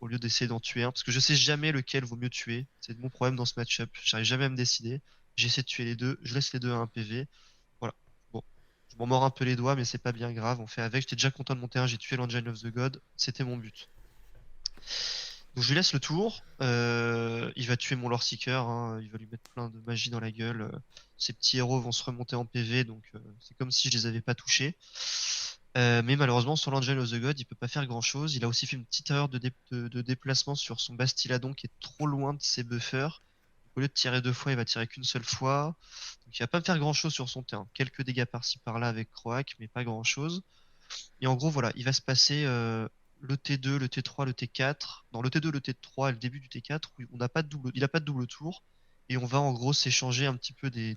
B: au lieu d'essayer d'en tuer un. Parce que je sais jamais lequel vaut mieux tuer. C'est mon problème dans ce match-up. J'arrive jamais à me décider. J'essaie de tuer les deux. Je laisse les deux à 1 PV. Voilà. Bon. Je m'en mords un peu les doigts, mais c'est pas bien grave. On fait avec. J'étais déjà content de monter un. J'ai tué l'Engine of the God. C'était mon but. Donc je lui laisse le tour. Il va tuer mon Lore Seeker, hein. Il va lui mettre plein de magie dans la gueule. Ces petits héros vont se remonter en PV, donc c'est comme si je les avais pas touchés. Mais malheureusement, sur l'Angel of the God, il peut pas faire grand chose. Il a aussi fait une petite erreur de déplacement sur son Bastiladon qui est trop loin de ses buffers. Au lieu de tirer 2 fois, il va tirer qu'une seule fois. Donc il va pas me faire grand chose sur son terrain. Quelques dégâts par-ci par-là avec Kroak, mais pas grand chose. Et en gros, voilà, il va se passer le T2, le T3, le T4. Dans le T2, le T3 et le début du T4, où on n'a pas de double, il a pas de double tour. Et on va en gros s'échanger un petit peu des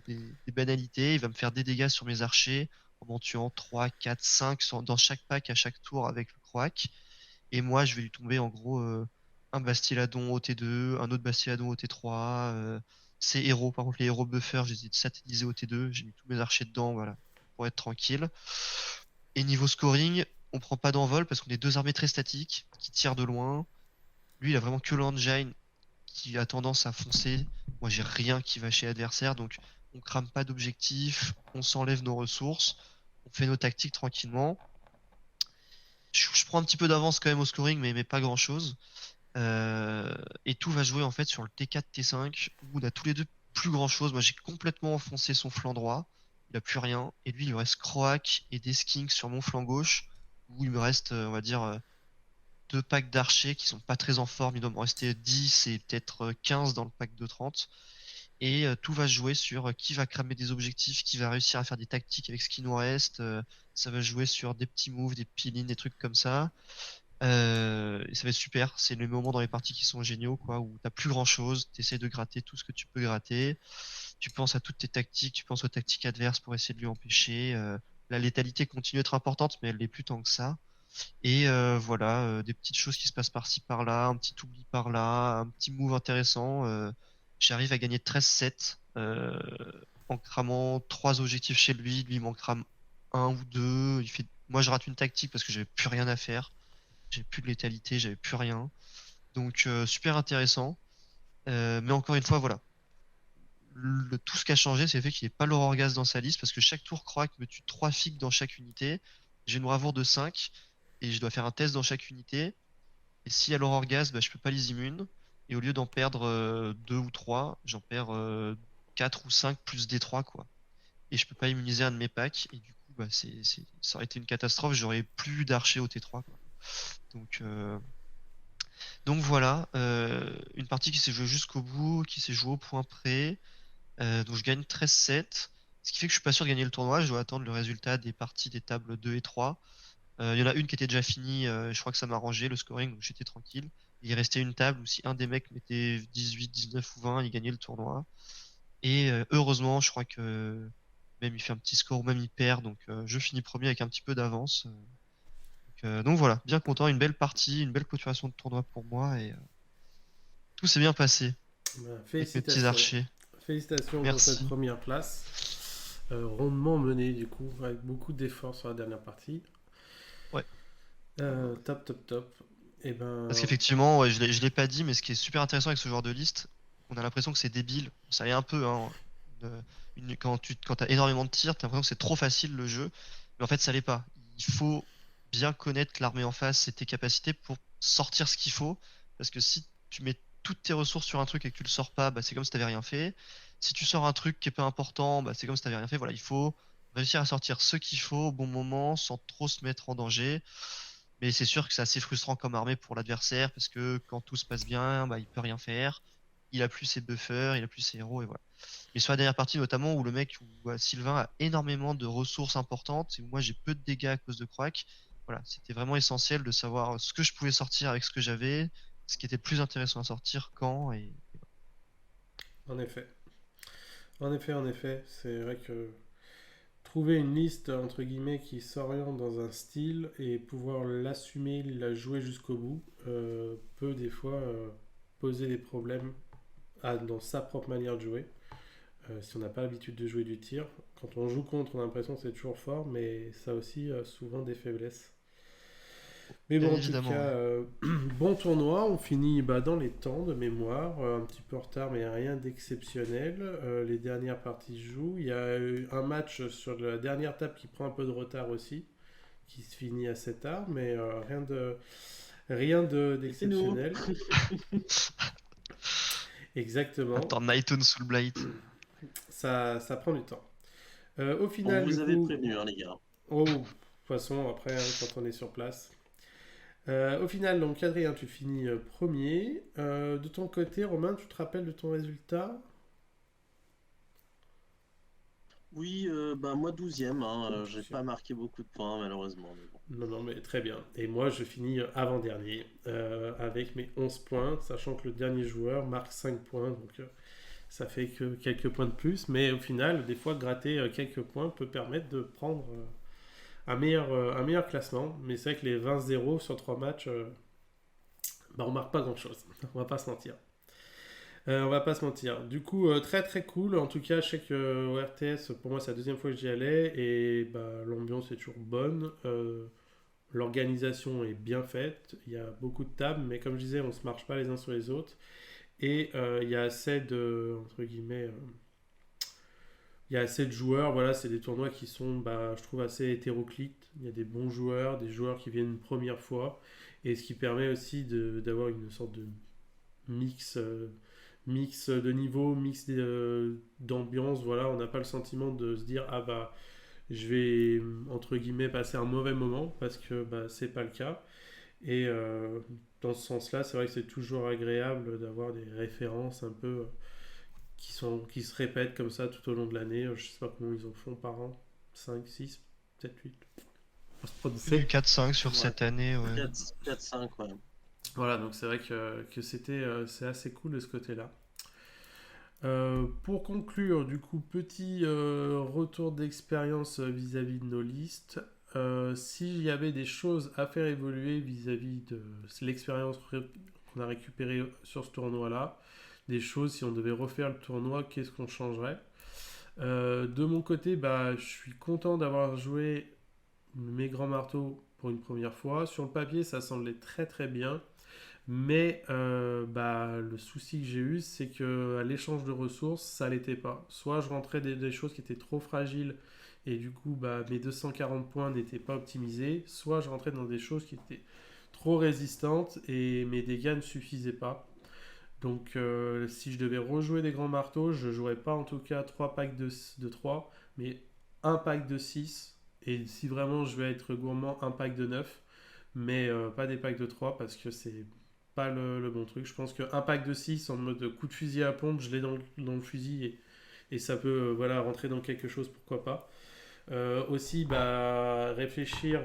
B: banalités. Il va me faire des dégâts sur mes archers en m'en tuant 3, 4, 5 dans chaque pack à chaque tour avec le Croak. Et moi, je vais lui tomber en gros un Bastiladon au T2, un autre Bastiladon au T3. Ces héros, par contre, les héros buffers, je les ai satellisés au T2. J'ai mis tous mes archers dedans, voilà, pour être tranquille. Et niveau scoring, on prend pas d'envol parce qu'on est deux armées très statiques qui tirent de loin. Lui, il a vraiment que l'engine qui a tendance à foncer. Moi, j'ai rien qui va chez l'adversaire, donc on crame pas d'objectifs, on s'enlève nos ressources, on fait nos tactiques tranquillement. Je prends un petit peu d'avance quand même au scoring, mais pas grand chose. Et tout va jouer en fait sur le T4, T5, où on a tous les deux plus grand chose. Moi, j'ai complètement enfoncé son flanc droit. Il a plus rien. Et lui, il lui reste Croak et des Skinks sur mon flanc gauche, où il me reste, on va dire, 2 packs d'archers qui sont pas très en forme. Il doit me rester 10 et peut-être 15 dans le pack de 30. Et tout va se jouer sur qui va cramer des objectifs, qui va réussir à faire des tactiques avec ce qui nous reste. Ça va jouer sur des petits moves, des peelings, des trucs comme ça. Et ça va être super. C'est les moments dans les parties qui sont géniaux, quoi, où t'as plus grand chose, t'essayes de gratter tout ce que tu peux gratter. Tu penses à toutes tes tactiques, tu penses aux tactiques adverses pour essayer de lui empêcher. La létalité continue d'être importante, mais elle l'est plus tant que ça. Et voilà, des petites choses qui se passent par-ci par-là, un petit oubli par-là, un petit move intéressant. J'arrive à gagner 13-7 en cramant 3 objectifs chez lui. Lui, il m'en crame un ou deux. Moi, je rate une tactique parce que j'avais plus rien à faire. J'ai plus de létalité, j'avais plus rien. Donc super intéressant. Mais encore une fois, voilà. Tout ce qui a changé, c'est le fait qu'il n'y ait pas l'Aurorgas dans sa liste parce que chaque tour Croak me tue 3 figues dans chaque unité. J'ai une bravoure de 5 et je dois faire un test dans chaque unité. Et s'il y a l'Aurorgas, bah, je peux pas les immune. Et au lieu d'en perdre 2 ou 3, j'en perds 4 ou 5 plus D3 quoi. Et je peux pas immuniser un de mes packs. Et du coup, bah, ça aurait été une catastrophe. J'aurais plus d'archers au T3 quoi. Donc, voilà, une partie qui s'est jouée jusqu'au bout, qui s'est jouée au point près. Donc je gagne 13-7. Ce qui fait que je suis pas sûr de gagner le tournoi. Je dois attendre le résultat des parties des tables 2 et 3. Il y en a une qui était déjà finie. Je crois que ça m'a arrangé le scoring, donc j'étais tranquille. Il restait une table où si un des mecs mettait 18, 19 ou 20, il gagnait le tournoi. Et heureusement, je crois que même il fait un petit score ou même il perd. Donc je finis premier avec un petit peu d'avance. Donc voilà, bien content. Une belle partie, une belle clôturation de tournoi pour moi. Et tout s'est bien passé
A: Bah,
B: avec mes petits
A: félicitations.
B: archers.
A: Félicitations pour
B: Merci.
A: cette première place. Rondement menée du coup, avec beaucoup d'efforts sur la dernière partie.
B: Ouais.
A: Top, top, top. Et ben,
B: Parce qu'effectivement, ouais, je l'ai pas dit, mais ce qui est super intéressant avec ce genre de liste, on a l'impression que c'est débile. Ça l'est un peu, hein. Une- quand t'as énormément de tirs, t'as l'impression que c'est trop facile le jeu. Mais en fait, ça l'est pas. Il faut bien connaître l'armée en face et tes capacités pour sortir ce qu'il faut. Parce que si tu mets toutes tes ressources sur un truc et que tu le sors pas, bah, c'est comme si t'avais rien fait. Si tu sors un truc qui est pas important, bah, c'est comme si t'avais rien fait. Voilà, il faut réussir à sortir ce qu'il faut au bon moment sans trop se mettre en danger. Mais c'est sûr que c'est assez frustrant comme armée pour l'adversaire parce que quand tout se passe bien, bah, il peut rien faire. Il a plus ses buffers, il a plus ses héros et voilà. Mais sur la dernière partie notamment où le mec, où Sylvain a énormément de ressources importantes et où moi j'ai peu de dégâts à cause de Croak, voilà, c'était vraiment essentiel de savoir ce que je pouvais sortir avec ce que j'avais, ce qui était le plus intéressant à sortir, quand et
A: en effet. En effet, c'est vrai que trouver une liste entre guillemets qui s'oriente dans un style et pouvoir l'assumer, la jouer jusqu'au bout, peut des fois poser des problèmes dans sa propre manière de jouer. Si on n'a pas l'habitude de jouer du tir, quand on joue contre, on a l'impression que c'est toujours fort, mais ça a aussi souvent des faiblesses. Mais
B: bien
A: bon, en tout cas,
B: évidemment, ouais.
A: bon tournoi. On finit dans les temps de mémoire. Un petit peu en retard, mais rien d'exceptionnel. Les dernières parties se jouent. Il y a eu un match sur la dernière table qui prend un peu de retard aussi, qui se finit assez tard, mais
C: C'est nous.
A: d'exceptionnel. Exactement.
B: Attends, Nighton sous le Blight.
A: Ça prend du temps. Au
C: On
A: final, du
C: vous avait
A: coup,
C: prévenu, hein, les gars.
A: oh, de toute façon, après, hein, quand on est sur place. Au final, donc Adrien, tu finis premier. De ton côté, Romain, tu te rappelles de ton résultat?
C: Oui, bah moi 12e, hein, j'ai
A: Douzième.
C: pas marqué beaucoup de points malheureusement, mais bon.
A: Non, non, mais très bien. Et moi, je finis avant-dernier avec mes 11 points, sachant que le dernier joueur marque 5 points, donc ça fait que quelques points de plus. Mais au final, des fois, gratter quelques points peut permettre de prendre un meilleur classement. Mais c'est vrai que les 20-0 sur 3 matchs, bah, on marque pas grand-chose. On va pas se mentir. On va pas se mentir. Du coup, très très cool. En tout cas, je sais que au RTS, pour moi, c'est la deuxième fois que j'y allais et bah, l'ambiance est toujours bonne. L'organisation est bien faite. Il y a beaucoup de tables, mais comme je disais, on se marche pas les uns sur les autres. Et il y a assez de, entre guillemets, il y a assez de joueurs. Voilà, c'est des tournois qui sont, bah, je trouve, assez hétéroclites. Il y a des bons joueurs, des joueurs qui viennent une première fois. Et ce qui permet aussi d'avoir une sorte de mix. Mix de niveau, d'ambiance, voilà, on n'a pas le sentiment de se dire ah bah je vais entre guillemets passer un mauvais moment parce que bah, c'est pas le cas. Et dans ce sens-là, c'est vrai que c'est toujours agréable d'avoir des références un peu qui se répètent comme ça tout au long de l'année. Je sais pas comment ils en font par an, 5 6 peut-être 8. On se
B: Du
A: prononcer.
B: 4-5 sur
C: Ouais,
B: cette année, ouais.
C: 4-5, ouais.
A: Voilà, donc c'est vrai que c'est assez cool de ce côté-là. Pour conclure, du coup, petit retour d'expérience vis-à-vis de nos listes. S'il y avait des choses à faire évoluer vis-à-vis de l'expérience qu'on a récupérée sur ce tournoi-là, des choses, si on devait refaire le tournoi, qu'est-ce qu'on changerait? De mon côté, bah, je suis content d'avoir joué mes grands marteaux pour une première fois. Sur le papier, ça semblait très très bien. Mais bah, le souci que j'ai eu, c'est que à l'échange de ressources, ça l'était pas. Soit je rentrais des choses qui étaient trop fragiles et du coup bah, mes 240 points n'étaient pas optimisés, soit je rentrais dans des choses qui étaient trop résistantes et mes dégâts ne suffisaient pas. Donc si je devais rejouer des grands marteaux, je jouerais pas en tout cas 3 packs de 3, mais un pack de 6. Et si vraiment je vais être gourmand, un pack de 9, mais pas des packs de 3 parce que c'est pas le bon truc. Je pense qu'un pack de 6 en mode coup de fusil à pompe, je l'ai dans le fusil et ça peut voilà, rentrer dans quelque chose, pourquoi pas. Aussi, bah, réfléchir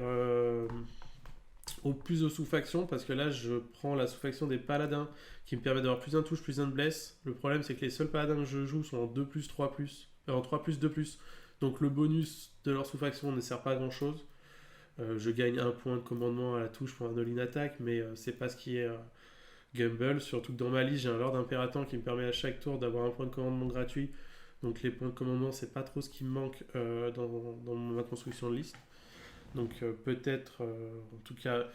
A: au plus aux sous-factions parce que là, je prends la sous-faction des paladins qui me permet d'avoir plus un touche, plus un de blesse. Le problème, c'est que les seuls paladins que je joue sont en 2 plus, 3 plus, en 3 plus, 2 plus. Donc le bonus de leur sous-faction ne sert pas à grand chose. Je gagne un point de commandement à la touche pour un all-in attack, mais c'est pas ce qui est Gumball, surtout que dans ma liste j'ai un Lord Impératant qui me permet à chaque tour d'avoir un point de commandement gratuit. Donc les points de commandement c'est pas trop ce qui me manque dans ma construction de liste. Donc peut-être en tout cas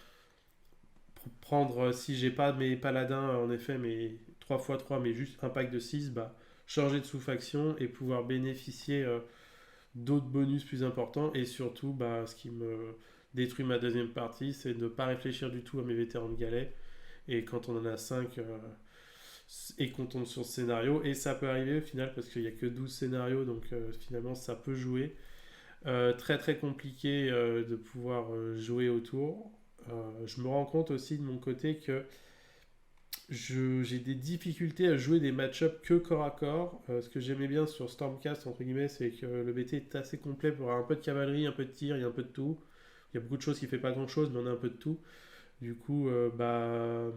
A: prendre, si j'ai pas mes paladins, en effet, mes 3x3, mais juste un pack de 6, bah, changer de sous-faction et pouvoir bénéficier d'autres bonus plus importants. Et surtout, bah, ce qui me détruit ma deuxième partie, c'est de ne pas réfléchir du tout à mes vétérans de galets. Et quand on en a 5 et qu'on tombe sur ce scénario, et ça peut arriver au final parce qu'il n'y a que 12 scénarios, donc finalement ça peut jouer. Très très compliqué de pouvoir jouer autour. Je me rends compte aussi de mon côté que j'ai des difficultés à jouer des match-ups que corps à corps. Ce que j'aimais bien sur Stormcast, entre guillemets, c'est que le BT est assez complet pour avoir un peu de cavalerie, un peu de tir, il y a un peu de tout. Il y a beaucoup de choses qui ne fait pas grand-chose, mais on a un peu de tout. Du coup, bah,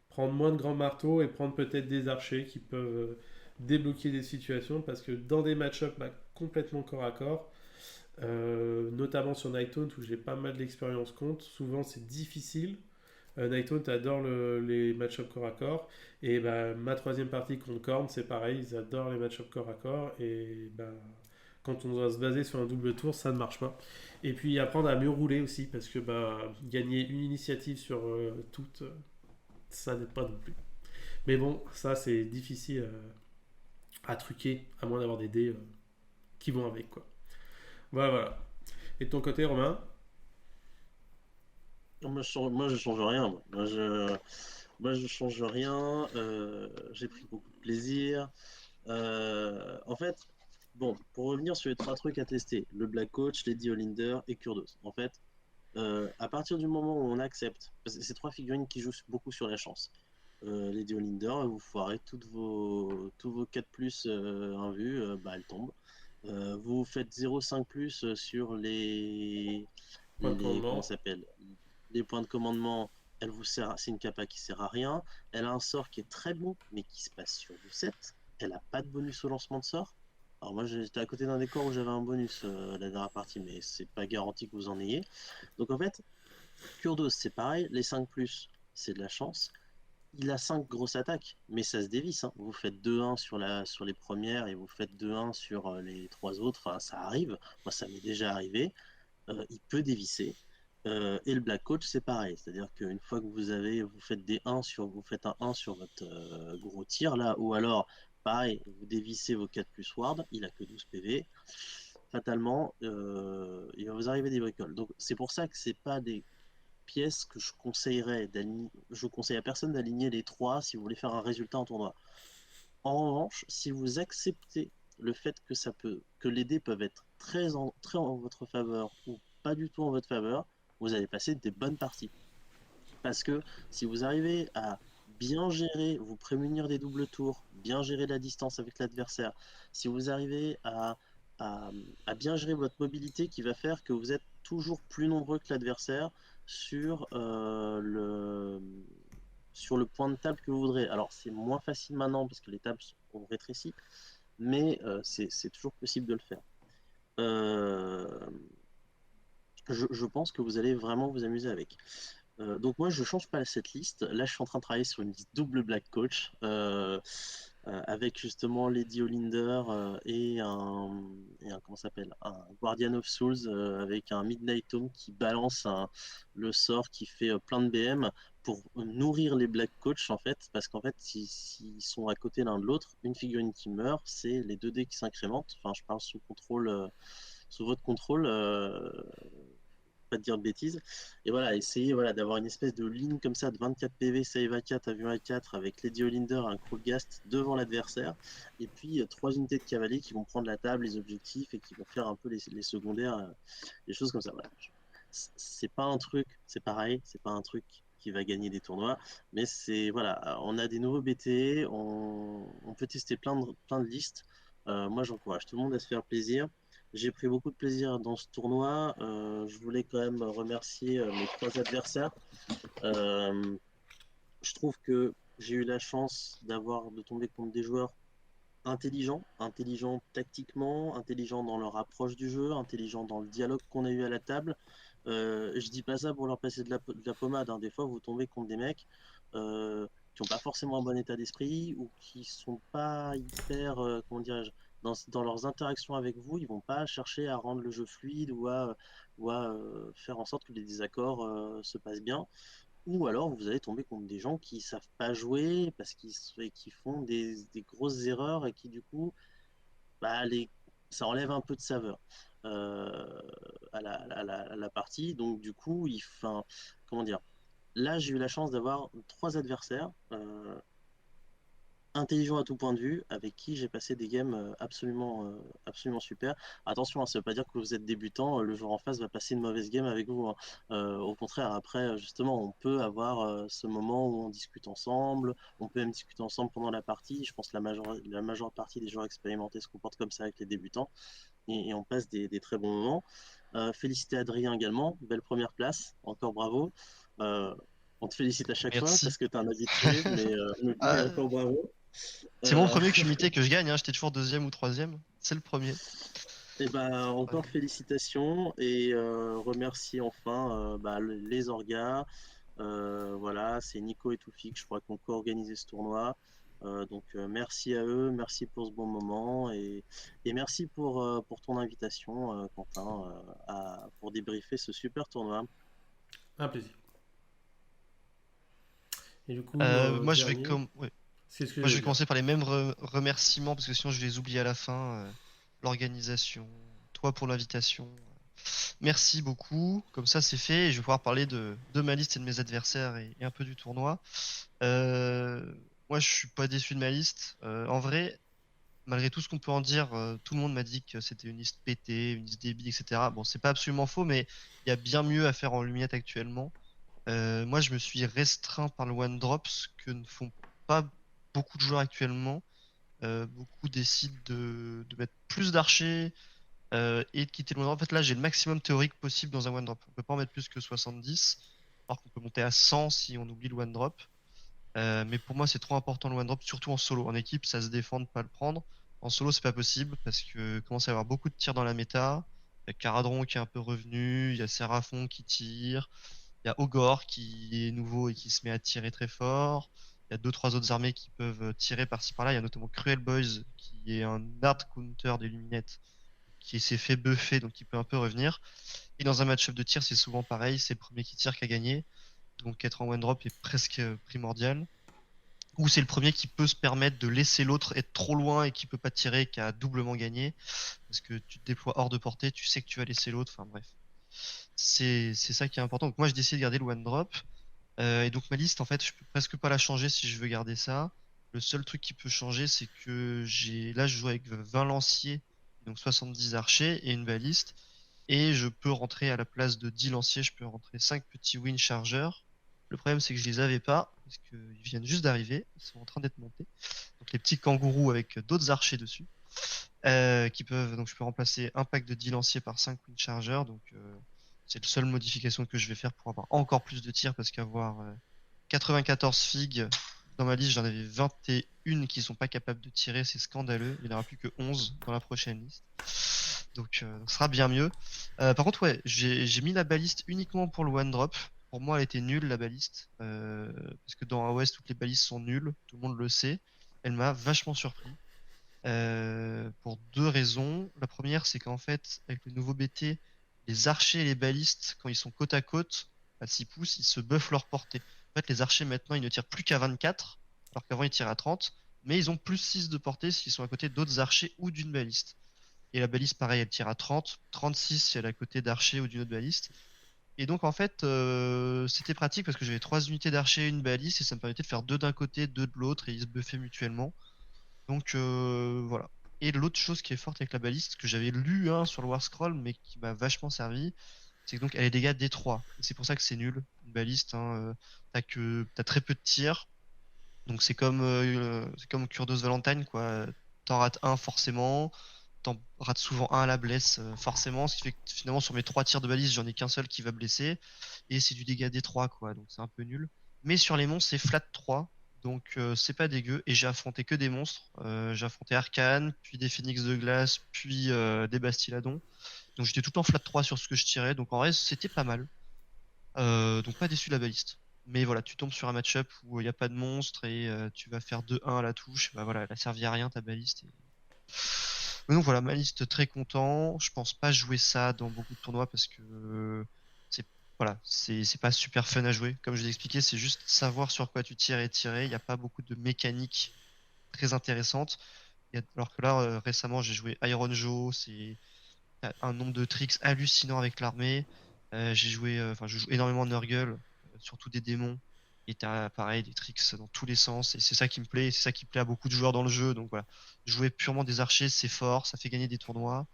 A: prendre moins de grands marteaux et prendre peut-être des archers qui peuvent débloquer des situations, parce que dans des match-ups bah, complètement corps à corps, notamment sur Nighthaunt où j'ai pas mal d'expérience contre, souvent c'est difficile. Nighthaunt adore les match-up corps à corps. Et bah, ma troisième partie contre Korn, c'est pareil, ils adorent les match-up corps à corps. Et bah, quand on doit se baser sur un double tour, ça ne marche pas. Et puis apprendre à mieux rouler aussi, parce que bah, gagner une initiative sur toutes, ça n'aide pas non plus. Mais bon, ça c'est difficile à truquer, à moins d'avoir des dés qui vont avec, quoi. Voilà, voilà. Et de ton côté, Romain?
C: Moi, je change rien. Moi, je change rien. J'ai pris beaucoup de plaisir. En fait, bon, pour revenir sur les trois trucs à tester, le Black Coach, Lady Olinder et Kurdos. En fait, à partir du moment où on accepte, parce que c'est trois figurines qui jouent beaucoup sur la chance. Lady Olinder, vous foirez tous vos 4 plus invus, bah, elles tombent. Vous faites 0,5 plus sur
A: Point de
C: comment
A: commandement.
C: ça s'appelle, les points de commandement. Elle vous sert, c'est une capa qui sert à rien. Elle a un sort qui est très bon, mais qui se passe sur du 7. Elle a pas de bonus au lancement de sort. Alors moi j'étais à côté d'un décor où j'avais un bonus la dernière partie, mais c'est pas garanti que vous en ayez. Donc en fait, Kurdos c'est pareil, les 5 plus c'est de la chance. Il a 5 grosses attaques, mais ça se dévisse, hein. Vous faites 2-1 sur les premières et vous faites 2-1 sur les trois autres. Enfin, ça arrive. Moi, ça m'est déjà arrivé. Il peut dévisser. Et le Black Coach, c'est pareil. C'est-à-dire qu'une fois que vous faites vous faites un 1 sur votre gros tir, là, ou alors, pareil, vous dévissez vos 4 plus Ward, il a que 12 PV. Fatalement, il va vous arriver des bricoles. Donc, c'est pour ça que c'est pas des pièces que je conseillerais d'aligner. Je conseille à personne d'aligner les trois si vous voulez faire un résultat en tournoi. En revanche, si vous acceptez le fait que les dés peuvent être très en votre faveur ou pas du tout en votre faveur, vous allez passer des bonnes parties. Parce que si vous arrivez à bien gérer, vous prémunir des doubles tours, bien gérer la distance avec l'adversaire, si vous arrivez à, à bien gérer votre mobilité qui va faire que vous êtes toujours plus nombreux que l'adversaire sur, sur le point de table que vous voudrez. Alors c'est moins facile maintenant parce que les tables ont rétréci, mais c'est toujours possible de le faire. Euh, je pense que vous allez vraiment vous amuser avec. Donc moi je change pas cette liste. Là je suis en train de travailler sur une liste double Black Coach avec justement Lady Olinder comment s'appelle, un Guardian of Souls avec un Midnight Tome qui balance le sort qui fait plein de BM pour nourrir les Black Coach en fait, parce qu'en fait s'ils sont à côté l'un de l'autre, une figurine qui meurt, c'est les 2 dés qui s'incrémentent. Enfin je parle sous contrôle, sous votre contrôle. Pas de dire de bêtises. Et voilà, essayer voilà, d'avoir une espèce de ligne comme ça de 24 PV, save à 4, avion à 4 avec Lady Olinder, un Krulgast devant l'adversaire. Et puis 3 unités de cavalier qui vont prendre la table, les objectifs et qui vont faire un peu les secondaires, les choses comme ça. Voilà. C'est pas un truc, c'est pareil, c'est pas un truc qui va gagner des tournois, mais c'est voilà, on a des nouveaux BT, on peut tester plein de listes. Moi j'encourage tout le monde à se faire plaisir. J'ai pris beaucoup de plaisir dans ce tournoi. Je voulais quand même remercier mes 3 adversaires. Euh, je trouve que j'ai eu la chance de tomber contre des joueurs intelligents tactiquement, intelligents dans leur approche du jeu, intelligents dans le dialogue qu'on a eu à la table. Je dis pas ça pour leur passer de la pommade, hein. Des fois, vous tombez contre des mecs qui n'ont pas forcément un bon état d'esprit ou qui sont pas hyper, comment dirais-je, dans leurs interactions avec vous, ils vont pas chercher à rendre le jeu fluide ou à faire en sorte que les désaccords se passent bien. ou alors vous allez tomber contre des gens qui savent pas jouer parce qu'ils font des grosses erreurs et qui du coup, bah, ça enlève un peu de saveur euh, à la partie. Donc du coup, enfin, comment dire, là j'ai eu la chance d'avoir 3 adversaires intelligents à tout point de vue, avec qui j'ai passé des games absolument super. Attention, hein, ça ne veut pas dire que vous êtes débutant, le joueur en face va passer une mauvaise game avec vous, hein. Au contraire, après, justement, on peut avoir ce moment où on discute ensemble, on peut même discuter ensemble pendant la partie. Je pense que la majeure partie des joueurs expérimentés se comportent comme ça avec les débutants, et on passe des très bons moments. Féliciter Adrien également, belle première place, encore bravo. Euh, on te félicite à chaque fois
B: Merci.
C: parce que tu es un habitué, mais
B: Ah,
C: encore bravo.
B: c'est mon
C: Euh,
B: premier comité que je gagne, hein. J'étais toujours deuxième ou troisième. C'est le premier.
C: et ben, encore félicitations et remercie enfin les orgas. Voilà, c'est Nico et Toufik, je crois, qui ont co-organisé ce tournoi. Donc merci à eux, merci pour ce bon moment et merci pour ton invitation, Quentin, pour débriefer ce super tournoi.
A: Un plaisir. Et du coup,
B: Moi,
A: dernier,
B: ouais.
A: c'est ce que
B: Moi, je
A: j'allais
B: vais
A: dire.
B: commencer par les mêmes remerciements parce que sinon je les oublie à la fin. L'organisation, toi pour l'invitation. Merci beaucoup. Comme ça, c'est fait. Et je vais pouvoir parler de ma liste et de mes adversaires et un peu du tournoi. Euh, Moi, je suis pas déçu de ma liste. En vrai, malgré tout ce qu'on peut en dire, tout le monde m'a dit que c'était une liste pétée, une liste débile, etc. Bon, c'est pas absolument faux, mais il y a bien mieux à faire en Lumiette actuellement. Moi, je me suis restreint par le one drop, ce que ne font pas beaucoup de joueurs actuellement. Beaucoup décident de mettre plus d'archers et de quitter le one drop. En fait, là, j'ai le maximum théorique possible dans un one drop. On peut pas en mettre plus que 70, alors qu'on peut monter à 100 si on oublie le one drop. Mais pour moi, c'est trop important le one drop, surtout en solo. En équipe, ça se défend de pas le prendre. En solo, c'est pas possible parce que commence à y avoir beaucoup de tirs dans la méta. Il y a Caradron qui est un peu revenu, il y a Seraphon qui tire, il y a Ogor qui est nouveau et qui se met à tirer très fort. Il y a deux, trois autres armées qui peuvent tirer par-ci par-là. Il y a notamment Cruel Boys qui est un hard counter des luminettes qui s'est fait buffer donc qui peut un peu revenir. Et dans un match-up de tir, c'est souvent pareil, c'est le premier qui tire qui a gagné. Donc être en one drop est presque primordial. Ou c'est le premier qui peut se permettre de laisser l'autre être trop loin et qui peut pas tirer, qui a doublement gagné. Parce que tu te déploies hors de portée, tu sais que tu vas laisser l'autre. Enfin bref. C'est ça qui est important. Donc moi, je décide de garder le one drop. Et donc ma liste, en fait, je peux presque pas la changer si je veux garder ça. Le seul truc qui peut changer, c'est que là, je joue avec 20 lanciers, donc 70 archers et une baliste. Et je peux rentrer à la place de 10 lanciers, je peux rentrer 5 petits wind chargeurs. Le problème, c'est que je les avais pas, parce qu'ils viennent juste d'arriver, ils sont en train d'être montés. Donc les petits kangourous avec d'autres archers dessus, donc je peux remplacer un pack de 10 lanciers par 5 wind chargeurs. Donc c'est la seule modification que je vais faire pour avoir encore plus de tirs, parce qu'avoir 94 figues dans ma liste, j'en avais 21 qui sont pas capables de tirer, c'est scandaleux. Il n'y en aura plus que 11 dans la prochaine liste. Donc ce sera bien mieux. Par contre, ouais, j'ai mis la baliste uniquement pour le one drop. Pour moi, elle était nulle, la baliste. Parce que dans AOS, toutes les balistes sont nulles. Tout le monde le sait. Elle m'a vachement surpris. Pour deux raisons. La première, c'est qu'en fait, avec le nouveau BT, les archers et les balistes, quand ils sont côte à côte, à 6 pouces, ils se buffent leur portée. En fait, les archers, maintenant, ils ne tirent plus qu'à 24, alors qu'avant, ils tiraient à 30. Mais ils ont plus 6 de portée s'ils sont à côté d'autres archers ou d'une baliste. Et la baliste, pareil, elle tire à 30, 36 si elle est à côté d'archer ou d'une autre baliste. Et donc, en fait, c'était pratique parce que j'avais 3 unités d'archer et une baliste et ça me permettait de faire deux d'un côté, deux de l'autre et ils se buffaient mutuellement. Donc, voilà. Et l'autre chose qui est forte avec la baliste, que j'avais lu sur le War Scroll, mais qui m'a vachement servi, c'est que donc elle a des dégâts D3. Et c'est pour ça que c'est nul, une baliste. T'as très peu de tirs. Donc c'est comme Kurdos Valentine, quoi. T'en rates un forcément, t'en rates souvent un à la blesse, forcément, ce qui fait que finalement sur mes 3 tirs de balise, j'en ai qu'un seul qui va blesser, et c'est du dégât D3, quoi, donc c'est un peu nul. Mais sur les monstres, c'est flat 3, donc c'est pas dégueu, et j'ai affronté que des monstres. J'ai affronté Arcane, puis des Phoenix de glace, puis des Bastiladons. Donc j'étais tout le temps flat 3 sur ce que je tirais, donc en vrai c'était pas mal. Donc pas déçu de la baliste. Mais voilà, tu tombes sur un match-up où il n'y a pas de monstre et tu vas faire 2-1 à la touche. Bah voilà, elle a servi à rien ta baliste. Mais donc voilà, ma liste très content. Je pense pas jouer ça dans beaucoup de tournois parce que c'est voilà, c'est pas super fun à jouer. Comme je l'ai expliqué, c'est juste savoir sur quoi tu tires et tirer. Il n'y a pas beaucoup de mécaniques très intéressantes. Alors que là, récemment, j'ai joué Iron Joe, c'est un nombre de tricks hallucinant avec l'armée. Enfin, je joue énormément de Nurgle, surtout des démons. Et t'as pareil des tricks dans tous les sens. Et c'est ça qui me plaît, et c'est ça qui plaît à beaucoup de joueurs dans le jeu. Donc voilà, jouer purement des archers, c'est fort, ça fait gagner des tournois.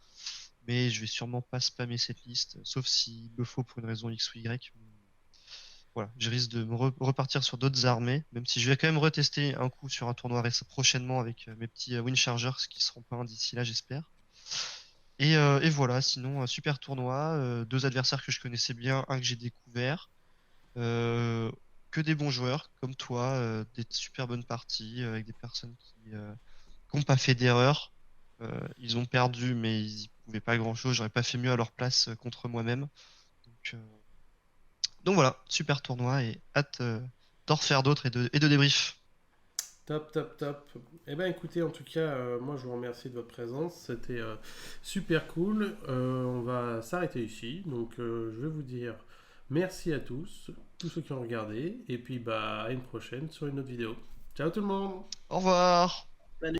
B: Mais je vais sûrement pas spammer cette liste, sauf s'il le faut pour une raison X ou Y. Voilà, je risque de me repartir sur d'autres armées, même si je vais quand même retester un coup sur un tournoi prochainement avec mes petits Wind Chargers qui seront peints d'ici là, j'espère. Et voilà, sinon, un super tournoi, deux adversaires que je connaissais bien, un que j'ai découvert, euh, que des bons joueurs comme toi, des super bonnes parties avec des personnes qui n'ont pas fait d'erreur. Ils ont perdu, mais ils y pouvaient pas grand-chose. J'aurais pas fait mieux à leur place contre moi-même. Donc voilà, super tournoi et hâte d'en refaire d'autres et de débrief.
A: Top, top, top. Eh ben écoutez, en tout cas, moi je vous remercie de votre présence. C'était super cool. On va s'arrêter ici. Donc je vais vous dire merci à tous ceux qui ont regardé. Et puis bah à une prochaine sur une autre vidéo. Ciao tout le monde!
B: Au revoir!
C: Salut.